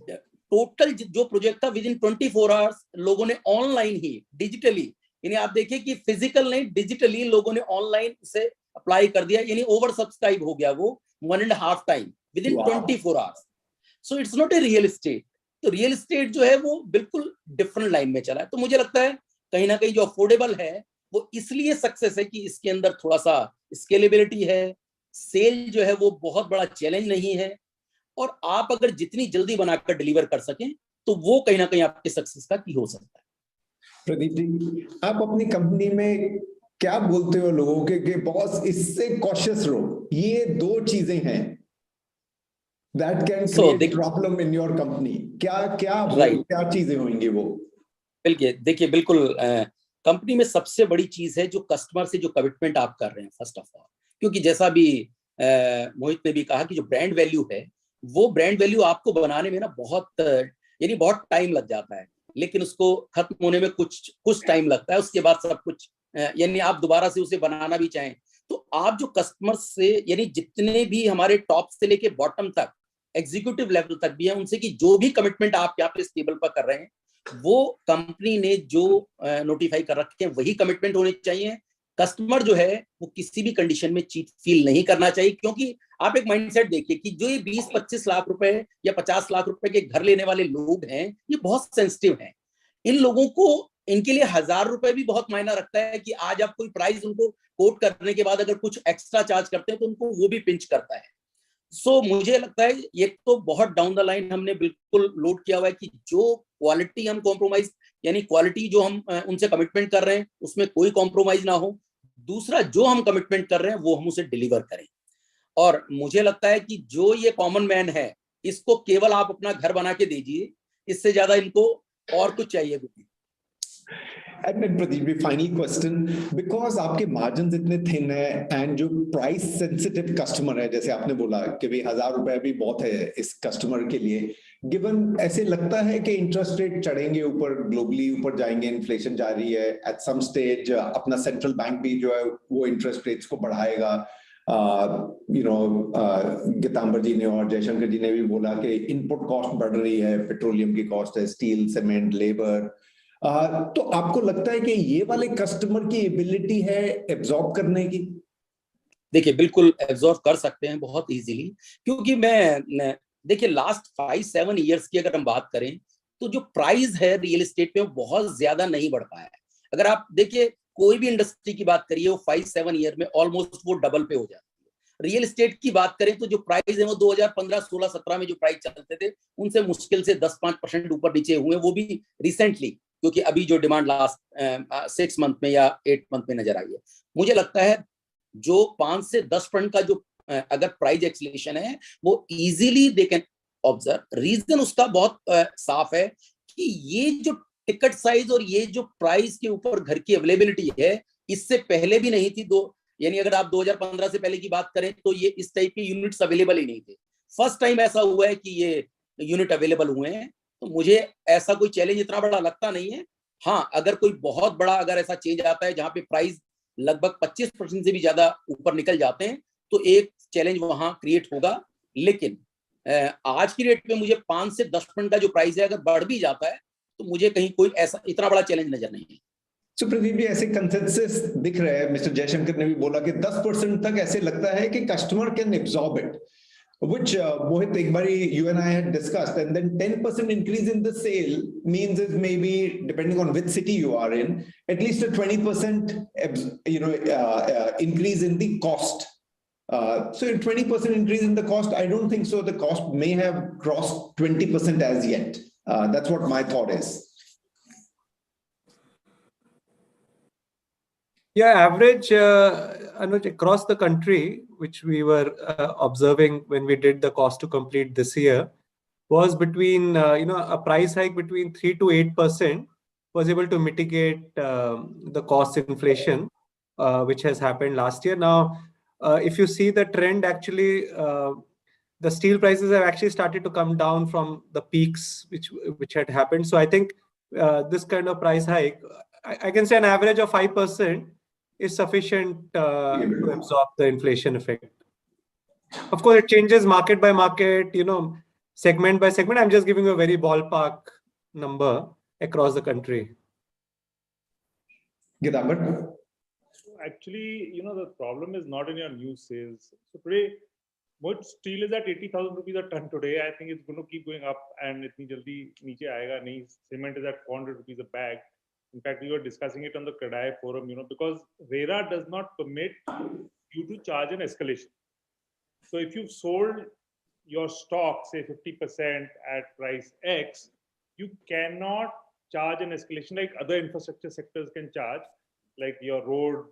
Speaker 13: टोटल जो प्रोजेक्ट था, विद इन 24 आवर्स लोगों ने ऑनलाइन ही डिजिटली, यानी आप देखिए कि फिजिकल नहीं डिजिटली लोगों ने ऑनलाइन से अप्लाई कर दिया, यानी ओवर सब्सक्राइब हो गया वो 1.5 time with in 24 hours. So it's not a real estate. तो रियल एस्टेट जो है वो बिल्कुल डिफरेंट लाइन में चला है। तो मुझे लगता है कहीं ना कहीं जो अफोर्डेबल है वो इसलिए सक्सेस है कि इसके अंदर थोड़ा सा स्केलेबिलिटी है, सेल जो है वो बहुत बड़ा चैलेंज नहीं है, और आप अगर जितनी जल्दी बनाकर डिलीवर कर सकें तो वो कहीं ना कहीं आपके सक्सेस का की हो सकता है।
Speaker 9: प्रदीप जी, आप अपनी कंपनी में क्या बोलते हो लोगों के कि बॉस इससे कॉशियस रहो, ये 2 चीजें हैं that can create problem in your company, क्या चीजें होंगी वो?
Speaker 13: देखिए बिल्कुल कंपनी में सबसे बड़ी चीज है जो कस्टमर से जो कमिटमेंट आप कर रहे हैं फर्स्ट ऑफ ऑल। क्योंकि जैसा भी मोहित ने भी कहा कि जो ब्रांड वैल्यू है वो ब्रांड वैल्यू आपको बनाने में ना बहुत टाइम लग जाता है, लेकिन उसको खत्म होने में कुछ टाइम लगता है। उसके बाद सब कुछ यानी आप दोबारा से उसे बनाना भी चाहें तो आप जो कस्टमर से, यानी जितने भी हमारे टॉप से लेके बॉटम तक एग्जीक्यूटिव लेवल तक भी है उनसे कि जो भी कमिटमेंट आप यहाँ पे इस टेबल पर कर रहे हैं वो कंपनी ने जो नोटिफाई कर रखे हैं वही कमिटमेंट होने चाहिए। कस्टमर जो है वो किसी भी कंडीशन में चीट फील नहीं करना चाहिए, क्योंकि आप एक माइंडसेट देखिए कि जो ये 20-25 लाख रुपए या 50 लाख रुपए के घर लेने वाले लोग हैं ये बहुत सेंसिटिव हैं। इन लोगों को, इनके लिए 1000 रुपए भी बहुत मायना रखता है कि आज आप कोई प्राइस उनको कोट करने के बाद अगर कुछ एक्स्ट्रा चार्ज करते हैं तो उनको वो भी पिंच करता है। सो मुझे लगता है ये तो बहुत डाउन द लाइन हमने बिल्कुल लोड किया हुआ है कि जो क्वालिटी हम कॉम्प्रोमाइज, यानी क्वालिटी जो हम उनसे कमिटमेंट कर रहे हैं उसमें कोई कॉम्प्रोमाइज ना हो। दूसरा, जो हम कमिटमेंट कर रहे हैं वो हम उसे डिलीवर करें। और मुझे लगता है कि जो ये कॉमन मैन है इसको केवल आप अपना घर बना के दीजिए, इससे ज्यादा इनको और कुछ चाहिए भी नहीं।
Speaker 9: And then Pradeep, final question, because आपके margins इतने thin है and जो price sensitive customer है, जैसे आपने बोला कि भाई 1000 रुपए भी बहुत है इस customer के लिए, given ऐसे लगता है कि interest rate चढ़ेंगे ऊपर, globally ऊपर जाएंगे, inflation जारी है, at some stage अपना central bank भी जो है वो interest rates को बढ़ाएगा। गीतांबर जी ने और जयशंकर जी ने भी बोला कि इनपुट कॉस्ट बढ़ रही है, पेट्रोलियम की कॉस्ट है, स्टील, सीमेंट, लेबर। तो आपको लगता है कि ये वाले कस्टमर की एबिलिटी है एब्जॉर्ब करने की?
Speaker 13: देखिए बिल्कुल एब्जॉर्ब कर सकते हैं बहुत इजीली, क्योंकि मैं देखिए लास्ट 5-7 इयर्स की अगर हम बात करें तो जो प्राइस है रियल एस्टेट पे वो बहुत ज्यादा नहीं बढ़ पाया है। अगर आप देखिए कोई भी इंडस्ट्री की बात करिए वो 5-7 ईयर में ऑलमोस्ट वो डबल पे हो जाती है। रियल एस्टेट की बात करें तो जो प्राइस है वो 2015, 16, 17 में जो प्राइस चलते थे उनसे मुश्किल से 10-5% ऊपर नीचे हुए, वो भी रिसेंटली, क्योंकि अभी जो डिमांड लास्ट 6 मंथ में या 8 मंथ में नजर आई है। मुझे लगता है जो 5 से 10% का जो अगर प्राइस एक्सेलेरेशन है वो easily they can observe. Reason उसका बहुत साफ है कि ये जो टिकट साइज और ये जो प्राइस के ऊपर घर की अवेलेबिलिटी है इससे पहले भी नहीं थी। यानी अगर आप 2015 से पहले की बात करें तो ये इस टाइप के यूनिट्स अवेलेबल ही नहीं थे। फर्स्ट टाइम ऐसा हुआ है कि ये यूनिट अवेलेबल हुए हैं, तो मुझे ऐसा कोई चैलेंज इतना बड़ा लगता नहीं है। हाँ, अगर कोई बहुत बड़ा अगर ऐसा चेंज आता है जहां पे प्राइस लगभग 25% से भी ज्यादा ऊपर निकल जाते हैं तो एक चैलेंज वहां क्रिएट होगा। लेकिन आज की रेट में मुझे 5 से 10% का जो प्राइस है अगर बढ़ भी जाता है तो मुझे कहीं कोई ऐसा इतना बड़ा चैलेंज नजर नहीं है।
Speaker 9: So, प्रदीप जी, ऐसे कंसेंसस दिख रहे हैं, मिस्टर जयशंकर ने भी बोला कि 10% तक ऐसे लगता है कि customer can absorb it, which Mohit, एक बारी you and I had discussed, and then 10% increase in the sale means is maybe, depending on which city you are in, at least a 20% increase in the cost. So a 20% increase in the cost, I don't think so. The cost may have crossed 20% as yet. That's what my thought is.
Speaker 12: Yeah, average, Anuj, across the country, which we were observing when we did the cost to complete this year, was between, a price hike between 3 to 8% was able to mitigate the cost inflation, which has happened last year. Now, if you see the trend, actually, the steel prices have actually started to come down from the peaks which had happened. So I think this kind of price hike, I can say an average of 5% is sufficient to absorb the inflation effect. Of course, it changes market by market, segment by segment. I'm just giving you a very ballpark number across the country.
Speaker 10: Actually, the problem is not in your new sales. So today, what steel is at 80,000 rupees a ton today. I think it's going to keep going up, and itni jaldi niche aayega nahi. Cement is at 400 rupees a bag. In fact, we were discussing it on the Kadai forum, because RERA does not permit you to charge an escalation. So if you've sold your stock, say 50% at price X, you cannot charge an escalation like other infrastructure sectors can charge, like your road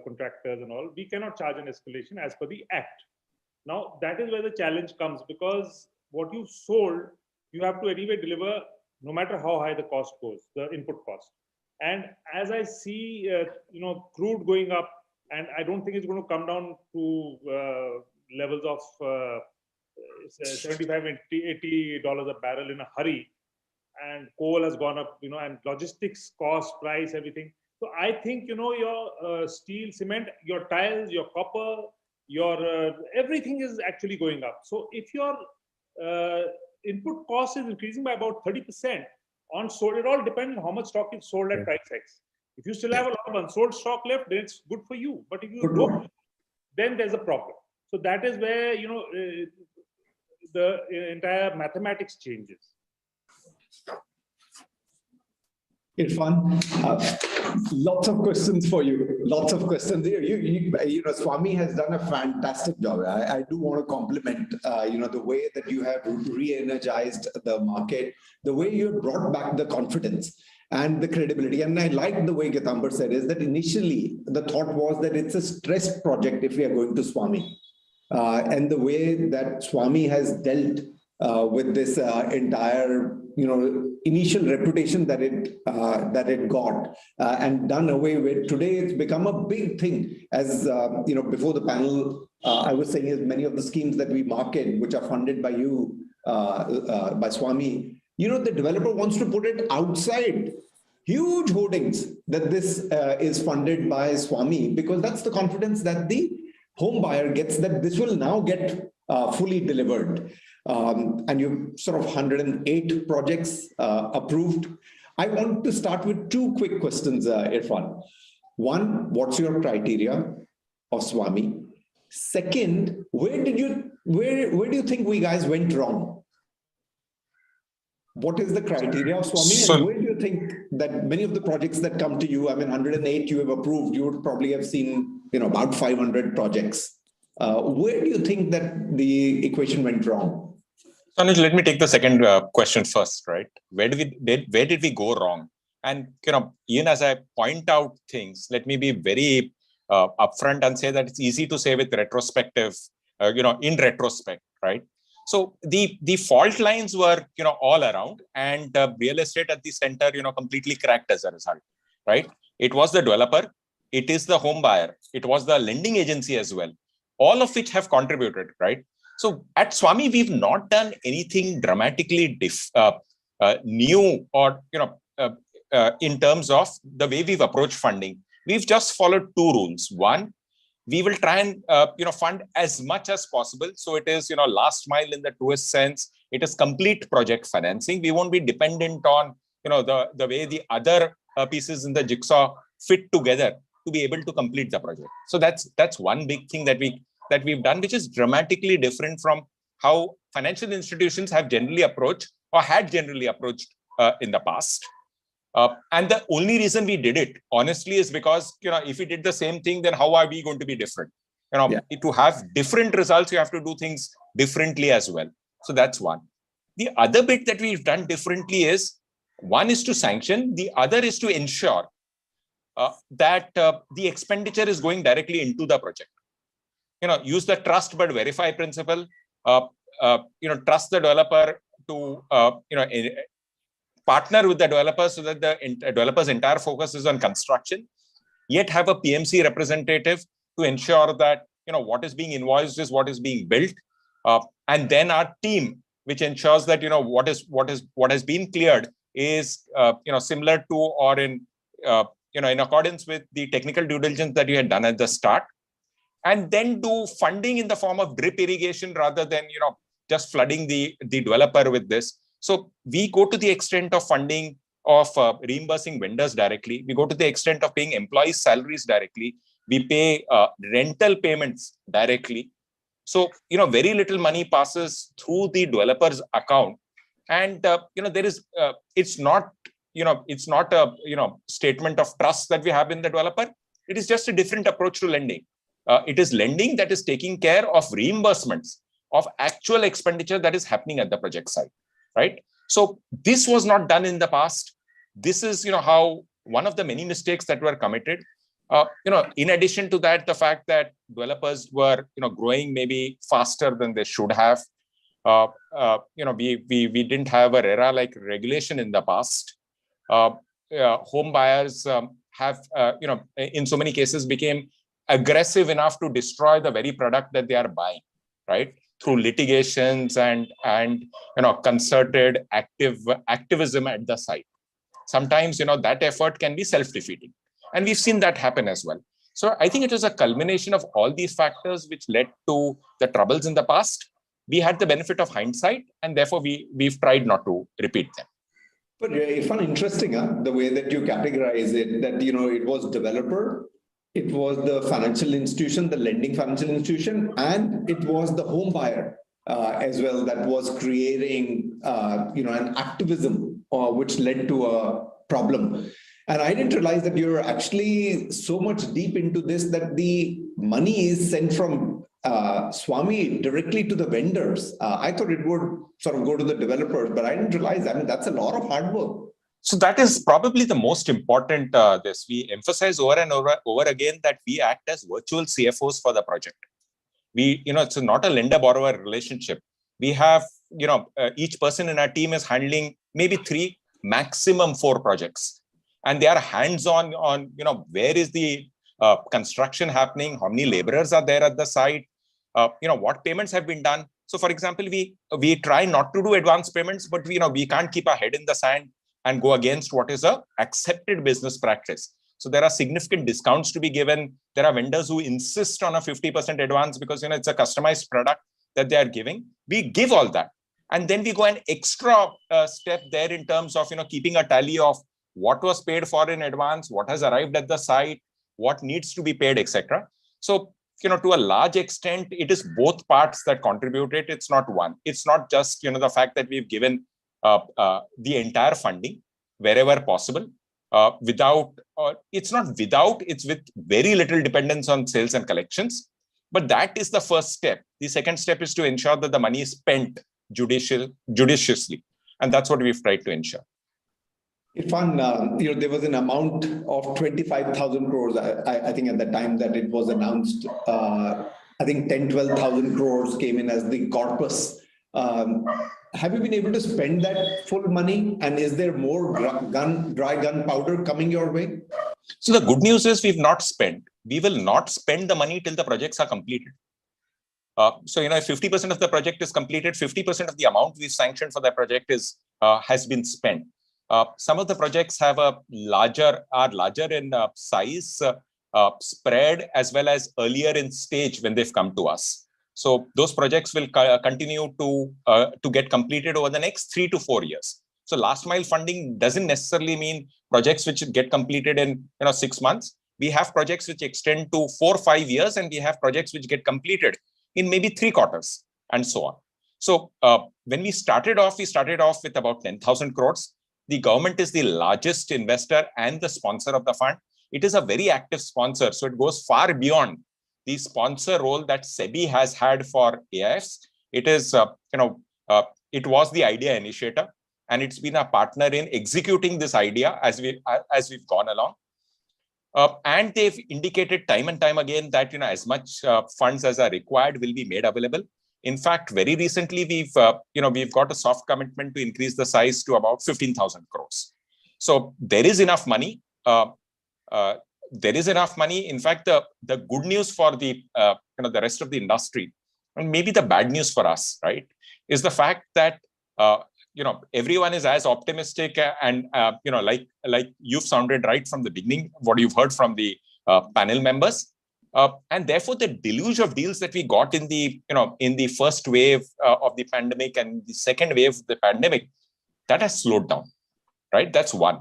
Speaker 10: contractors and all. We cannot charge an escalation as per the Act. Now, that is where the challenge comes, because what you sold, you have to anyway deliver no matter how high the cost goes, the input cost. And as I see, crude going up, and I don't think it's going to come down to levels of $75, $80 a barrel in a hurry. And coal has gone up, and logistics cost, price, everything. So I think, your steel, cement, your tiles, your copper, your everything is actually going up. So if your input cost is increasing by about 30% on sold. It all depends on how much stock is sold at price X. If you still have a lot of unsold stock left, then it's good for you. But if you don't, then there's a problem. So that is where, you know, the entire mathematics changes.
Speaker 9: Irfan, lots of questions for you. Lots of questions. You know, Swami has done a fantastic job. I do want to compliment, you know, the way that you have re-energized the market, the way you have brought back the confidence and the credibility. And I like the way Gitambar said is that initially the thought was that it's a stressed project if we are going to Swami. And the way that Swami has dealt with this entire, you know, initial reputation that it got and done away with. Today, it's become a big thing. As you know, before the panel, I was saying is many of the schemes that we market, which are funded by you, by Swami, you know, the developer wants to put it outside. Huge hoardings that this is funded by Swami, because that's the confidence that the home buyer gets that this will now get fully delivered. And you've sort of 108 projects approved. I want to start with two quick questions, Irfan. One, what's your criteria of Swami? Second, where do you think we guys went wrong? What is the criteria of Swami, and where do you think that many of the projects that come to you, I mean, 108 you have approved, you would probably have seen, you know, about 500 projects. Where do you think that the equation went wrong?
Speaker 14: Anuj, let me take the second question first, right? Where did we go wrong? And, you know, even as I point out things, let me be very upfront and say that it's easy to say with retrospective, you know, in retrospect, right? So the fault lines were, you know, all around, and real estate at the center, you know, completely cracked as a result, right? It was the developer, it is the home buyer, it was the lending agency as well, all of which have contributed, right? So at Swami, we've not done anything dramatically new or, you know, in terms of the way we've approached funding. We've just followed two rules. One, we will try and, you know, fund as much as possible. So it is, you know, last mile in the truest sense. It is complete project financing. We won't be dependent on, you know, the way the other pieces in the jigsaw fit together to be able to complete the project. So that's one big thing that we've done, which is dramatically different from how financial institutions have generally approached or had generally approached in the past. And the only reason we did it, honestly, is because, you know, if we did the same thing, then how are we going to be different? You know, to have different results, you have to do things differently as well. So that's one. The other bit that we've done differently is, one is to sanction, the other is to ensure that the expenditure is going directly into the project. You know, use the trust but verify principle. You know, trust the developer to, you know, partner with the developer so that the developer's entire focus is on construction, yet have a PMC representative to ensure that, you know, what is being invoiced is what is being built. And then our team, which ensures that, you know, what has been cleared is, you know, similar to or in, you know, in accordance with the technical due diligence that you had done at the start. And then do funding in the form of drip irrigation rather than, you know, just flooding the developer with this. So we go to the extent of funding of reimbursing vendors directly. We go to the extent of paying employees' salaries directly. We pay rental payments directly. So, you know, very little money passes through the developer's account. And, you know, there is, it's not a, you know, statement of trust that we have in the developer. It is just a different approach to lending. It is lending that is taking care of reimbursements of actual expenditure that is happening at the project site, right? So this was not done in the past. This is, you know, how one of the many mistakes that were committed. You know, in addition to that, the fact that developers were, you know, growing maybe faster than they should have. You know, we didn't have a RERA-like regulation in the past. Home buyers have, you know, in so many cases became aggressive enough to destroy the very product that they are buying, right? Through litigations and you know, concerted activism at the site. Sometimes, you know, that effort can be self-defeating, and we've seen that happen as well. So I think it was a culmination of all these factors which led to the troubles in the past. we had the benefit of hindsight, and therefore we've tried not to repeat them.
Speaker 9: But Irfan, interesting, the way that you categorize it, that, it was developer, it was the financial institution, the lending financial institution, and it was the home buyer as well that was creating, an activism which led to a problem. And I didn't realize that you're actually so much deep into this that the money is sent from Swami directly to the vendors. I thought it would sort of go to the developers, but I didn't realize. That's a lot of hard work.
Speaker 14: So that is probably the most important. We emphasize over and over again that we act as virtual CFOs for the project. It's not a lender-borrower relationship. We have, each person in our team is handling maybe 3, maximum 4 projects, and they are hands-on on, where is the construction happening, how many laborers are there at the site, what payments have been done. So, for example, we try not to do advance payments, but we can't keep our head in the sand and go against what is a accepted business practice. So there are significant discounts to be given. There are vendors who insist on a 50% advance because it's a customized product that they are giving. We give all that, and then we go an extra step there in terms of keeping a tally of what was paid for in advance, what has arrived at the site, what needs to be paid, etc. So to a large extent, it is both parts that contributed. It's not one. It's not just the fact that we've given the entire funding wherever possible. It's not without, it's with very little dependence on sales and collections. But that is the first step. The second step is to ensure that the money is spent judiciously. And that's what we've tried to ensure.
Speaker 9: Irfan, there was an amount of 25,000 crores. I think at the time that it was announced, I think 12,000 crores came in as the corpus. Have you been able to spend that full money? And is there more dry gunpowder coming your way?
Speaker 14: So the good news is we've not spent. We will not spend the money till the projects are completed. So, if 50% of the project is completed, 50% of the amount we've sanctioned for that project has been spent. Some of the projects are larger in size, spread, as well as earlier in stage when they've come to us. So those projects will continue to get completed over the next 3 to 4 years. So last mile funding doesn't necessarily mean projects which get completed in 6 months. We have projects which extend to 4 or 5 years, and we have projects which get completed in maybe 3 quarters, and so on. So when we started off with about 10,000 crores. The government is the largest investor and the sponsor of the fund. It is a very active sponsor, so it goes far beyond the sponsor role that SEBI has had for AIFs. It is, it was the idea initiator, and it's been a partner in executing this idea as we've gone along. And they've indicated time and time again that as much funds as are required will be made available. In fact, very recently we've got a soft commitment to increase the size to about 15,000 crores. So there is enough money. There is enough money. In fact, the good news for the the rest of the industry, and maybe the bad news for us, right, is the fact that everyone is as optimistic and like you've sounded right from the beginning, what you've heard from the panel members, and therefore the deluge of deals that we got in the first wave of the pandemic and the second wave of the pandemic, that has slowed down, right? That's one.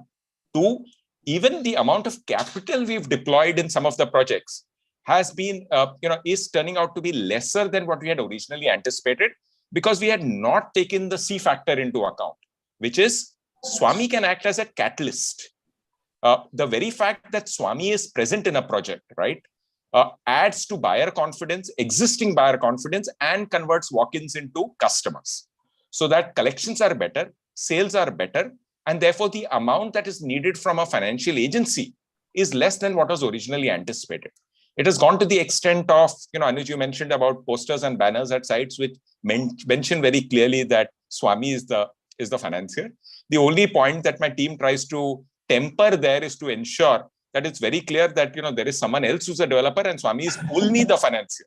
Speaker 14: Two, even the amount of capital we've deployed in some of the projects has been, is turning out to be lesser than what we had originally anticipated, because we had not taken the C factor into account, which is Swami can act as a catalyst. The very fact that Swami is present in a project, right, adds to buyer confidence, existing buyer confidence, and converts walk-ins into customers, so that collections are better, sales are better, and therefore the amount that is needed from a financial agency is less than what was originally anticipated. It has gone to the extent of, Anuj, you mentioned about posters and banners at sites which mention very clearly that Swami is the financier. The only point that my team tries to temper there is to ensure that it's very clear that there is someone else who's a developer and Swami is only the financier.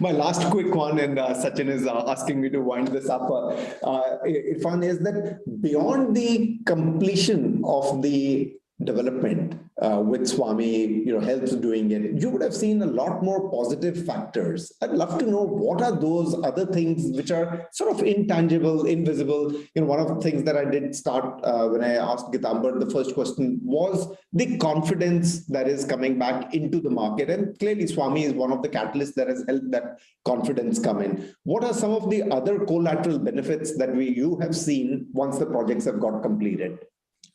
Speaker 9: My last quick one, and Sachin is asking me to wind this up, Irfan, is that beyond the completion of the development with Swami, helps doing it, you would have seen a lot more positive factors. I'd love to know what are those other things which are sort of intangible, invisible. One of the things that I did start when I asked Gitambar, the first question was the confidence that is coming back into the market. And clearly Swami is one of the catalysts that has helped that confidence come in. What are some of the other collateral benefits that you have seen once the projects have got completed?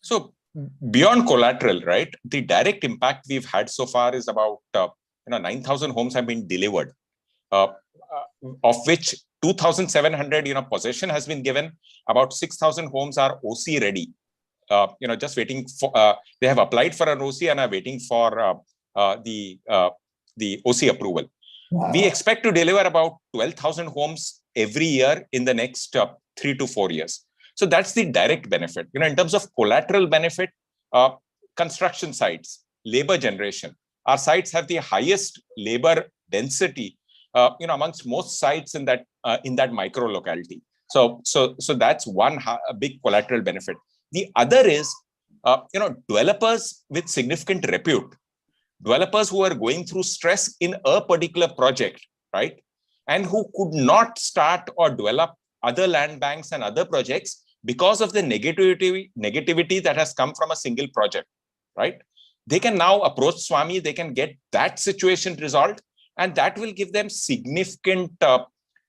Speaker 14: So beyond collateral, right, the direct impact we've had so far is about 9,000 homes have been delivered, of which 2,700 possession has been given. About 6,000 homes are OC ready, just waiting for they have applied for an OC and are waiting for the OC approval. Wow. We expect to deliver about 12,000 homes every year in the next 3 to 4 years. So that's the direct benefit. In terms of collateral benefit, construction sites, labor generation, our sites have the highest labor density, amongst most sites in that micro locality. So that's one big collateral benefit. The other is, developers with significant repute, developers who are going through stress in a particular project, right, and who could not start or develop other land banks and other projects because of the negativity that has come from a single project, right? They can now approach Swami, they can get that situation resolved, and that will give them significant,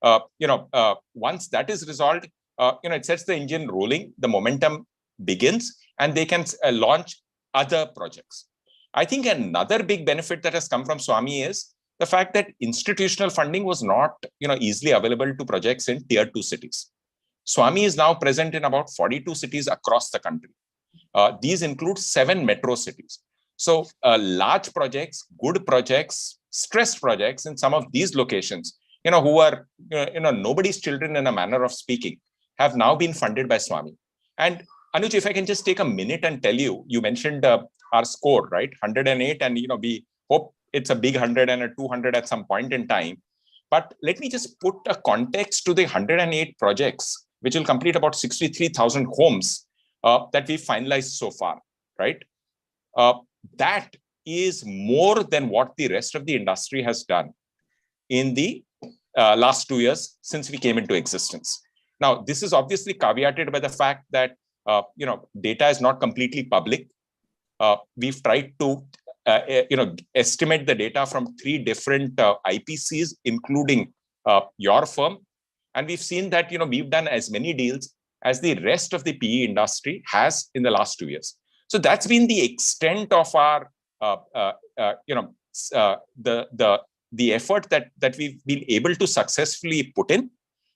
Speaker 14: once that is resolved, it sets the engine rolling, the momentum begins, and they can launch other projects. I think another big benefit that has come from Swami is the fact that institutional funding was not, easily available to projects in tier 2 cities. Swami is now present in about 42 cities across the country. These include 7 metro cities. So large projects, good projects, stressed projects in some of these locations, who are, nobody's children in a manner of speaking, have now been funded by Swami. And Anuj, if I can just take a minute and tell you, you mentioned our score, right? 108, and we hope it's a big 100 and a 200 at some point in time. But let me just put a context to the 108 projects, which will complete about 63,000 homes that we finalized so far, right? That is more than what the rest of the industry has done in the last 2 years since we came into existence. Now, this is obviously caveated by the fact that data is not completely public. We've tried to estimate the data from 3 different IPCs, including your firm. And we've seen that, we've done as many deals as the rest of the PE industry has in the last 2 years. So that's been the extent of our, the effort that we've been able to successfully put in.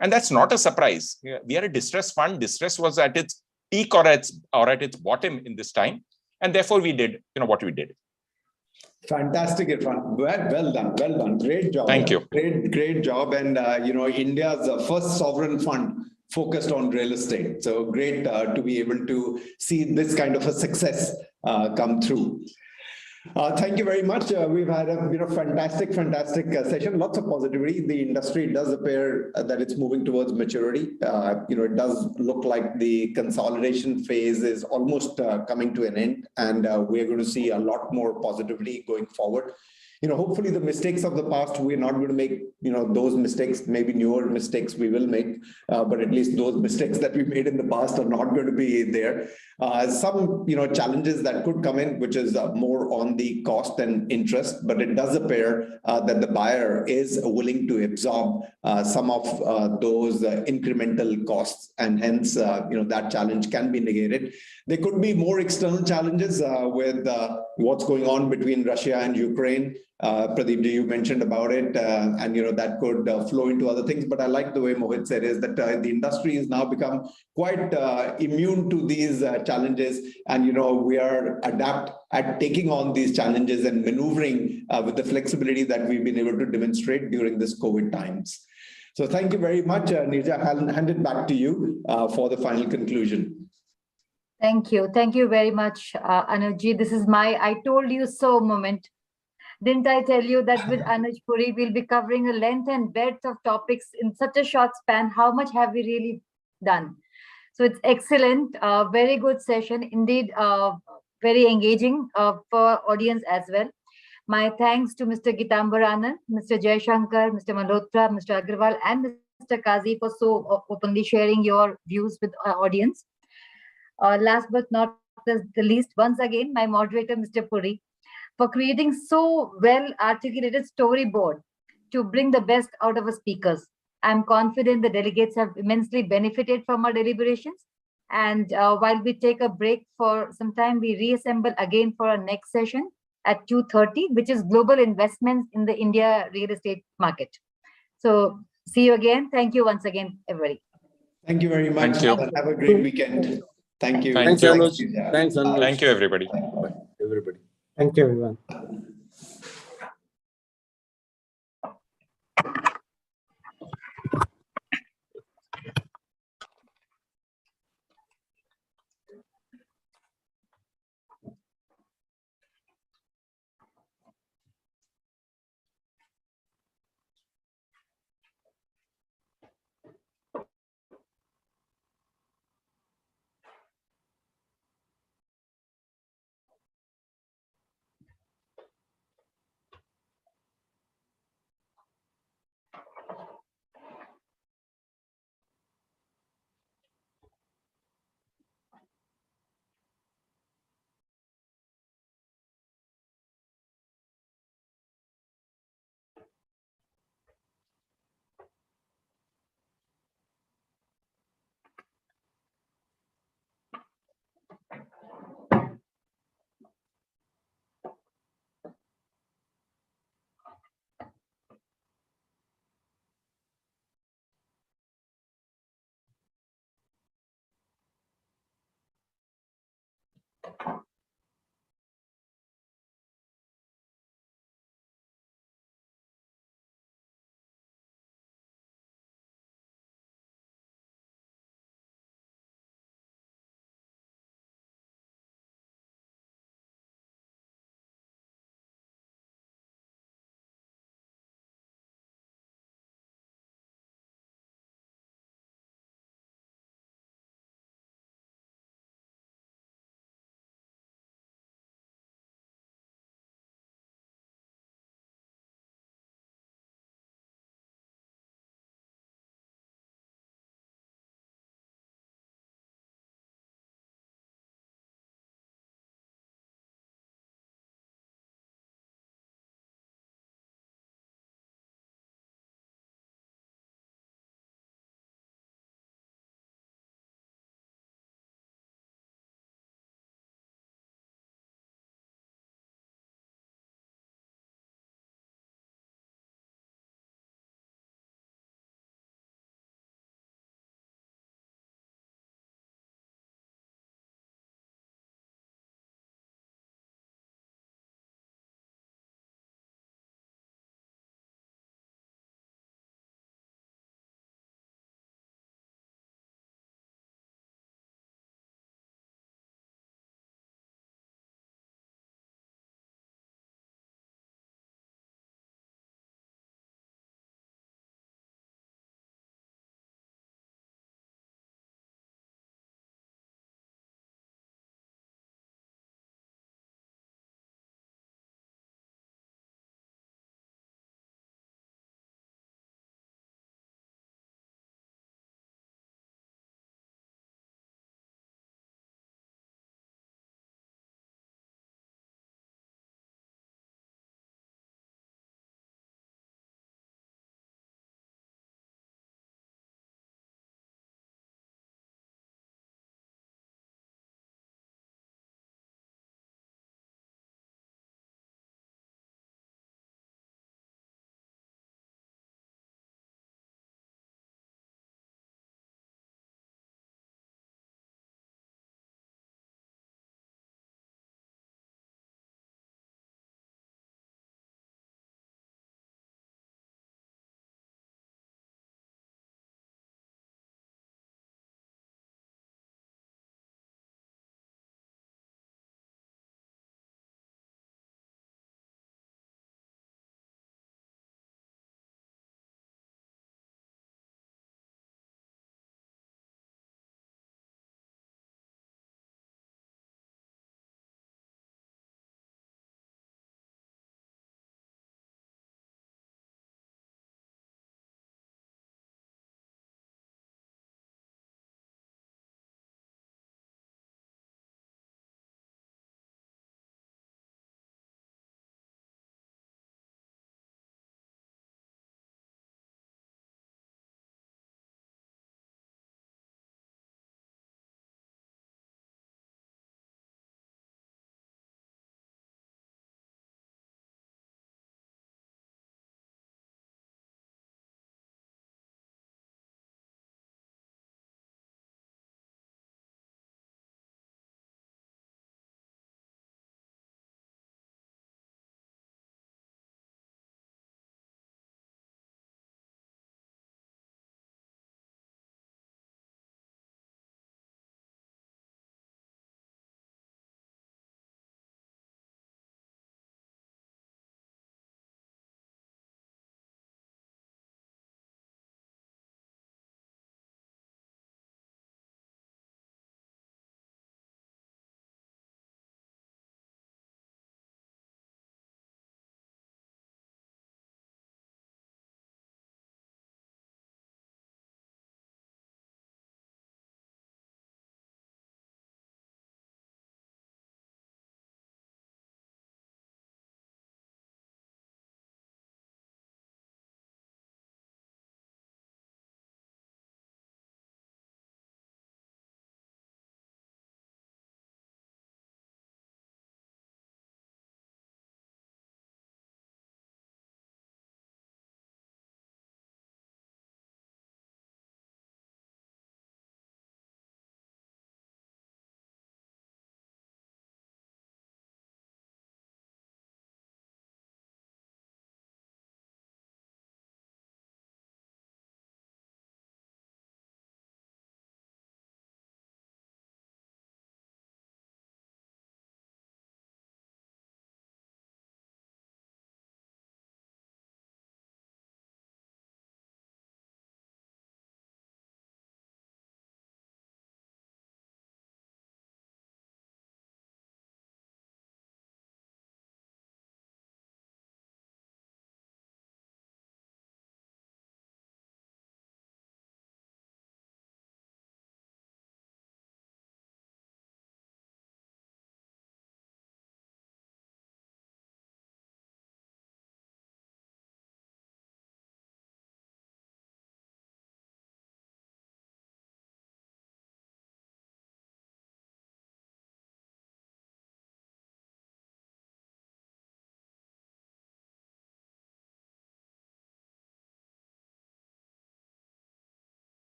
Speaker 14: And that's not a surprise. We are a distress fund. Distress was at its peak or at its bottom in this time. And therefore we did, what we did.
Speaker 9: Fantastic, Irfan. Well done. Great job.
Speaker 14: Thank you.
Speaker 9: Great job. And, India's first sovereign fund focused on real estate. So great to be able to see this kind of a success come through. Thank you very much. We've had a fantastic session. Lots of positivity. The industry does appear that it's moving towards maturity. It does look like the consolidation phase is almost coming to an end, and we're going to see a lot more positivity going forward. Hopefully the mistakes of the past, we're not going to make, those mistakes, maybe newer mistakes we will make, but at least those mistakes that we made in the past are not going to be there. Some, challenges that could come in, which is more on the cost and interest, but it does appear that the buyer is willing to absorb some of those incremental costs, and hence, that challenge can be negated. There could be more external challenges with what's going on between Russia and Ukraine. Pradeep, you mentioned about it, and that could flow into other things. But I like the way Mohit said is that the industry has now become quite immune to these challenges, and we are adept at taking on these challenges and maneuvering with the flexibility that we've been able to demonstrate during this COVID times. So thank you very much, Nirja. I'll hand it back to you for the final conclusion.
Speaker 1: Thank you very much, Anuj. This is my "I told you so" moment. Didn't I tell you that with Anuj Puri, we'll be covering a length and breadth of topics in such a short span? How much have we really done? So it's excellent. Very good session. Indeed, very engaging for audience as well. My thanks to Mr. Gitambar Anand, Mr. Jaishankar, Mr. Malhotra, Mr. Agarwal, and Mr. Kazi for so openly sharing your views with our audience. Last but not the least, once again, my moderator, Mr. Puri, for creating so well articulated storyboard to bring the best out of our speakers. I'm confident the delegates have immensely benefited from our deliberations. And while we take a break for some time, we reassemble again for our next session at 2:30, which is global investments in the India real estate market. So see you again. Thank you once again, everybody.
Speaker 9: Thank you very much.
Speaker 14: Thank you.
Speaker 9: Have a great weekend. Thank you.
Speaker 11: Thanks, Anuj. Thanks, Anuj.
Speaker 14: Thank you, everybody.
Speaker 11: Bye, everybody.
Speaker 12: Thank you, everyone.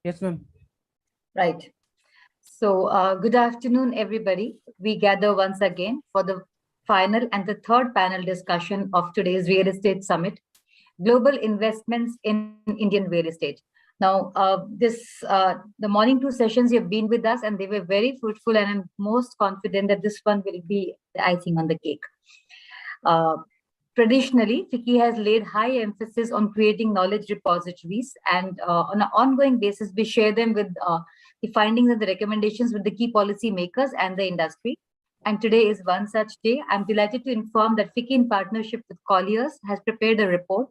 Speaker 15: Yes, ma'am.
Speaker 1: Right. So good afternoon, everybody. We gather once again for the final and the third panel discussion of today's Real Estate Summit, Global Investments in Indian Real Estate. Now, the morning two sessions you've been with us, and they were very fruitful, and I'm most confident that this one will be the icing on the cake. Traditionally, FICCI has laid high emphasis on creating knowledge repositories, and on an ongoing basis, we share them with the findings and the recommendations with the key policy makers and the industry. And today is one such day. I'm delighted to inform that FICCI, in partnership with Colliers, has prepared a report,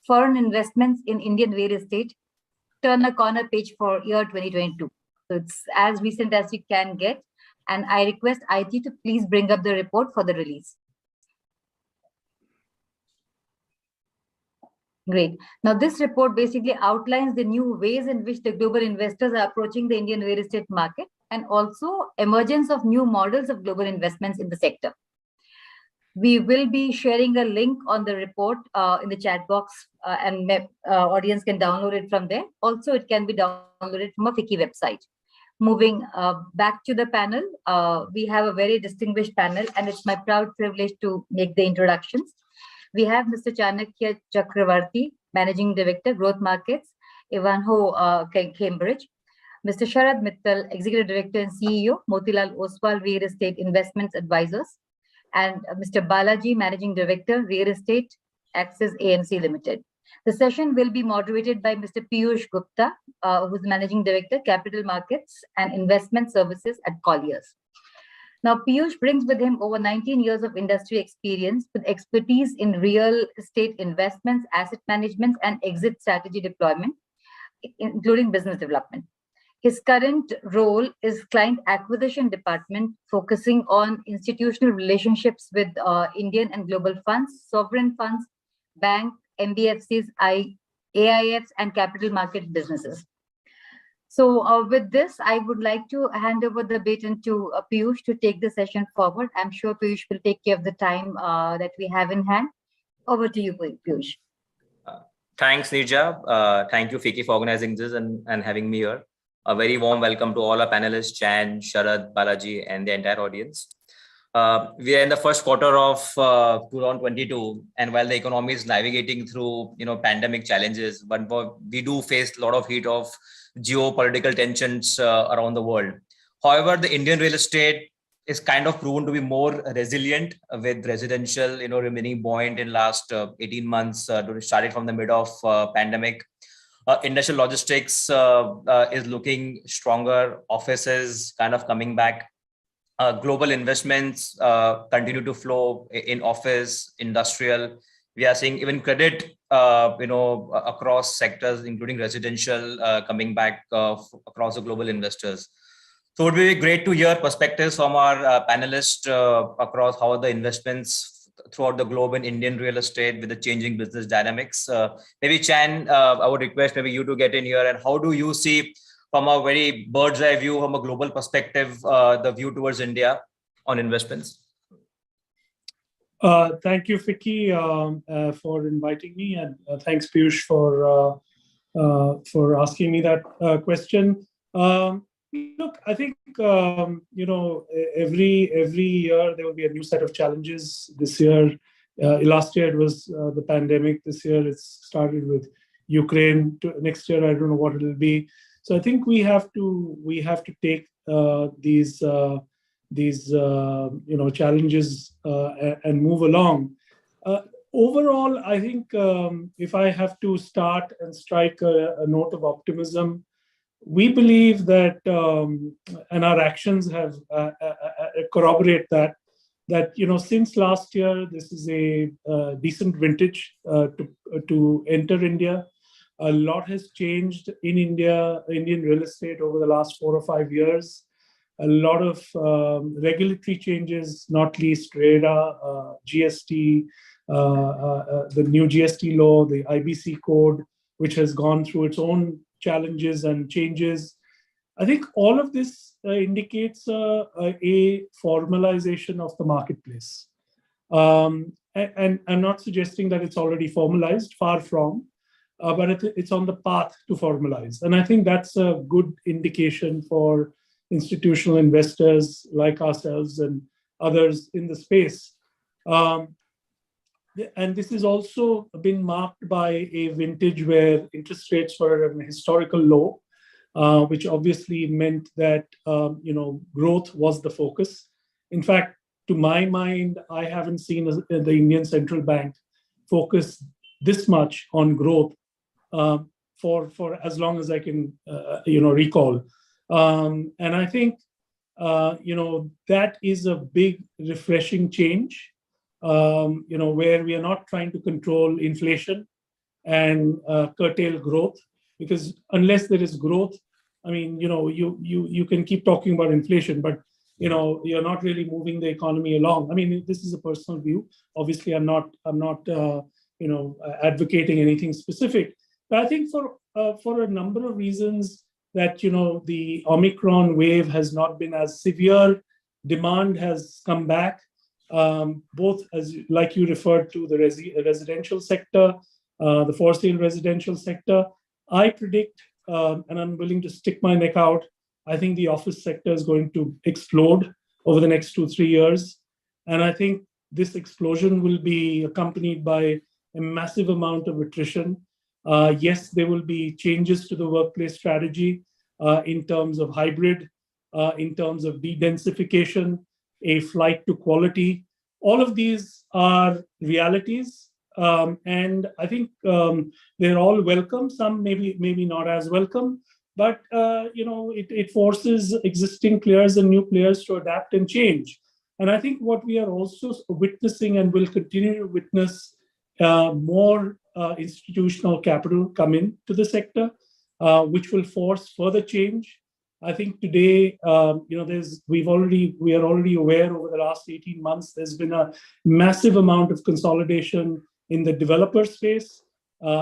Speaker 1: Foreign Investments in Indian Real Estate, Turn a Corner page for year 2022. So it's as recent as you can get. And I request IT to please bring up the report for the release. Great. Now, this report basically outlines the new ways in which the global investors are approaching the Indian real estate market, and also emergence of new models of global investments in the sector. We will be sharing a link on the report in the chat box, and audience can download it from there. Also, it can be downloaded from a FICCI website. Moving back to the panel, we have a very distinguished panel, and it's my proud privilege to make the introductions. We have Mr. Chanakya Chakravarti, Managing Director, Growth Markets, Ivanhoe, Cambridge. Mr. Sharad Mittal, Executive Director and CEO, Motilal Oswal Real Estate Investments Advisors. And Mr. Balaji, Managing Director, Real Estate Access AMC Limited. The session will be moderated by Mr. Piyush Gupta, who's Managing Director, Capital Markets and Investment Services at Colliers. Now, Piyush brings with him over 19 years of industry experience with expertise in real estate investments, asset management, and exit strategy deployment, including business development. His current role is Client Acquisition Department, focusing on institutional relationships with Indian and global funds, sovereign funds, bank, NBFCs, AIFs, and capital market businesses. So with this, I would like to hand over the baton to Piyush to take the session forward. I'm sure Piyush will take care of the time that we have in hand. Over to you, Piyush.
Speaker 16: Thanks, Nirja. Thank you, FICCI, for organizing this and having me here. A very warm welcome to all our panelists, Chan, Sharad, Balaji, and the entire audience. We are in the first quarter of 2022, and while the economy is navigating through pandemic challenges, but we do face a lot of heat of geopolitical tensions around the world. However, the Indian real estate is kind of proven to be more resilient, with residential remaining buoyant in last 18 months, starting from the mid of pandemic. Industrial logistics is looking stronger, offices kind of coming back. Global investments continue to flow in office, industrial. We are seeing even credit, across sectors, including residential, coming back across the global investors. So it would be great to hear perspectives from our panelists across how the investments throughout the globe in Indian real estate with the changing business dynamics. Maybe Chan, I would request maybe you to get in here, and how do you see, from a very bird's eye view, from a global perspective, the view towards India on investments?
Speaker 17: Thank you, FICCI, for inviting me, and thanks, Piyush, for asking me that question. Look, I think every year there will be a new set of challenges. This year, last year it was the pandemic. This year it's started with Ukraine. Next year I don't know what it will be. So I think we have to take these challenges and move along. Overall, I think if I have to start and strike a note of optimism, we believe that, and our actions have corroborate that since last year, this is a decent vintage to enter India. A lot has changed in Indian real estate over the last 4 or 5 years. A lot of regulatory changes, not least RERA, GST, the new GST law, the IBC code, which has gone through its own challenges and changes. I think all of this indicates a formalization of the marketplace. And I'm not suggesting that it's already formalized, far from. but it's on the path to formalize. And I think that's a good indication for institutional investors like ourselves and others in the space. And this has also been marked by a vintage where interest rates were at a historical low, which obviously meant that growth was the focus. In fact, to my mind, I haven't seen the Indian Central Bank focus this much on growth for as long as I can recall. And I think that is a big refreshing change. Where we are not trying to control inflation and curtail growth, because unless there is growth, I mean, you can keep talking about inflation, but you're not really moving the economy along. I mean, this is a personal view. Obviously, I'm not advocating anything specific, but I think for a number of reasons that the Omicron wave has not been as severe, demand has come back. Both as like you referred to the residential sector, the for sale residential sector. I predict, and I'm willing to stick my neck out, I think the office sector is going to explode over the next 2-3 years. And I think this explosion will be accompanied by a massive amount of attrition. Yes, there will be changes to the workplace strategy in terms of hybrid, in terms of de-densification, a flight to quality. All of these are realities, and I think they're all welcome. Some maybe not as welcome, but it forces existing players and new players to adapt and change. And I think what we are also witnessing and will continue to witness more institutional capital come into the sector, which will force further change. I think today, we are already aware over the last 18 months, there's been a massive amount of consolidation in the developer space,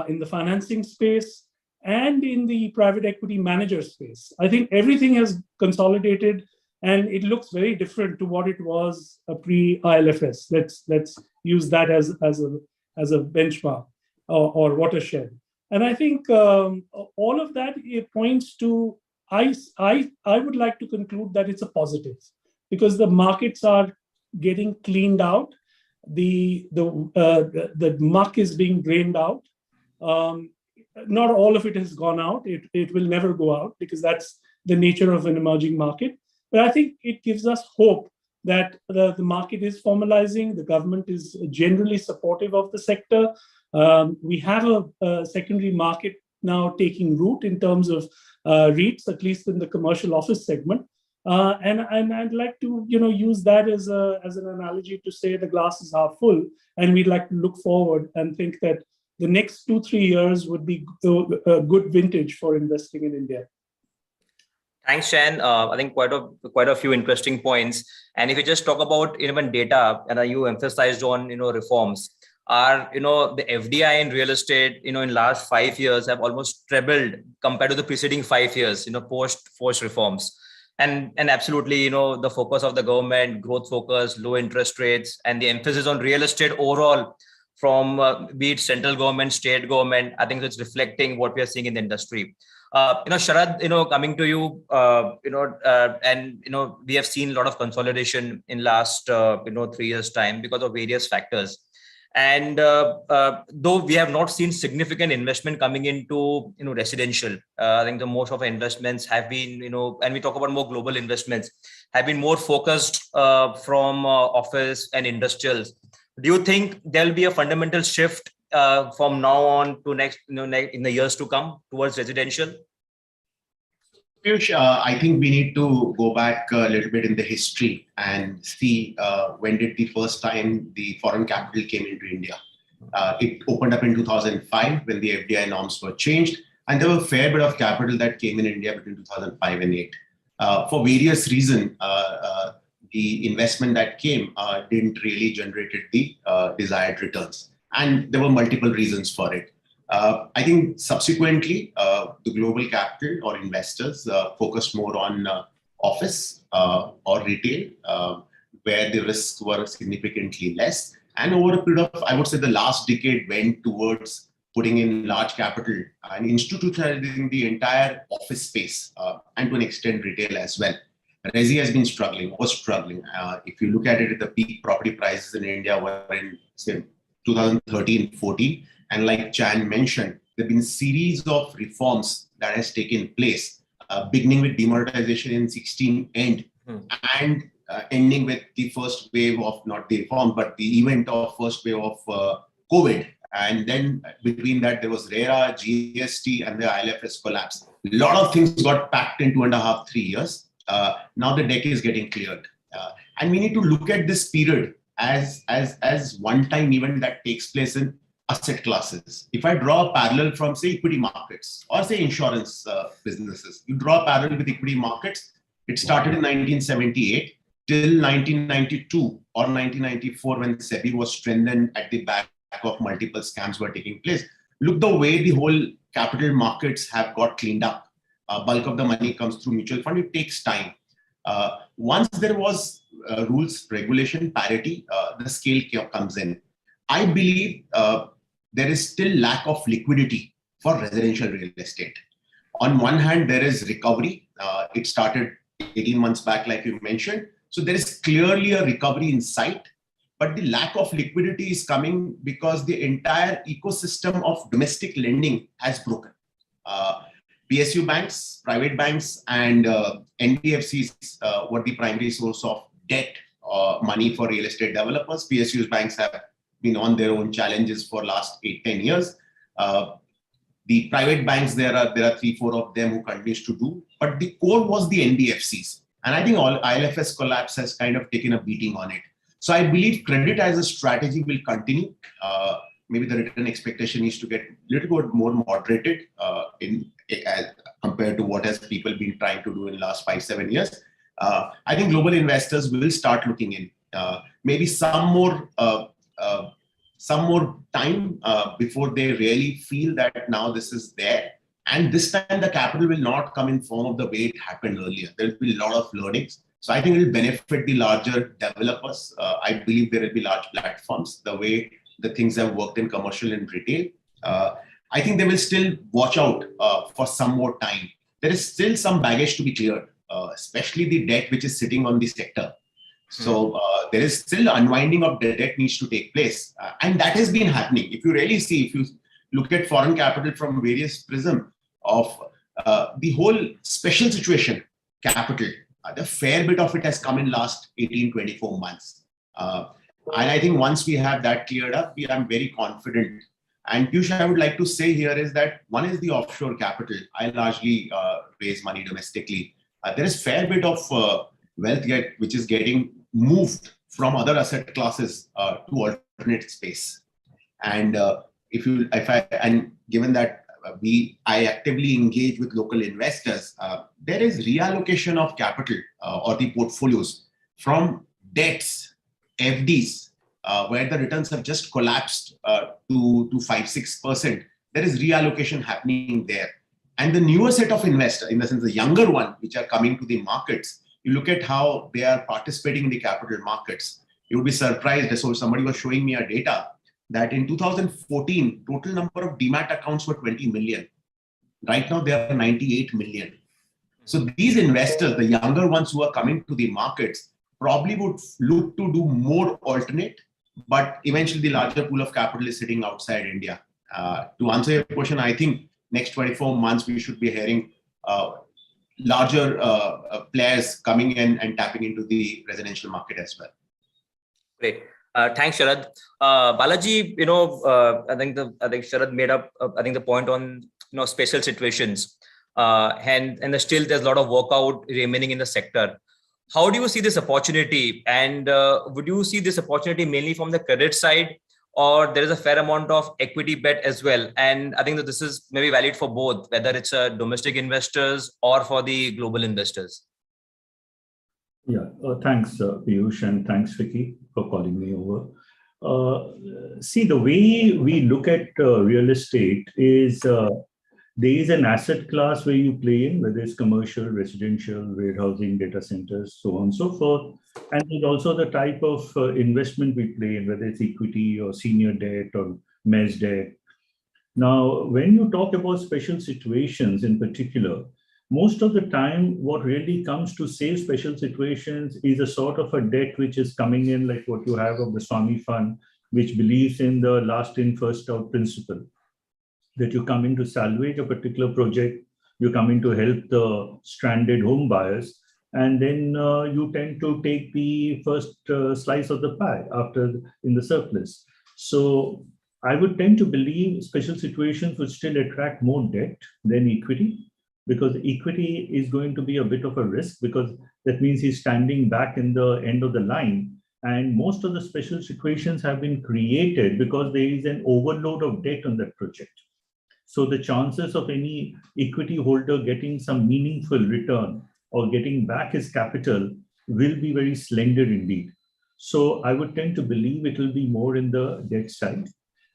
Speaker 17: in the financing space, and in the private equity manager space. I think everything has consolidated, and it looks very different to what it was pre-ILFS. Let's use that as a benchmark or watershed. And I think all of that, it points to, I would like to conclude that it's a positive, because the markets are getting cleaned out. The muck is being drained out. Not all of it has gone out. It will never go out, because that's the nature of an emerging market. But I think it gives us hope that the market is formalizing. The government is generally supportive of the sector. We have a secondary market now taking root in terms of REITs, at least in the commercial office segment. And I'd like to use that as an analogy to say the glass is half full, and we'd like to look forward and think that the next 2-3 years would be a good vintage for investing in India.
Speaker 16: Thanks, Chan. I think quite a few interesting points. And if you just talk about even data, and you emphasized on reforms, are the FDI in real estate in last 5 years have almost trebled compared to the preceding 5 years post reforms. And absolutely, the focus of the government, growth focus, low interest rates, and the emphasis on real estate overall from be it central government, state government, I think it's reflecting what we are seeing in the industry. Sharad, coming to you, and we have seen a lot of consolidation in last 3 years' time because of various factors. And though we have not seen significant investment coming into residential, I think the most of our investments have been and we talk about more global investments, have been more focused from office and industrials. Do you think there'll be a fundamental shift from now on to next in the years to come towards residential?
Speaker 15: Piyush, I think we need to go back a little bit in the history and see when did the first time the foreign capital came into India. It opened up in 2005 when the FDI norms were changed, and there were a fair bit of capital that came in India between 2005 and 8. For various reasons, the investment that came didn't really generate the desired returns. And there were multiple reasons for it. I think subsequently, the global capital or investors focused more on office or retail, where the risks were significantly less. And over a period of, I would say, the last decade went towards putting in large capital and institutionalizing the entire office space and to an extent retail as well. Resi has been struggling, was struggling. If you look at it, the peak property prices in India were in, say, 2013-14. And like Chan mentioned, there have been a series of reforms that has taken place, beginning with demonetization in 16 end and ending with the first wave of, not the reform, but the event of first wave of COVID. And then between that, there was RERA, GST, and the ILFS collapse. A lot of things got packed in 2.5, 3 years. Now the deck is getting cleared. And we need to look at this period as one-time event that takes place in asset classes. If I draw a parallel from, say, equity markets or say insurance businesses, you draw a parallel with equity markets. It started in 1978 till 1992 or 1994 when SEBI was strengthened at the back of multiple scams were taking place. Look the way the whole capital markets have got cleaned up. Bulk of the money comes through mutual fund. It takes time. Once there was rules, regulation, parity, the scale comes in. I believe there is still lack of liquidity for residential real estate. On one hand, there is recovery. It started 18 months back, like you mentioned. So there is clearly a recovery in sight, but the lack of liquidity is coming because the entire ecosystem of domestic lending has broken. PSU banks, private banks, and NBFCs were the primary source of debt money for real estate developers. PSU banks have been on their own challenges for last 8-10 years. The private banks, there are 3-4 of them who continues to do, but the core was the NBFCs. And I think all ILFS collapse has kind of taken a beating on it. So I believe credit as a strategy will continue. Maybe the return expectation needs to get a little bit more moderated compared to what has people been trying to do in the last 5-7 years. I think global investors will start looking in. Maybe some more time before they really feel that now this is there. And this time the capital will not come in form of the way it happened earlier. There will be a lot of learnings. So I think it will benefit the larger developers. I believe there will be large platforms, the way the things have worked in commercial and retail. I think they will still watch out for some more time. There is still some baggage to be cleared, especially the debt which is sitting on the sector. So there is still unwinding of the debt needs to take place. And that has been happening. If you really see, if you look at foreign capital from various prism of the whole special situation capital, the fair bit of it has come in last 18-24 months. And I think once we have that cleared up, I'm very confident. And Piyush, I would like to say here is that one is the offshore capital. I largely raise money domestically. There is fair bit of wealth which is getting moved from other asset classes to alternate space. And given that I actively engage with local investors, there is reallocation of capital or the portfolios from debts, FDs, where the returns have just collapsed to 5-6%. There is reallocation happening there. And the newer set of investors, in the sense the younger one, which are coming to the markets, you look at how they are participating in the capital markets. You would be surprised. So somebody was showing me a data that in 2014, total number of demat accounts were 20 million. Right now, there are 98 million. So these investors, the younger ones who are coming to the markets, probably would look to do more alternate, but eventually the larger pool of capital is sitting outside India. To answer your question, I think next 24 months, we should be hearing larger players coming in and tapping into the residential market as well.
Speaker 16: Great. Thanks, Sharad. Balaji, I think Sharad made up, the point on, special situations. And still there's a lot of workout remaining in the sector. How do you see this opportunity? And would you see this opportunity mainly from the credit side, or there is a fair amount of equity bet as well? And I think that this is maybe valid for both, whether it's domestic investors or for the global investors.
Speaker 18: Yeah, thanks, Piyush, and thanks, FICCI, for calling me over. See, the way we look at real estate is there is an asset class where you play in, whether it's commercial, residential, warehousing, data centers, so on and so forth. And there's also the type of investment we play in, whether it's equity or senior debt or mezz debt. Now, when you talk about special situations in particular, most of the time, what really comes to save special situations is a sort of a debt which is coming in, like what you have of the Swami Fund, which believes in the last in, first out principle, that you come in to salvage a particular project, you come in to help the stranded home buyers, and then you tend to take the first slice of the pie after in the surplus. So I would tend to believe special situations would still attract more debt than equity, because equity is going to be a bit of a risk, because that means he's standing back in the end of the line. And most of the special situations have been created because there is an overload of debt on that project. So the chances of any equity holder getting some meaningful return or getting back his capital will be very slender indeed. So I would tend to believe it will be more in the debt side.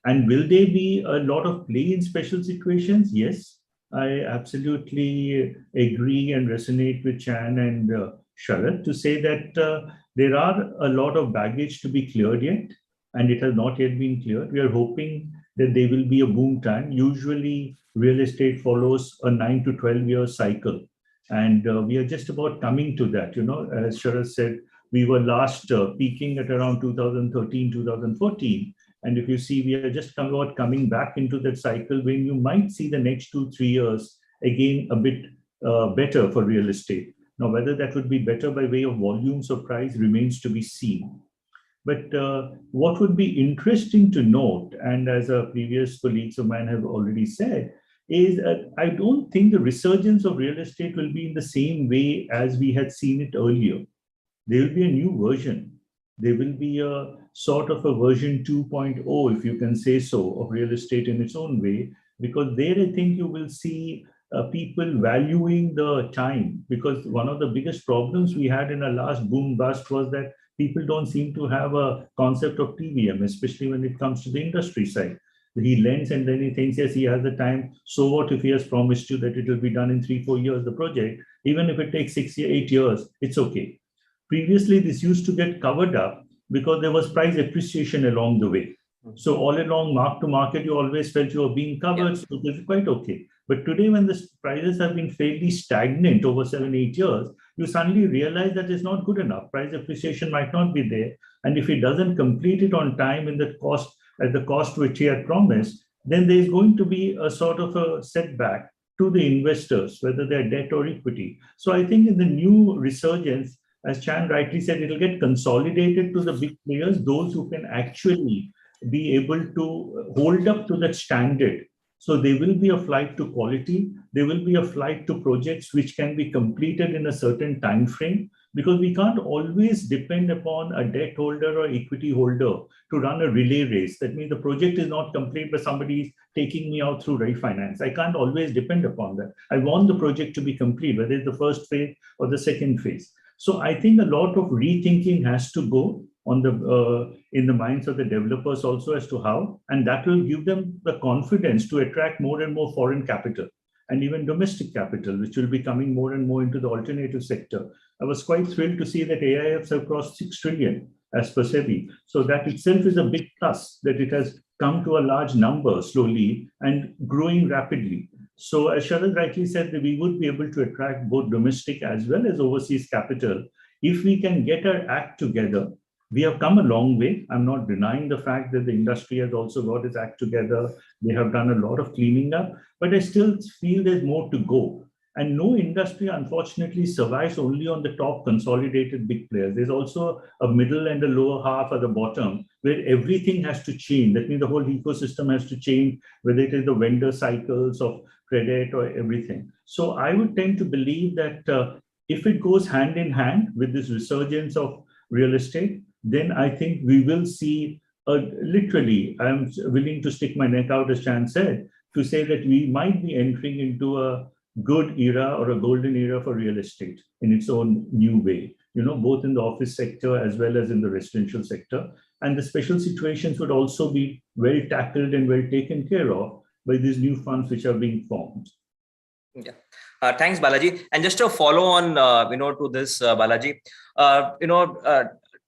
Speaker 18: And will there be a lot of play in special situations? Yes, I absolutely agree and resonate with Chan and Sharad to say that there are a lot of baggage to be cleared yet, and it has not yet been cleared. We are hoping that there will be a boom time. Usually, real estate follows a 9 to 12-year cycle, and we are just about coming to that. You know, as Sharad said, we were last peaking at around 2013, 2014. And if you see, we are just about coming back into that cycle when you might see the next 2-3 years again a bit better for real estate. Now, whether that would be better by way of volumes or price remains to be seen. But what would be interesting to note, and as previous colleagues of mine have already said, is that I don't think the resurgence of real estate will be in the same way as we had seen it earlier. There will be a new version. There will be a sort of a version 2.0, if you can say so, of real estate in its own way, because there I think you will see people valuing the time, because one of the biggest problems we had in our last boom bust was that people don't seem to have a concept of TVM, especially when it comes to the industry side. He lends and then he thinks, yes, he has the time. So what if he has promised you that it will be done in 3-4 years, the project? Even if it takes 6-8 years, it's okay. Previously, this used to get covered up because there was price appreciation along the way. So all along, mark to market, you always felt you were being covered, so this is quite okay. But today, when the prices have been fairly stagnant over 7-8 years, you suddenly realize that it's not good enough. Price appreciation might not be there. And if he doesn't complete it on time in the cost, at the cost which he had promised, then there's going to be a sort of a setback to the investors, whether they're debt or equity. So I think in the new resurgence, as Chan rightly said, it'll get consolidated to the big players, those who can actually be able to hold up to that standard. So there will be a flight to quality. There will be a flight to projects which can be completed in a certain time frame, because we can't always depend upon a debt holder or equity holder to run a relay race. That means the project is not complete, but somebody is taking me out through refinance. I can't always depend upon that. I want the project to be complete, whether it's the first phase or the second phase. So I think a lot of rethinking has to go on the in the minds of the developers also as to how, and that will give them the confidence to attract more and more foreign capital and even domestic capital, which will be coming more and more into the alternative sector. I was quite thrilled to see that AIFs have crossed 6 trillion as per SEBI. So that itself is a big plus, that it has come to a large number slowly and growing rapidly. So as Sharad rightly said, that we would be able to attract both domestic as well as overseas capital if we can get our act together. We have come a long way. I'm not denying the fact that the industry has also got its act together. They have done a lot of cleaning up, but I still feel there's more to go. And no industry, unfortunately, survives only on the top consolidated big players. There's also a middle and a lower half at the bottom where everything has to change. That means the whole ecosystem has to change, whether it is the vendor cycles of credit or everything. So I would tend to believe that if it goes hand in hand with this resurgence of real estate, then I think we will see, literally, I'm willing to stick my neck out, as Chan said, to say that we might be entering into a good era or a golden era for real estate in its own new way, both in the office sector as well as in the residential sector. And the special situations would also be well tackled and well taken care of by these new funds which are being formed.
Speaker 16: Yeah. Thanks, Balaji. And just to follow on, to this, Balaji,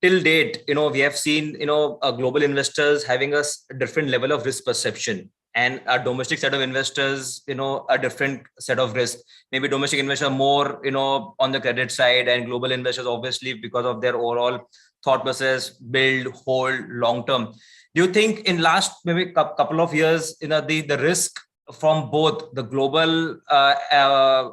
Speaker 16: till date, we have seen, global investors having a different level of risk perception. and a domestic set of investors, a different set of risk. Maybe domestic investors more, on the credit side, and global investors, obviously, because of their overall thought process, build, hold, long term. Do you think in last maybe couple of years, the risk from both the global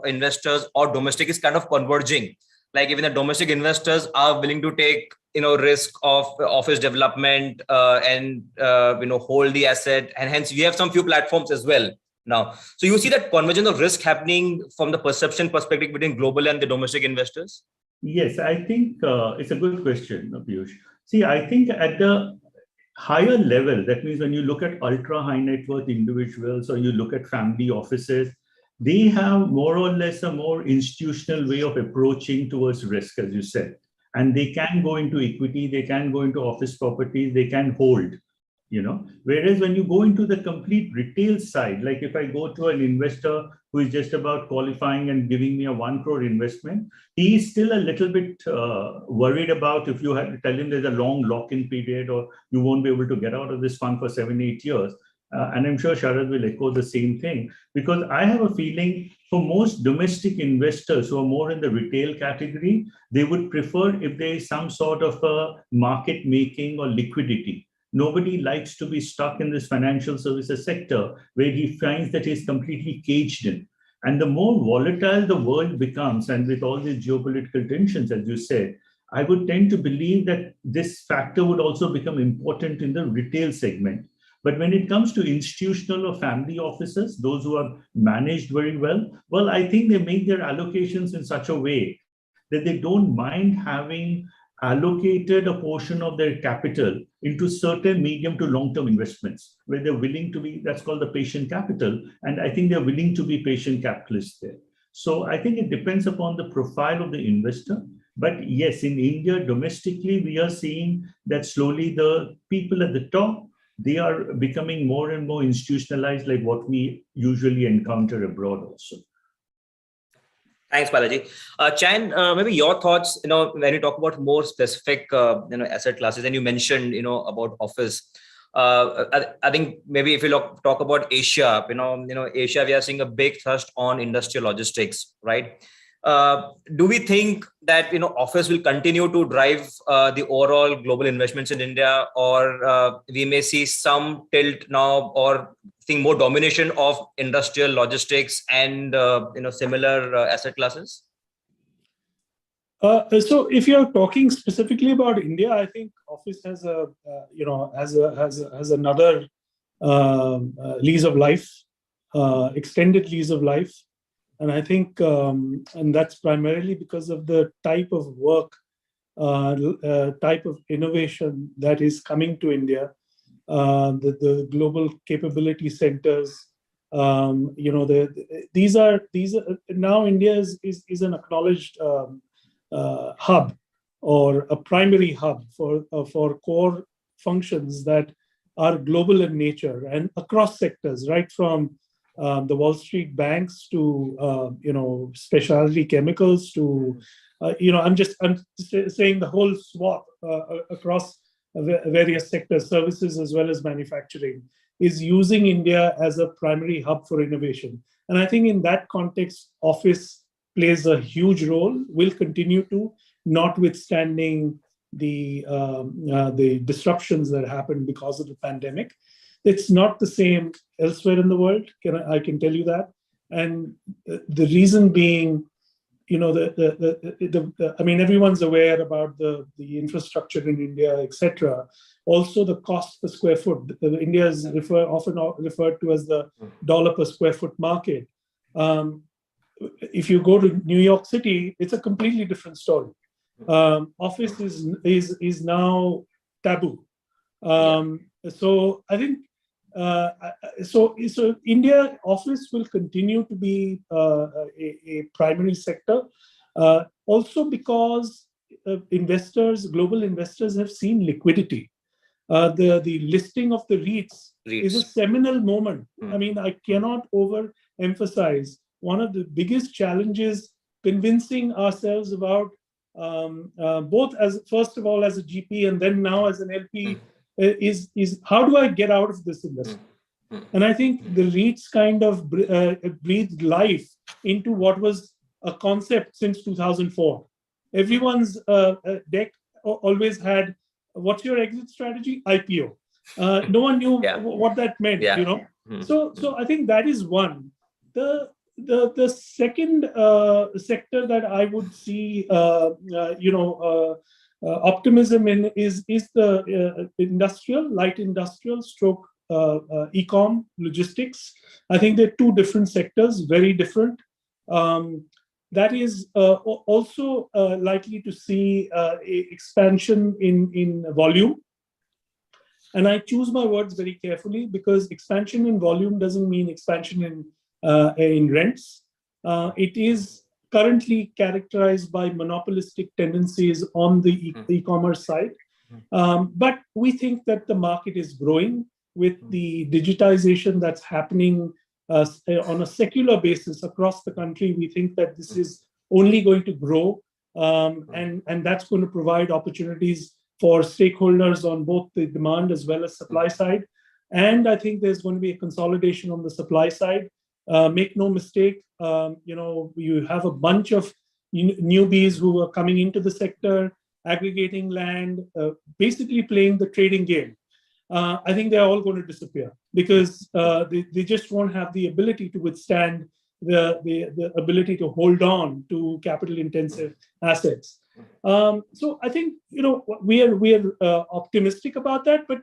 Speaker 16: investors or domestic is kind of converging? Like even the domestic investors are willing to take risk of office development and hold the asset, and hence we have some few platforms as well now. So you see that convergence of risk happening from the perception perspective between global and the domestic investors?
Speaker 18: Yes, I think it's a good question, Piyush. See, I think at the higher level, that means when you look at ultra high net worth individuals or you look at family offices, they have more or less a more institutional way of approaching towards risk, as you said. And they can go into equity, they can go into office properties, they can hold, Whereas when you go into the complete retail side, like if I go to an investor who is just about qualifying and giving me a 1 crore investment, he is still a little bit worried about if you have to tell him there's a long lock-in period or you won't be able to get out of this fund for 7-8 years. And I'm sure Sharad will echo the same thing, because I have a feeling for most domestic investors who are more in the retail category, they would prefer if there is some sort of a market making or liquidity. Nobody likes to be stuck in this financial services sector where he finds that he's completely caged in. And the more volatile the world becomes, and with all these geopolitical tensions, as you said, I would tend to believe that this factor would also become important in the retail segment. But when it comes to institutional or family offices, those who are managed very well, I think they make their allocations in such a way that they don't mind having allocated a portion of their capital into certain medium to long-term investments where they're willing to be, that's called the patient capital. And I think they're willing to be patient capitalists there. So I think it depends upon the profile of the investor. But yes, in India, domestically, we are seeing that slowly the people at the top, they are becoming more and more institutionalized, like what we usually encounter abroad also.
Speaker 16: Thanks, Balaji. Chan, maybe your thoughts, when you talk about more specific, asset classes, and you mentioned, about office. I think maybe if you talk about Asia, Asia, we are seeing a big thrust on industrial logistics, right? Do we think that, office will continue to drive the overall global investments in India, or we may see some tilt now, or think more domination of industrial logistics and, similar asset classes?
Speaker 17: So if you're talking specifically about India, I think office has another lease of life, extended lease of life. And I think, and that's primarily because of the type of work, type of innovation that is coming to India, the global capability centers. These are now India is an acknowledged hub, or a primary hub for core functions that are global in nature and across sectors, right from the Wall Street banks to specialty chemicals to I'm saying the whole swath across various sectors, services as well as manufacturing, is using India as a primary hub for innovation. And I think in that context, office plays a huge role, will continue to, notwithstanding the disruptions that happened because of the pandemic. It's not the same elsewhere in the world, I can tell you that. And the reason being, everyone's aware about the infrastructure in India, etc. Also, the cost per square foot. India is often referred to as the dollar per square foot market. If you go to New York City, it's a completely different story. Office is now taboo. So I think so India office will continue to be a primary sector, also because global investors have seen liquidity. The listing of the REITs is a seminal moment. I mean, I cannot overemphasize one of the biggest challenges convincing ourselves about both as, first of all, as a GP and then now as an LP, is how do I get out of this industry? And I think the REITs kind of breathed life into what was a concept since 2004. Everyone's deck always had, what's your exit strategy? IPO. No one knew what that meant, you know. So I think that is one. The second sector that I would see, optimism in is the light industrial stroke e-com logistics. I think they're two different sectors, very different. That is also likely to see expansion in volume. And I choose my words very carefully because expansion in volume doesn't mean expansion in rents. It is currently characterized by monopolistic tendencies on the e-commerce side. But we think that the market is growing with the digitization that's happening on a secular basis across the country. We think that this is only going to grow, and that's going to provide opportunities for stakeholders on both the demand as well as supply side. And I think there's going to be a consolidation on the supply side. Make no mistake, you have a bunch of newbies who are coming into the sector, aggregating land, basically playing the trading game. I think they're all going to disappear because they just won't have the ability to withstand the ability to hold on to capital intensive assets. So I think we are optimistic about that, but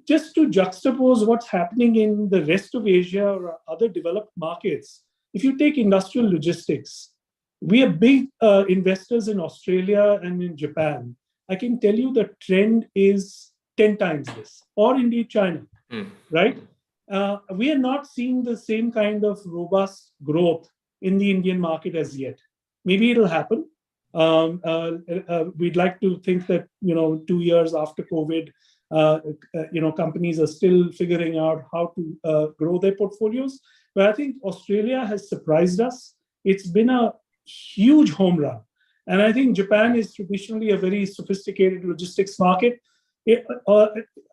Speaker 17: just to juxtapose what's happening in the rest of Asia or other developed markets, if you take industrial logistics, we are big investors in Australia and in Japan. I can tell you the trend is 10 times this, or indeed China, right? We are not seeing the same kind of robust growth in the Indian market as yet. Maybe it'll happen. We'd like to think that 2 years after COVID, companies are still figuring out how to grow their portfolios. But I think Australia has surprised us. It's been a huge home run. And I think Japan is traditionally a very sophisticated logistics market.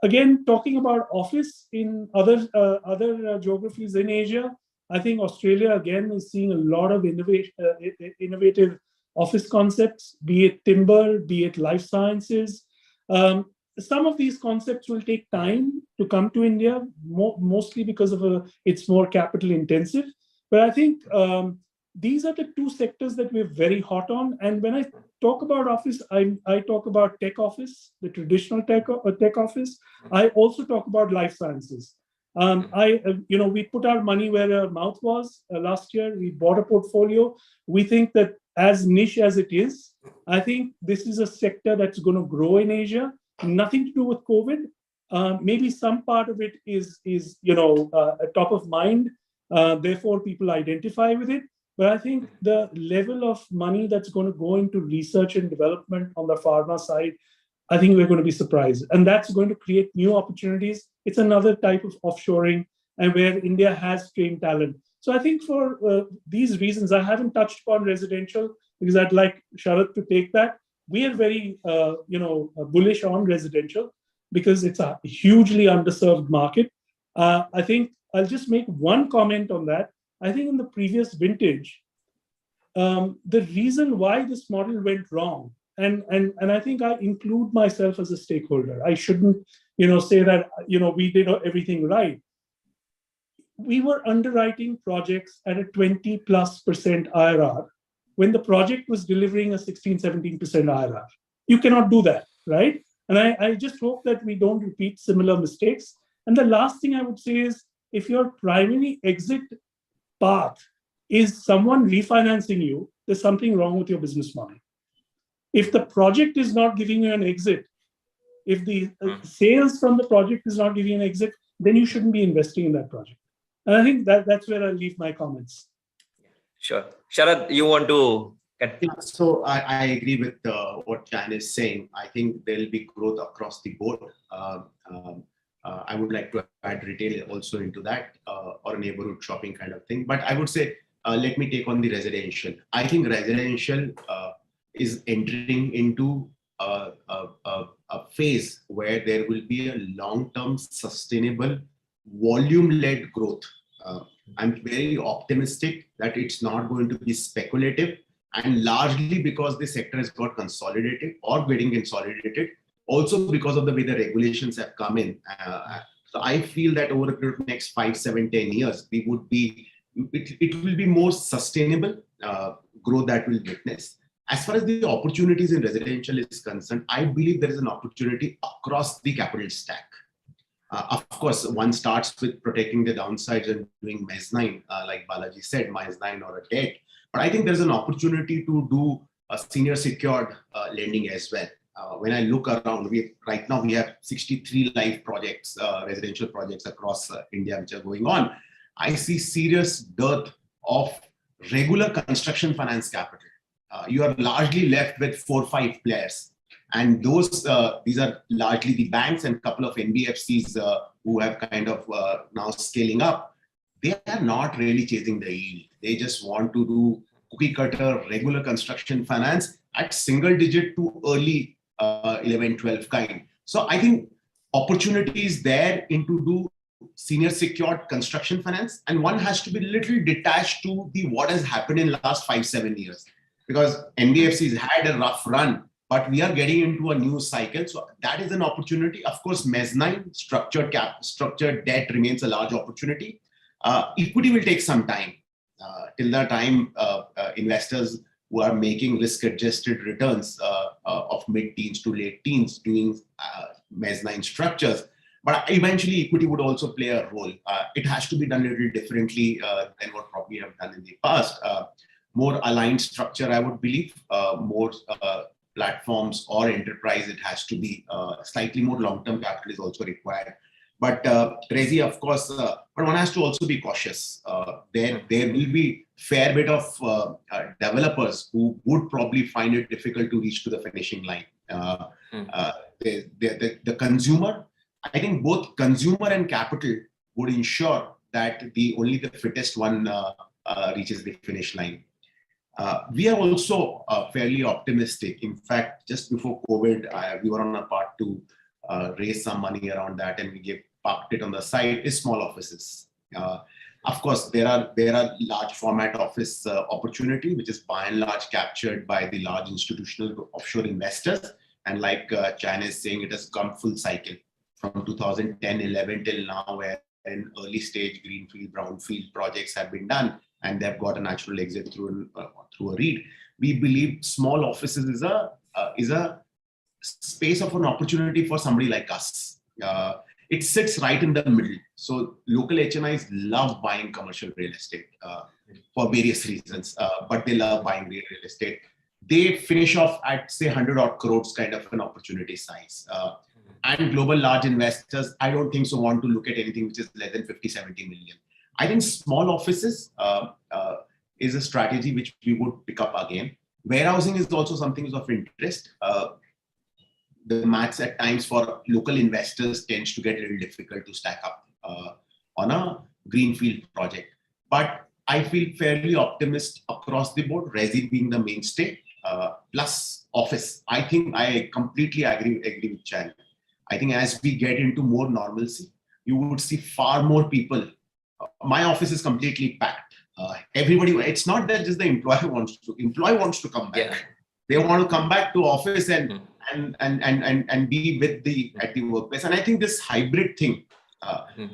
Speaker 17: Again, talking about office in other geographies in Asia, I think Australia, again, is seeing a lot of innovative office concepts, be it timber, be it life sciences. Some of these concepts will take time to come to India, mostly because of it's more capital intensive. But I think these are the two sectors that we're very hot on. And when I talk about office, I talk about tech office, the traditional tech office. I also talk about life sciences. We put our money where our mouth was last year. We bought a portfolio. We think that as niche as it is, I think this is a sector that's going to grow in Asia. Nothing to do with COVID. Maybe some part of it is top of mind. Therefore, people identify with it. But I think the level of money that's going to go into research and development on the pharma side, I think we're going to be surprised. And that's going to create new opportunities. It's another type of offshoring and where India has trained talent. So I think for these reasons, I haven't touched upon residential because I'd like Sharad to take that. We are very bullish on residential because it's a hugely underserved market. I think I'll just make one comment on that. I think in the previous vintage, the reason why this model went wrong, and I think I include myself as a stakeholder. I shouldn't, say that, we did everything right. We were underwriting projects at a 20+% IRR when the project was delivering a 16, 17% IRR. You cannot do that, right? And I just hope that we don't repeat similar mistakes. And the last thing I would say is, if your primary exit path is someone refinancing you, there's something wrong with your business model. If the project is not giving you an exit, if the sales from the project is not giving you an exit, then you shouldn't be investing in that project. And I think that's where I'll leave my comments.
Speaker 16: Sure. Sharad, you want to...
Speaker 15: So I agree with what Jan is saying. I think there will be growth across the board. I would like to add retail also into that, or a neighborhood shopping kind of thing. But I would say, let me take on the residential. I think residential is entering into a phase where there will be a long-term sustainable volume-led growth. I'm very optimistic that it's not going to be speculative, and largely because the sector has got consolidated or getting consolidated, also because of the way the regulations have come in. So I feel that over the next 5, 7, 10 years, we would be, it will be more sustainable growth that we'll witness. As far as the opportunities in residential is concerned, I believe there is an opportunity across the capital stack. Of course, one starts with protecting the downsides and doing mezzanine, like Balaji said, mezzanine or a debt. But I think there's an opportunity to do a senior secured lending as well. When I look around, right now we have 63 live projects, residential projects across India which are going on. I see serious dearth of regular construction finance capital. You are largely left with 4 or 5 players. And those, these are largely the banks and a couple of NBFCs who have kind of now scaling up. They are not really chasing the yield. They just want to do cookie cutter, regular construction finance at single digit to early 11, 12 kind. So I think opportunities there into do senior secured construction finance, and one has to be a little detached to the what has happened in last 5, 7 years, because NBFCs had a rough run, but we are getting into a new cycle. So that is an opportunity. Of course, mezzanine, structured debt remains a large opportunity. Equity will take some time. Till the time investors who are making risk-adjusted returns of mid-teens to late teens doing mezzanine structures. But eventually equity would also play a role. It has to be done a little differently than what probably have done in the past. More aligned structure, I would believe, more platforms or enterprise, it has to be slightly more long-term capital is also required. But Rezi, of course, but one has to also be cautious. There will be fair bit of developers who would probably find it difficult to reach to the finishing line. The consumer, I think both consumer and capital would ensure that only the fittest one reaches the finish line. We are also fairly optimistic. In fact, just before COVID, we were on a path to raise some money around that, and we parked it on the side, is small offices. Of course, there are large format office opportunity, which is by and large captured by the large institutional offshore investors. And like Chan is saying, it has come full cycle from 2010-11 till now, where in early stage greenfield, brownfield projects have been done, and they've got a natural exit through a REIT. We believe small offices is a space of an opportunity for somebody like us. It sits right in the middle. So local HNIs love buying commercial real estate for various reasons, but they love buying real estate. They finish off at say 100 odd crores kind of an opportunity size. And global large investors, I don't think so want to look at anything which is less than 50, 70 million. I think small offices is a strategy which we would pick up again. Warehousing is also something of interest. The maths at times for local investors tends to get a little difficult to stack up on a greenfield project. But I feel fairly optimistic across the board, Resi being the mainstay, plus office. I think I completely agree with Chan. I think as we get into more normalcy, you would see far more people. My office is completely packed. Everybody, it's not that just the employee wants to come back. Yeah. They want to come back to office and be with at the workplace. And I think this hybrid thing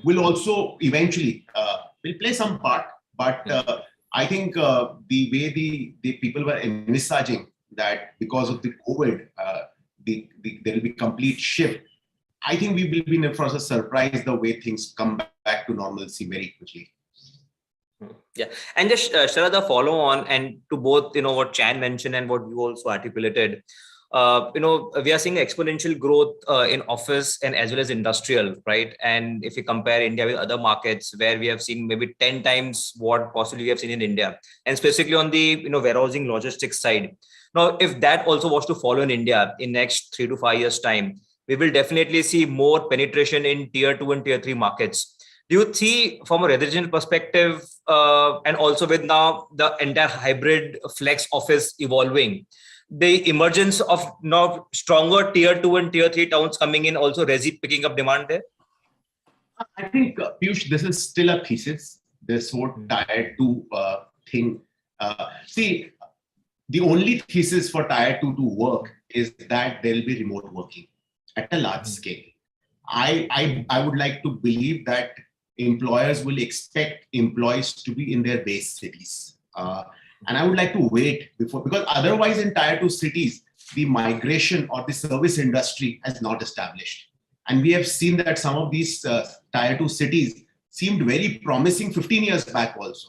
Speaker 15: will also eventually will play some part. But I think the way the people were envisaging that because of the COVID, there will be complete shift. I think we will be in a process surprise the way things come back to normalcy very quickly.
Speaker 16: Yeah, and just Sharad, a follow on and to both, what Chan mentioned and what you also articulated. We are seeing exponential growth in office and as well as industrial, right? And if you compare India with other markets where we have seen maybe 10 times what possibly we have seen in India, and specifically on the warehousing logistics side. Now, if that also was to follow in India in next 3 to 5 years time, we will definitely see more penetration in tier 2 and tier 3 markets. Do you see from a residential perspective and also with now the entire hybrid flex office evolving, the emergence of now stronger tier 2 and tier 3 towns coming in, also Resi picking up demand there?
Speaker 15: I think, Piyush, this is still a thesis. This whole tier 2 thing. See, the only thesis for tier 2 to work is that there will be remote working at a large scale. I would like to believe that employers will expect employees to be in their base cities. And I would like to wait before, because otherwise in tier 2 cities, the migration or the service industry has not established. And we have seen that some of these tier 2 cities seemed very promising 15 years back also.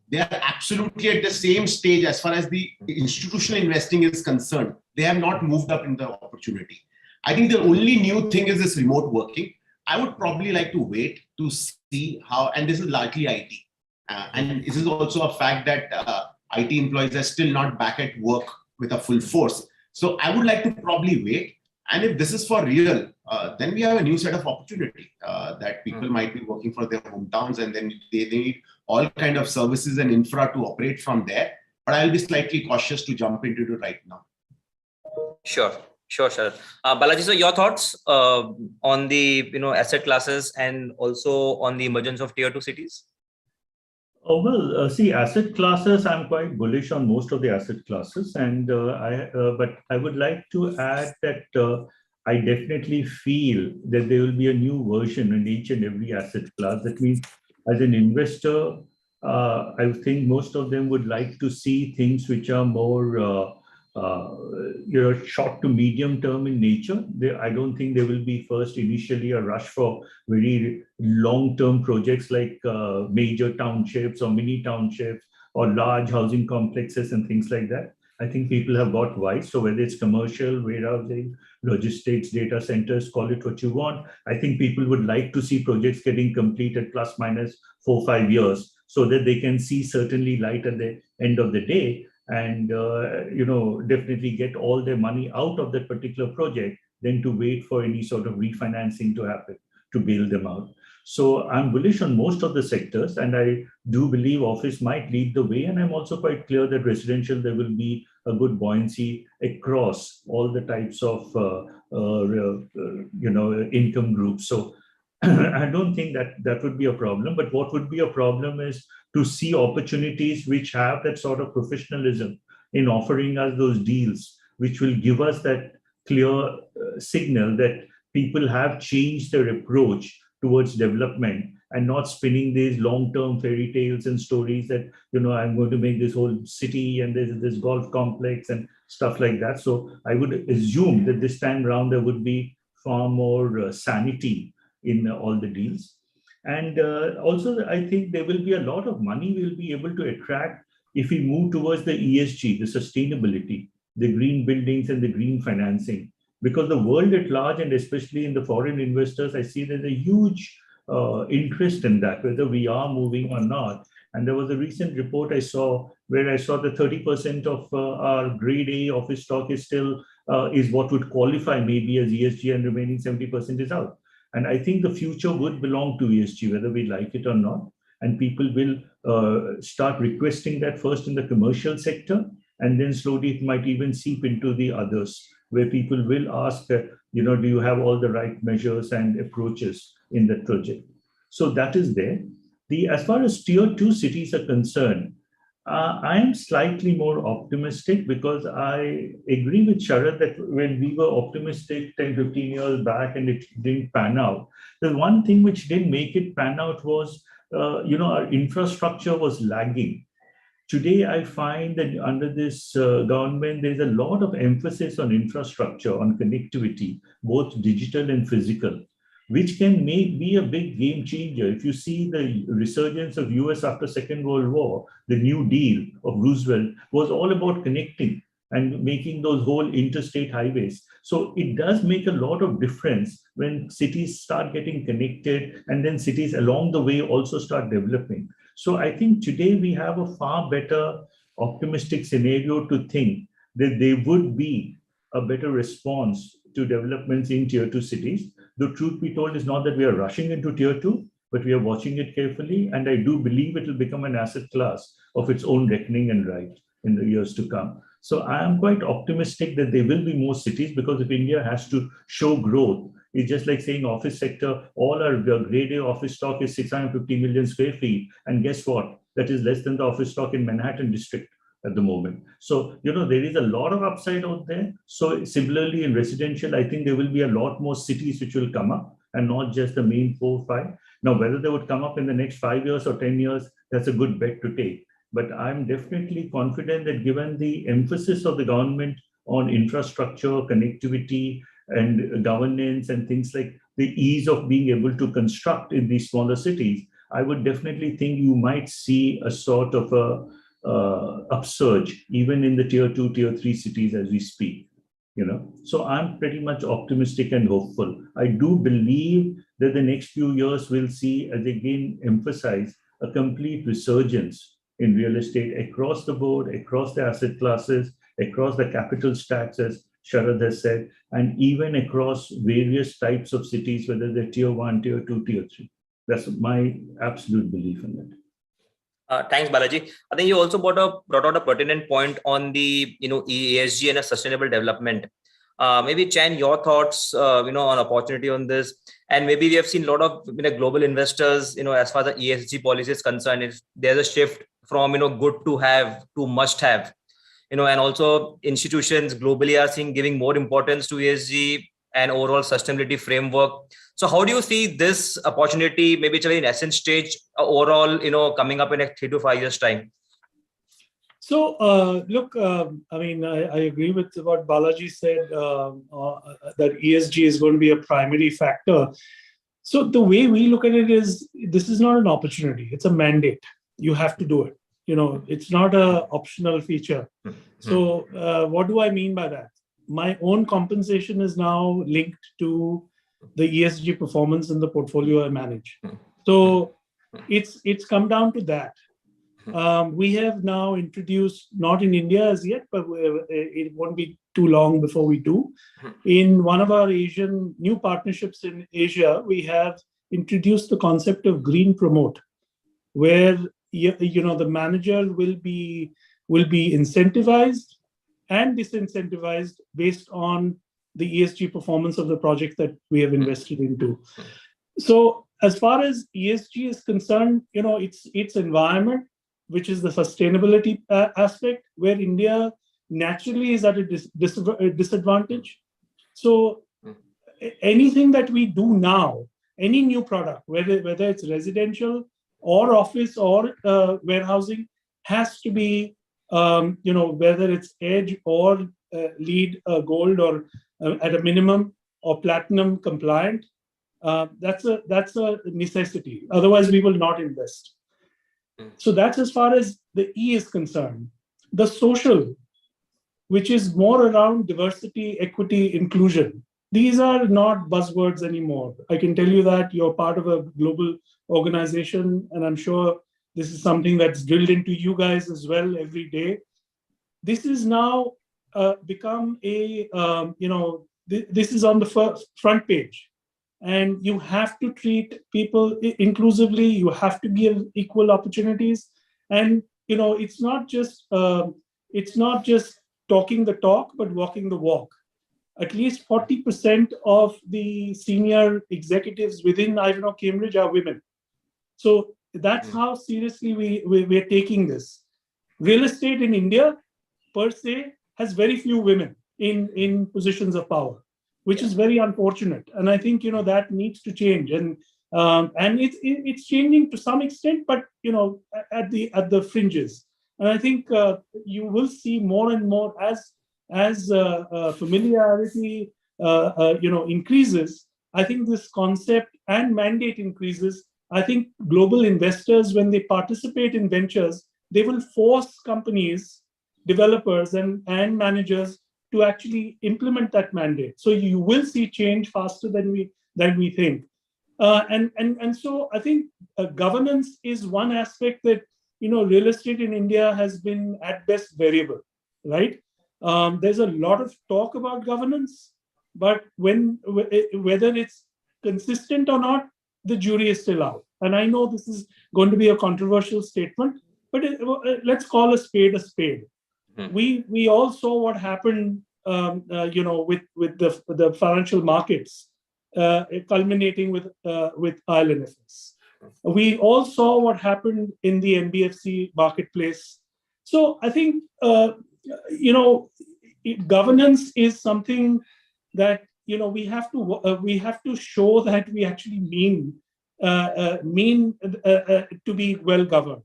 Speaker 15: They are absolutely at the same stage as far as the institutional investing is concerned. They have not moved up in the opportunity. I think the only new thing is this remote working. I would probably like to wait to see how, and this is largely IT. And this is also a fact that IT employees are still not back at work with a full force. So I would like to probably wait. And if this is for real, then we have a new set of opportunity that people might be working for their hometowns, and then they need all kind of services and infra to operate from there. But I'll be slightly cautious to jump into it right now.
Speaker 16: Sure. Balaji, so your thoughts on the asset classes and also on the emergence of tier 2 cities?
Speaker 18: See, asset classes, I'm quite bullish on most of the asset classes, and but I would like to add that I definitely feel that there will be a new version in each and every asset class. That means, as an investor, I think most of them would like to see things which are more short to medium term in nature. I don't think there will be first initially a rush for very long-term projects like major townships or mini townships or large housing complexes and things like that. I think people have got wise. So whether it's commercial, warehousing, logistics, data centers, call it what you want, I think people would like to see projects getting completed plus minus 4 or 5 years so that they can see certainly light at the end of the day, and definitely get all their money out of that particular project than to wait for any sort of refinancing to happen to bail them out. So I'm bullish on most of the sectors, and I do believe office might lead the way. And I'm also quite clear that residential, there will be a good buoyancy across all the types of income groups. So I don't think that would be a problem. But what would be a problem is to see opportunities which have that sort of professionalism in offering us those deals, which will give us that clear signal that people have changed their approach towards development and not spinning these long-term fairy tales and stories that, I'm going to make this whole city and there's this golf complex and stuff like that. So I would assume that this time around there would be far more sanity in all the deals. And also, I think there will be a lot of money we'll be able to attract if we move towards the ESG, the sustainability, the green buildings and the green financing. Because the world at large, and especially in the foreign investors, I see there's a huge interest in that, whether we are moving or not. And there was a recent report I saw where I saw that 30% of our grade A office stock is still is what would qualify maybe as ESG, and remaining 70% is out. And I think the future would belong to ESG, whether we like it or not. And people will start requesting that first in the commercial sector, and then slowly it might even seep into the others, where people will ask, do you have all the right measures and approaches in that project? So that is there. As far as tier 2 cities are concerned, I am slightly more optimistic, because I agree with Sharad that when we were optimistic 10, 15 years back and it didn't pan out, the one thing which didn't make it pan out was, our infrastructure was lagging. Today, I find that under this government, there's a lot of emphasis on infrastructure, on connectivity, both digital and physical, which can be a big game changer. If you see the resurgence of US after Second World War, the New Deal of Roosevelt was all about connecting and making those whole interstate highways. So it does make a lot of difference when cities start getting connected, and then cities along the way also start developing. So I think today we have a far better optimistic scenario to think that there would be a better response to developments in tier 2 cities. The truth be told is not that we are rushing into tier 2, but we are watching it carefully. And I do believe it will become an asset class of its own reckoning and right in the years to come. So I am quite optimistic that there will be more cities, because if India has to show growth, It's just like saying office sector, all our grade A office stock is 650 million square feet. And guess what? That is less than the office stock in Manhattan district at the moment. So, there is a lot of upside out there. So similarly in residential, I think there will be a lot more cities which will come up and not just the main 4 or 5. Now, whether they would come up in the next 5 years or 10 years, that's a good bet to take. But I'm definitely confident that given the emphasis of the government on infrastructure, connectivity, and governance and things like the ease of being able to construct in these smaller cities, I would definitely think you might see a sort of a upsurge even in the tier 2, tier 3 cities as we speak. So I'm pretty much optimistic and hopeful. I do believe that the next few years will see, as again emphasize, a complete resurgence in real estate across the board, across the asset classes, across the capital stacks, as Sharad has said, and even across various types of cities, whether they're tier 1, tier 2, tier 3. That's my absolute belief in that.
Speaker 16: Thanks, Balaji. I think you also brought out a pertinent point on the ESG and a sustainable development. Maybe Chan, your thoughts on opportunity on this, and maybe we have seen a lot of global investors as far as the ESG policy is concerned. If there's a shift from good to have to must have, and also institutions globally are giving more importance to ESG and overall sustainability framework. So how do you see this opportunity, maybe it's a very nascent stage overall, coming up in 3 to 5 years time?
Speaker 17: So look, I mean, I agree with what Balaji said, that ESG is going to be a primary factor. So the way we look at it is, this is not an opportunity, it's a mandate. You have to do it. It's not an optional feature. So what do I mean by that? My own compensation is now linked to the ESG performance in the portfolio I manage. So it's come down to that. We have now introduced, not in India as yet, but it won't be too long before we do. In one of our Asian new partnerships in Asia, we have introduced the concept of green promote, where the manager will be incentivized and disincentivized based on the ESG performance of the project that we have invested into. So as far as ESG is concerned, it's environment, which is the sustainability aspect, where India naturally is at a disadvantage. So anything that we do now, any new product, whether it's residential or office or warehousing, has to be, whether it's EDGE or LEED Gold or at a minimum or platinum compliant. That's a necessity. Otherwise, we will not invest. So that's as far as the E is concerned. The social, which is more around diversity, equity, inclusion. These are not buzzwords anymore. I can tell you that you're part of a global organization, and I'm sure this is something that's drilled into you guys as well every day. This is now become a, this is on the front page. And you have to treat people inclusively. You have to give equal opportunities. And, it's not just talking the talk, but walking the walk. At least 40% of the senior executives within Ivanhoe Cambridge are women. So that's how seriously we're taking this. Real estate in India, per se, has very few women in positions of power, which is very unfortunate. And I think, that needs to change. And it's changing to some extent, but, at the fringes. And I think you will see more and more as familiarity, increases. I think this concept and mandate increases. I think global investors, when they participate in ventures, they will force companies, developers and managers to actually implement that mandate. So you will see change faster than we think. And so I think governance is one aspect that, real estate in India has been at best variable, right? There's a lot of talk about governance, but whether it's consistent or not, the jury is still out. And I know this is going to be a controversial statement, but let's call a spade a spade. We all saw what happened, with the financial markets culminating with IL&FS. We all saw what happened in the NBFC marketplace. So I think, governance is something that, we have to show that we actually mean to be well governed.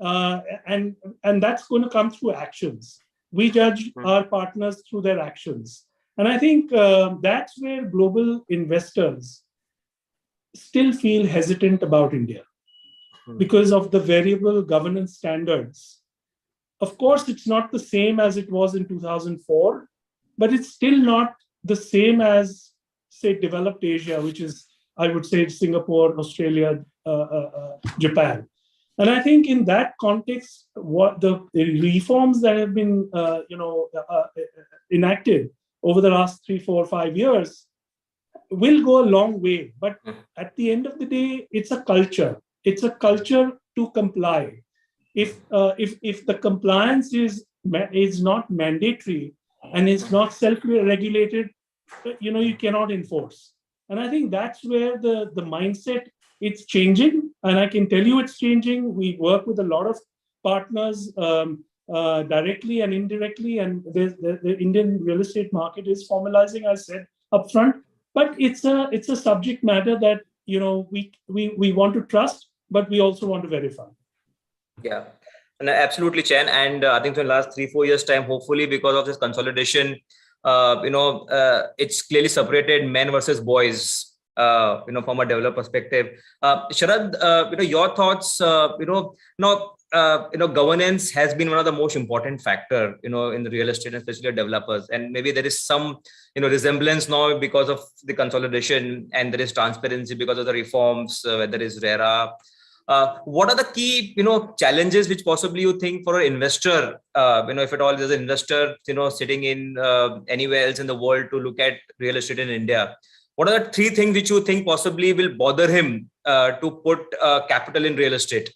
Speaker 17: And that's going to come through actions. We judge our partners through their actions. And I think that's where global investors still feel hesitant about India because of the variable governance standards. Of course, it's not the same as it was in 2004, but it's still not the same as, say, developed Asia, which is, I would say, Singapore, Australia, Japan. And I think in that context, what the reforms that have been enacted over the last 3, 4, 5 years will go a long way. But at the end of the day, it's a culture. It's a culture to comply. If the compliance is not mandatory and is not self-regulated, you cannot enforce. And I think that's where the mindset, it's changing. And I can tell you it's changing. We work with a lot of partners directly and indirectly. And the Indian real estate market is formalizing, as I said upfront. But it's a subject matter that we want to trust, but we also want to verify.
Speaker 16: Yeah, and absolutely, Chen. And I think in the last 3-4 years' time, hopefully because of this consolidation, it's clearly separated men versus boys, from a developer perspective. Sharad, your thoughts, governance has been one of the most important factor, in the real estate, especially developers. And maybe there is some, resemblance now because of the consolidation, and there is transparency because of the reforms, whether it's RERA. What are the key, challenges which possibly you think for an investor, if at all there's an investor, sitting in anywhere else in the world to look at real estate in India? What are the 3 things which you think possibly will bother him to put capital in real estate?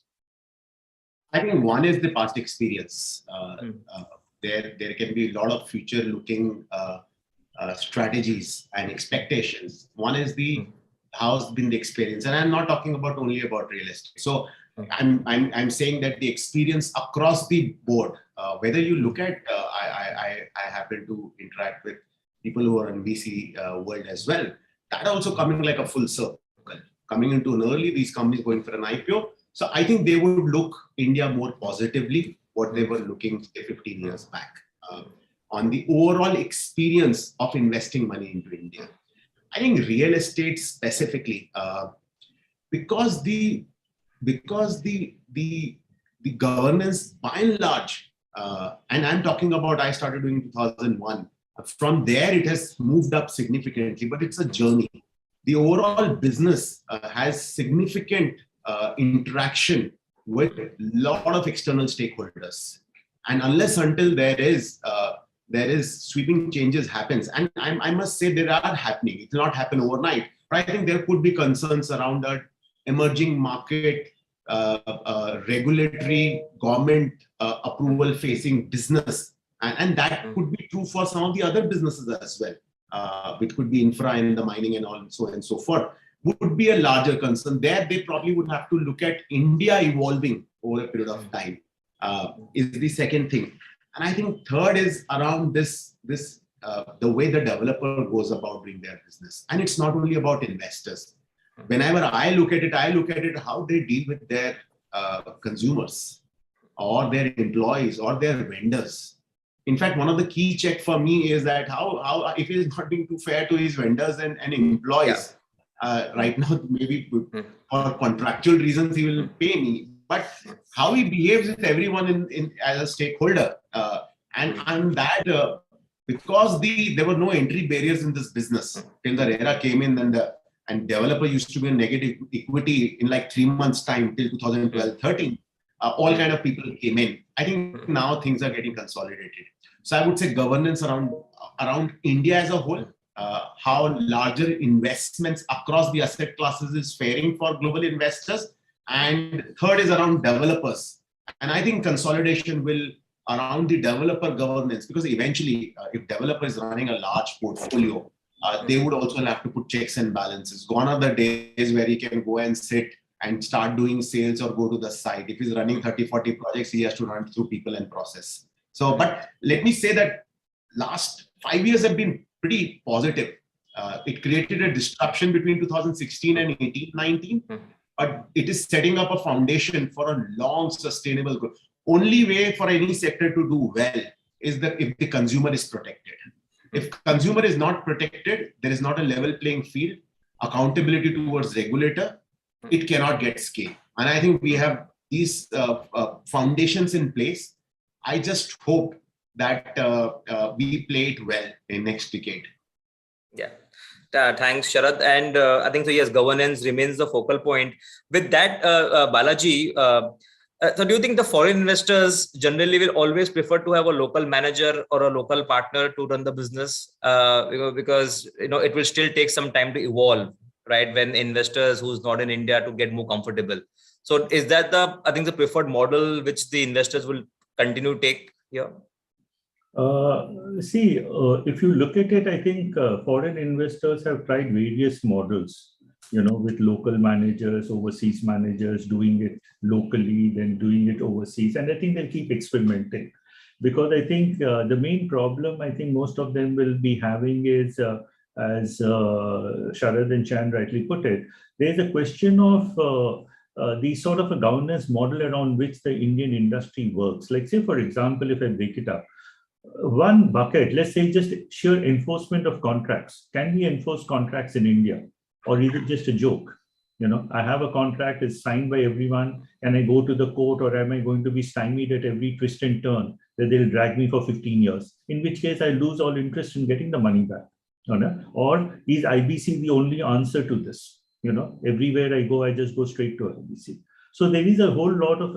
Speaker 15: I think one is the past experience. There can be a lot of future-looking strategies and expectations. One is how's been the experience, and I'm not talking only about real estate. So I'm saying that the experience across the board, whether you look at, I happen to interact with people who are in VC world as well. That also coming like a full circle, coming into an early, these companies going for an IPO. So I think they would look India more positively what they were looking 15 years back on the overall experience of investing money into India. I think real estate specifically, because the governance by and large, and I'm talking about, I started doing 2001. From there, it has moved up significantly, but it's a journey. The overall business has significant interaction with a lot of external stakeholders, and unless until there is sweeping changes happens, and I must say they are happening. It will not happen overnight, but I think there could be concerns around that emerging market, regulatory, government approval facing business, and that could be true for some of the other businesses as well, which could be infra and the mining and all, so on and so forth. Would be a larger concern. There, they probably would have to look at India evolving over a period of time, is the second thing. And I think third is around the way the developer goes about doing their business. And it's not only about investors. Whenever I look at it how they deal with their consumers or their employees or their vendors. In fact, one of the key check for me is that how if he is not being too fair to his vendors and employees. Right now, maybe for contractual reasons, he will pay me. But how he behaves with everyone as a stakeholder, and that because there were no entry barriers in this business till the RERA came in, and developer used to be a negative equity in like 3 months' time till 2012-13. All kind of people came in. I think now things are getting consolidated. So I would say governance around India as a whole. How larger investments across the asset classes is faring for global investors. And third is around developers. And I think consolidation will around the developer governance, because eventually if developer is running a large portfolio, they would also have to put checks and balances. Gone are the days where he can go and sit and start doing sales or go to the site. If he's running 30, 40 projects, he has to run through people and process. So, but let me say that last 5 years have been pretty positive. It created a disruption between 2016 and 18-19, but it is setting up a foundation for a long sustainable growth. Only way for any sector to do well is that if the consumer is protected. If consumer is not protected, there is not a level playing field, accountability towards regulator, it cannot get scale. And I think we have these foundations in place. I just hope that we play it well in next decade.
Speaker 16: Yeah. Thanks, Sharad. And I think so, yes, governance remains the focal point. With that, Balaji, so do you think the foreign investors generally will always prefer to have a local manager or a local partner to run the business? Because it will still take some time to evolve, right? When investors who's not in India to get more comfortable. So is that the preferred model which the investors will continue to take here?
Speaker 18: If you look at it, I think foreign investors have tried various models, with local managers, overseas managers, doing it locally, then doing it overseas. And I think they'll keep experimenting, because I think the main problem I think most of them will be having is, as Sharad and Chan rightly put it, there's a question of the sort of a governance model around which the Indian industry works. Like, say, for example, if I break it up, one bucket, let's say just sheer enforcement of contracts. Can we enforce contracts in India? Or is it just a joke? I have a contract, it's signed by everyone, and I go to the court, or am I going to be stymied at every twist and turn that they'll drag me for 15 years? In which case I lose all interest in getting the money back. Or is IBC the only answer to this? Everywhere I go, I just go straight to IBC. So there is a whole lot of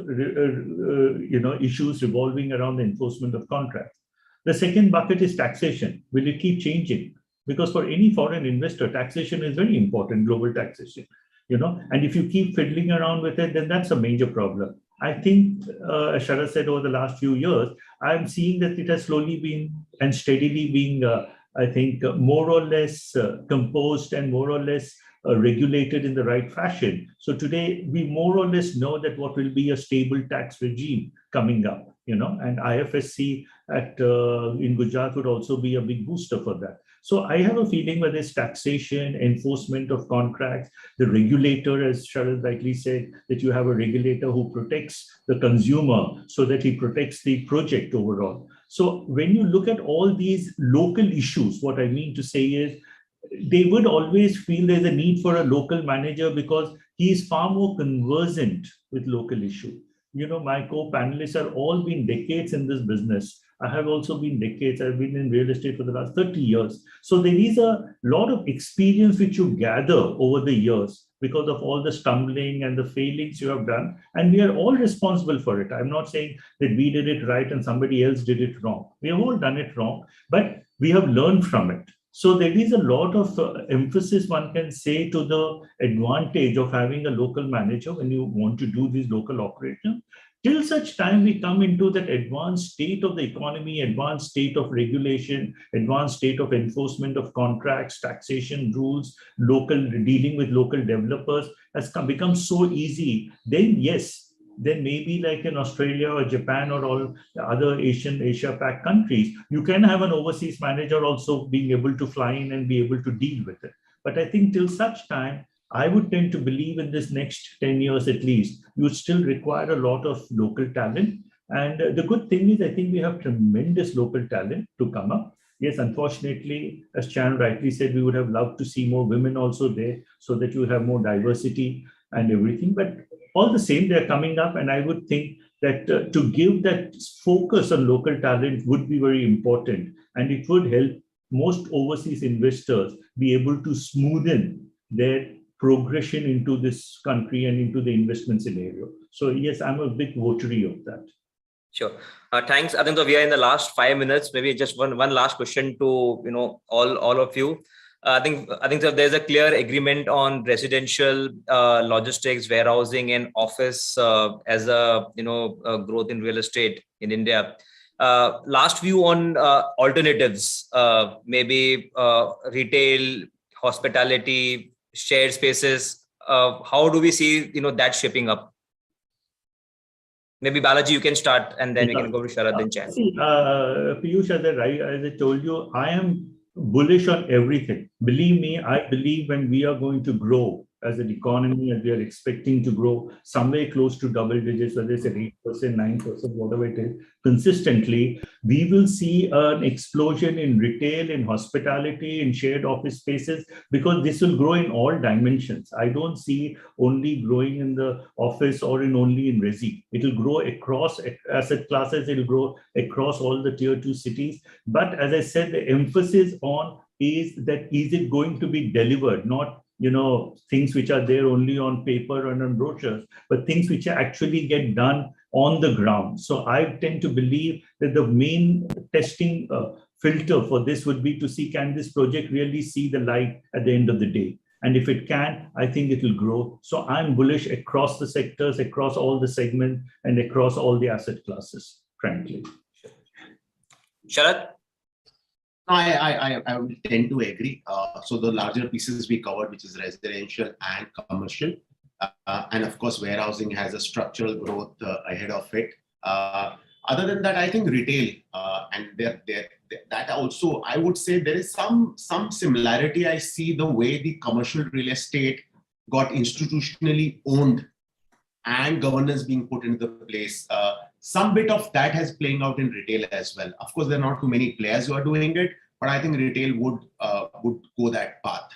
Speaker 18: issues revolving around the enforcement of contracts. The second bucket is taxation. Will it keep changing? Because for any foreign investor, taxation is very important, global taxation. And if you keep fiddling around with it, then that's a major problem. I think, as Sharad said, over the last few years, I'm seeing that it has slowly been and steadily being, I think, more or less composed and more or less regulated in the right fashion. So today, we more or less know that what will be a stable tax regime coming up, and IFSC in Gujarat would also be a big booster for that. So I have a feeling whether it's taxation, enforcement of contracts, the regulator, as Sharad rightly said, that you have a regulator who protects the consumer so that he protects the project overall. So when you look at all these local issues, what I mean to say is, they would always feel there's a need for a local manager because he is far more conversant with local issue. My co-panelists have all been decades in this business. I have also been decades. I've been in real estate for the last 30 years. So there is a lot of experience which you gather over the years because of all the stumbling and the failings you have done. And we are all responsible for it. I'm not saying that we did it right and somebody else did it wrong. We have all done it wrong, but we have learned from it. So there is a lot of emphasis, one can say, to the advantage of having a local manager when you want to do these local operations. Till such time we come into that advanced state of the economy, advanced state of regulation, advanced state of enforcement of contracts, taxation rules, local dealing with local developers has become so easy, then yes, then maybe like in Australia or Japan or all other Asia Pac countries, you can have an overseas manager also being able to fly in and be able to deal with it. But I think till such time, I would tend to believe in this next 10 years at least, you would still require a lot of local talent. And the good thing is, I think we have tremendous local talent to come up. Yes, unfortunately, as Chan rightly said, we would have loved to see more women also there so that you have more diversity and everything. But all the same, they're coming up. And I would think that to give that focus on local talent would be very important. And it would help most overseas investors be able to smoothen their progression into this country and into the investment scenario. So yes, I'm a big votary of that.
Speaker 16: Sure. Thanks. I think we are in the last 5 minutes. Maybe just one last question to all of you. I think so there's a clear agreement on residential, logistics, warehousing, and office as a growth in real estate in India. Last view on alternatives, maybe retail, hospitality, shared spaces. How do we see that shaping up? Maybe Balaji, you can start, and then we can go to Sharad and Chan.
Speaker 18: See, Piyush, as I told you, I am bullish on everything. Believe me, I believe when we are going to grow as an economy and we are expecting to grow somewhere close to double digits, whether it's at 8%, 9%, whatever it is, consistently, we will see an explosion in retail, in hospitality, in shared office spaces, because this will grow in all dimensions. I don't see only growing in the office or only in resi. It will grow across asset classes, it will grow across all the tier 2 cities. But as I said, the emphasis on is it going to be delivered, not things which are there only on paper and on brochures, but things which actually get done on the ground. So I tend to believe that the main testing filter for this would be to see, can this project really see the light at the end of the day? And if it can, I think it will grow. So I'm bullish across the sectors, across all the segments, and across all the asset classes, frankly.
Speaker 16: Sharad?
Speaker 15: I would tend to agree. So the larger pieces we covered, which is residential and commercial, and of course, warehousing has a structural growth ahead of it. Other than that, I think retail and that also, I would say there is some similarity. I see the way the commercial real estate got institutionally owned and governance being put into place. Some bit of that has playing out in retail as well. Of course, there are not too many players who are doing it, but I think retail would go that path.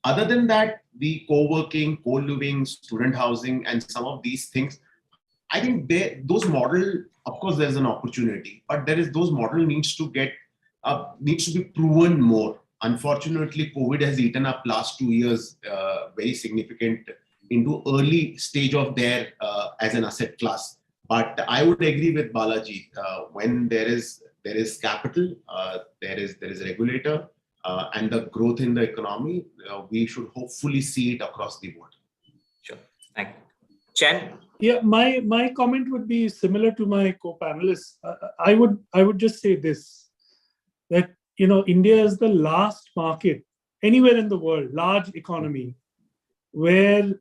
Speaker 15: Other than that, the co-working, co-living, student housing, and some of these things, I think those model, of course, there's an opportunity, but those model needs to be proven more. Unfortunately, COVID has eaten up last 2 years very significant into early stage of there as an asset class. But I would agree with Balaji. When there is capital, there is regulator, and the growth in the economy, we should hopefully see it across the board.
Speaker 16: Sure. Thank you. Chan?
Speaker 17: Yeah, my comment would be similar to my co-panelists. I would just say this, that India is the last market anywhere in the world, large economy, where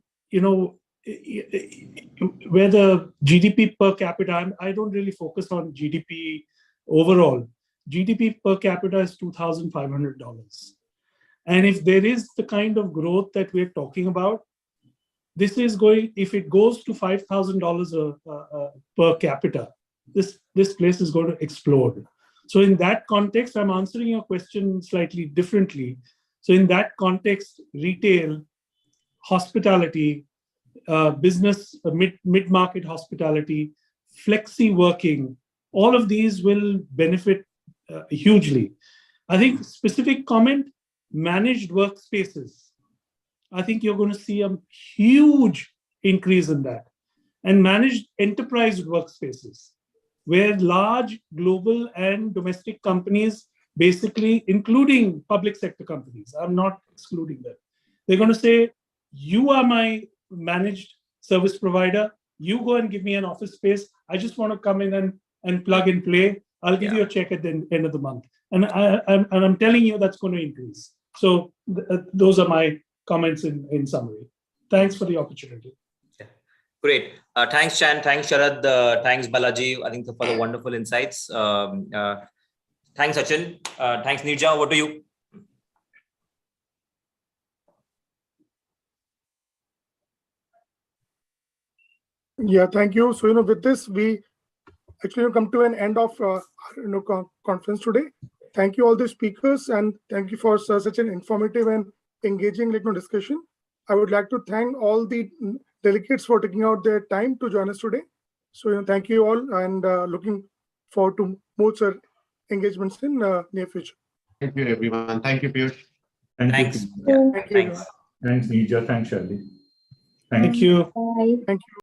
Speaker 17: where the GDP per capita, I don't really focus on GDP overall. GDP per capita is $2,500. And if there is the kind of growth that we're talking about, this is going, if it goes to $5,000 per capita, this place is going to explode. So in that context, I'm answering your question slightly differently. So in that context, retail, hospitality, business, mid-market hospitality, flexi working, all of these will benefit hugely. I think specific comment, managed workspaces. I think you're going to see a huge increase in that. And managed enterprise workspaces, where large global and domestic companies, basically, including public sector companies, I'm not excluding them, they're going to say, you are my managed service provider, you go and give me an office space, I just want to come in and plug and play, I'll give you a check at the end of the month. And I'm telling you that's going to increase. So those are my comments in summary. Thanks for the opportunity.
Speaker 16: Great. Thanks, Chan. Thanks, Sharad. Thanks, Balaji. I think for the wonderful insights. Thanks, Sachin. Thanks, Nirja. Over to you.
Speaker 19: Yeah, thank you. So, with this, we actually come to an end of conference today. Thank you all the speakers, and thank you for such an informative and engaging discussion. I would like to thank all the delegates for taking out their time to join us today. So, thank you all, and looking forward to more engagements in near future.
Speaker 15: Thank you, everyone. Thank you, Piyush.
Speaker 18: Thanks.
Speaker 19: Thank you.
Speaker 18: Thanks, Nija. Thanks, Shirley.
Speaker 17: Thank you.
Speaker 19: Thank you.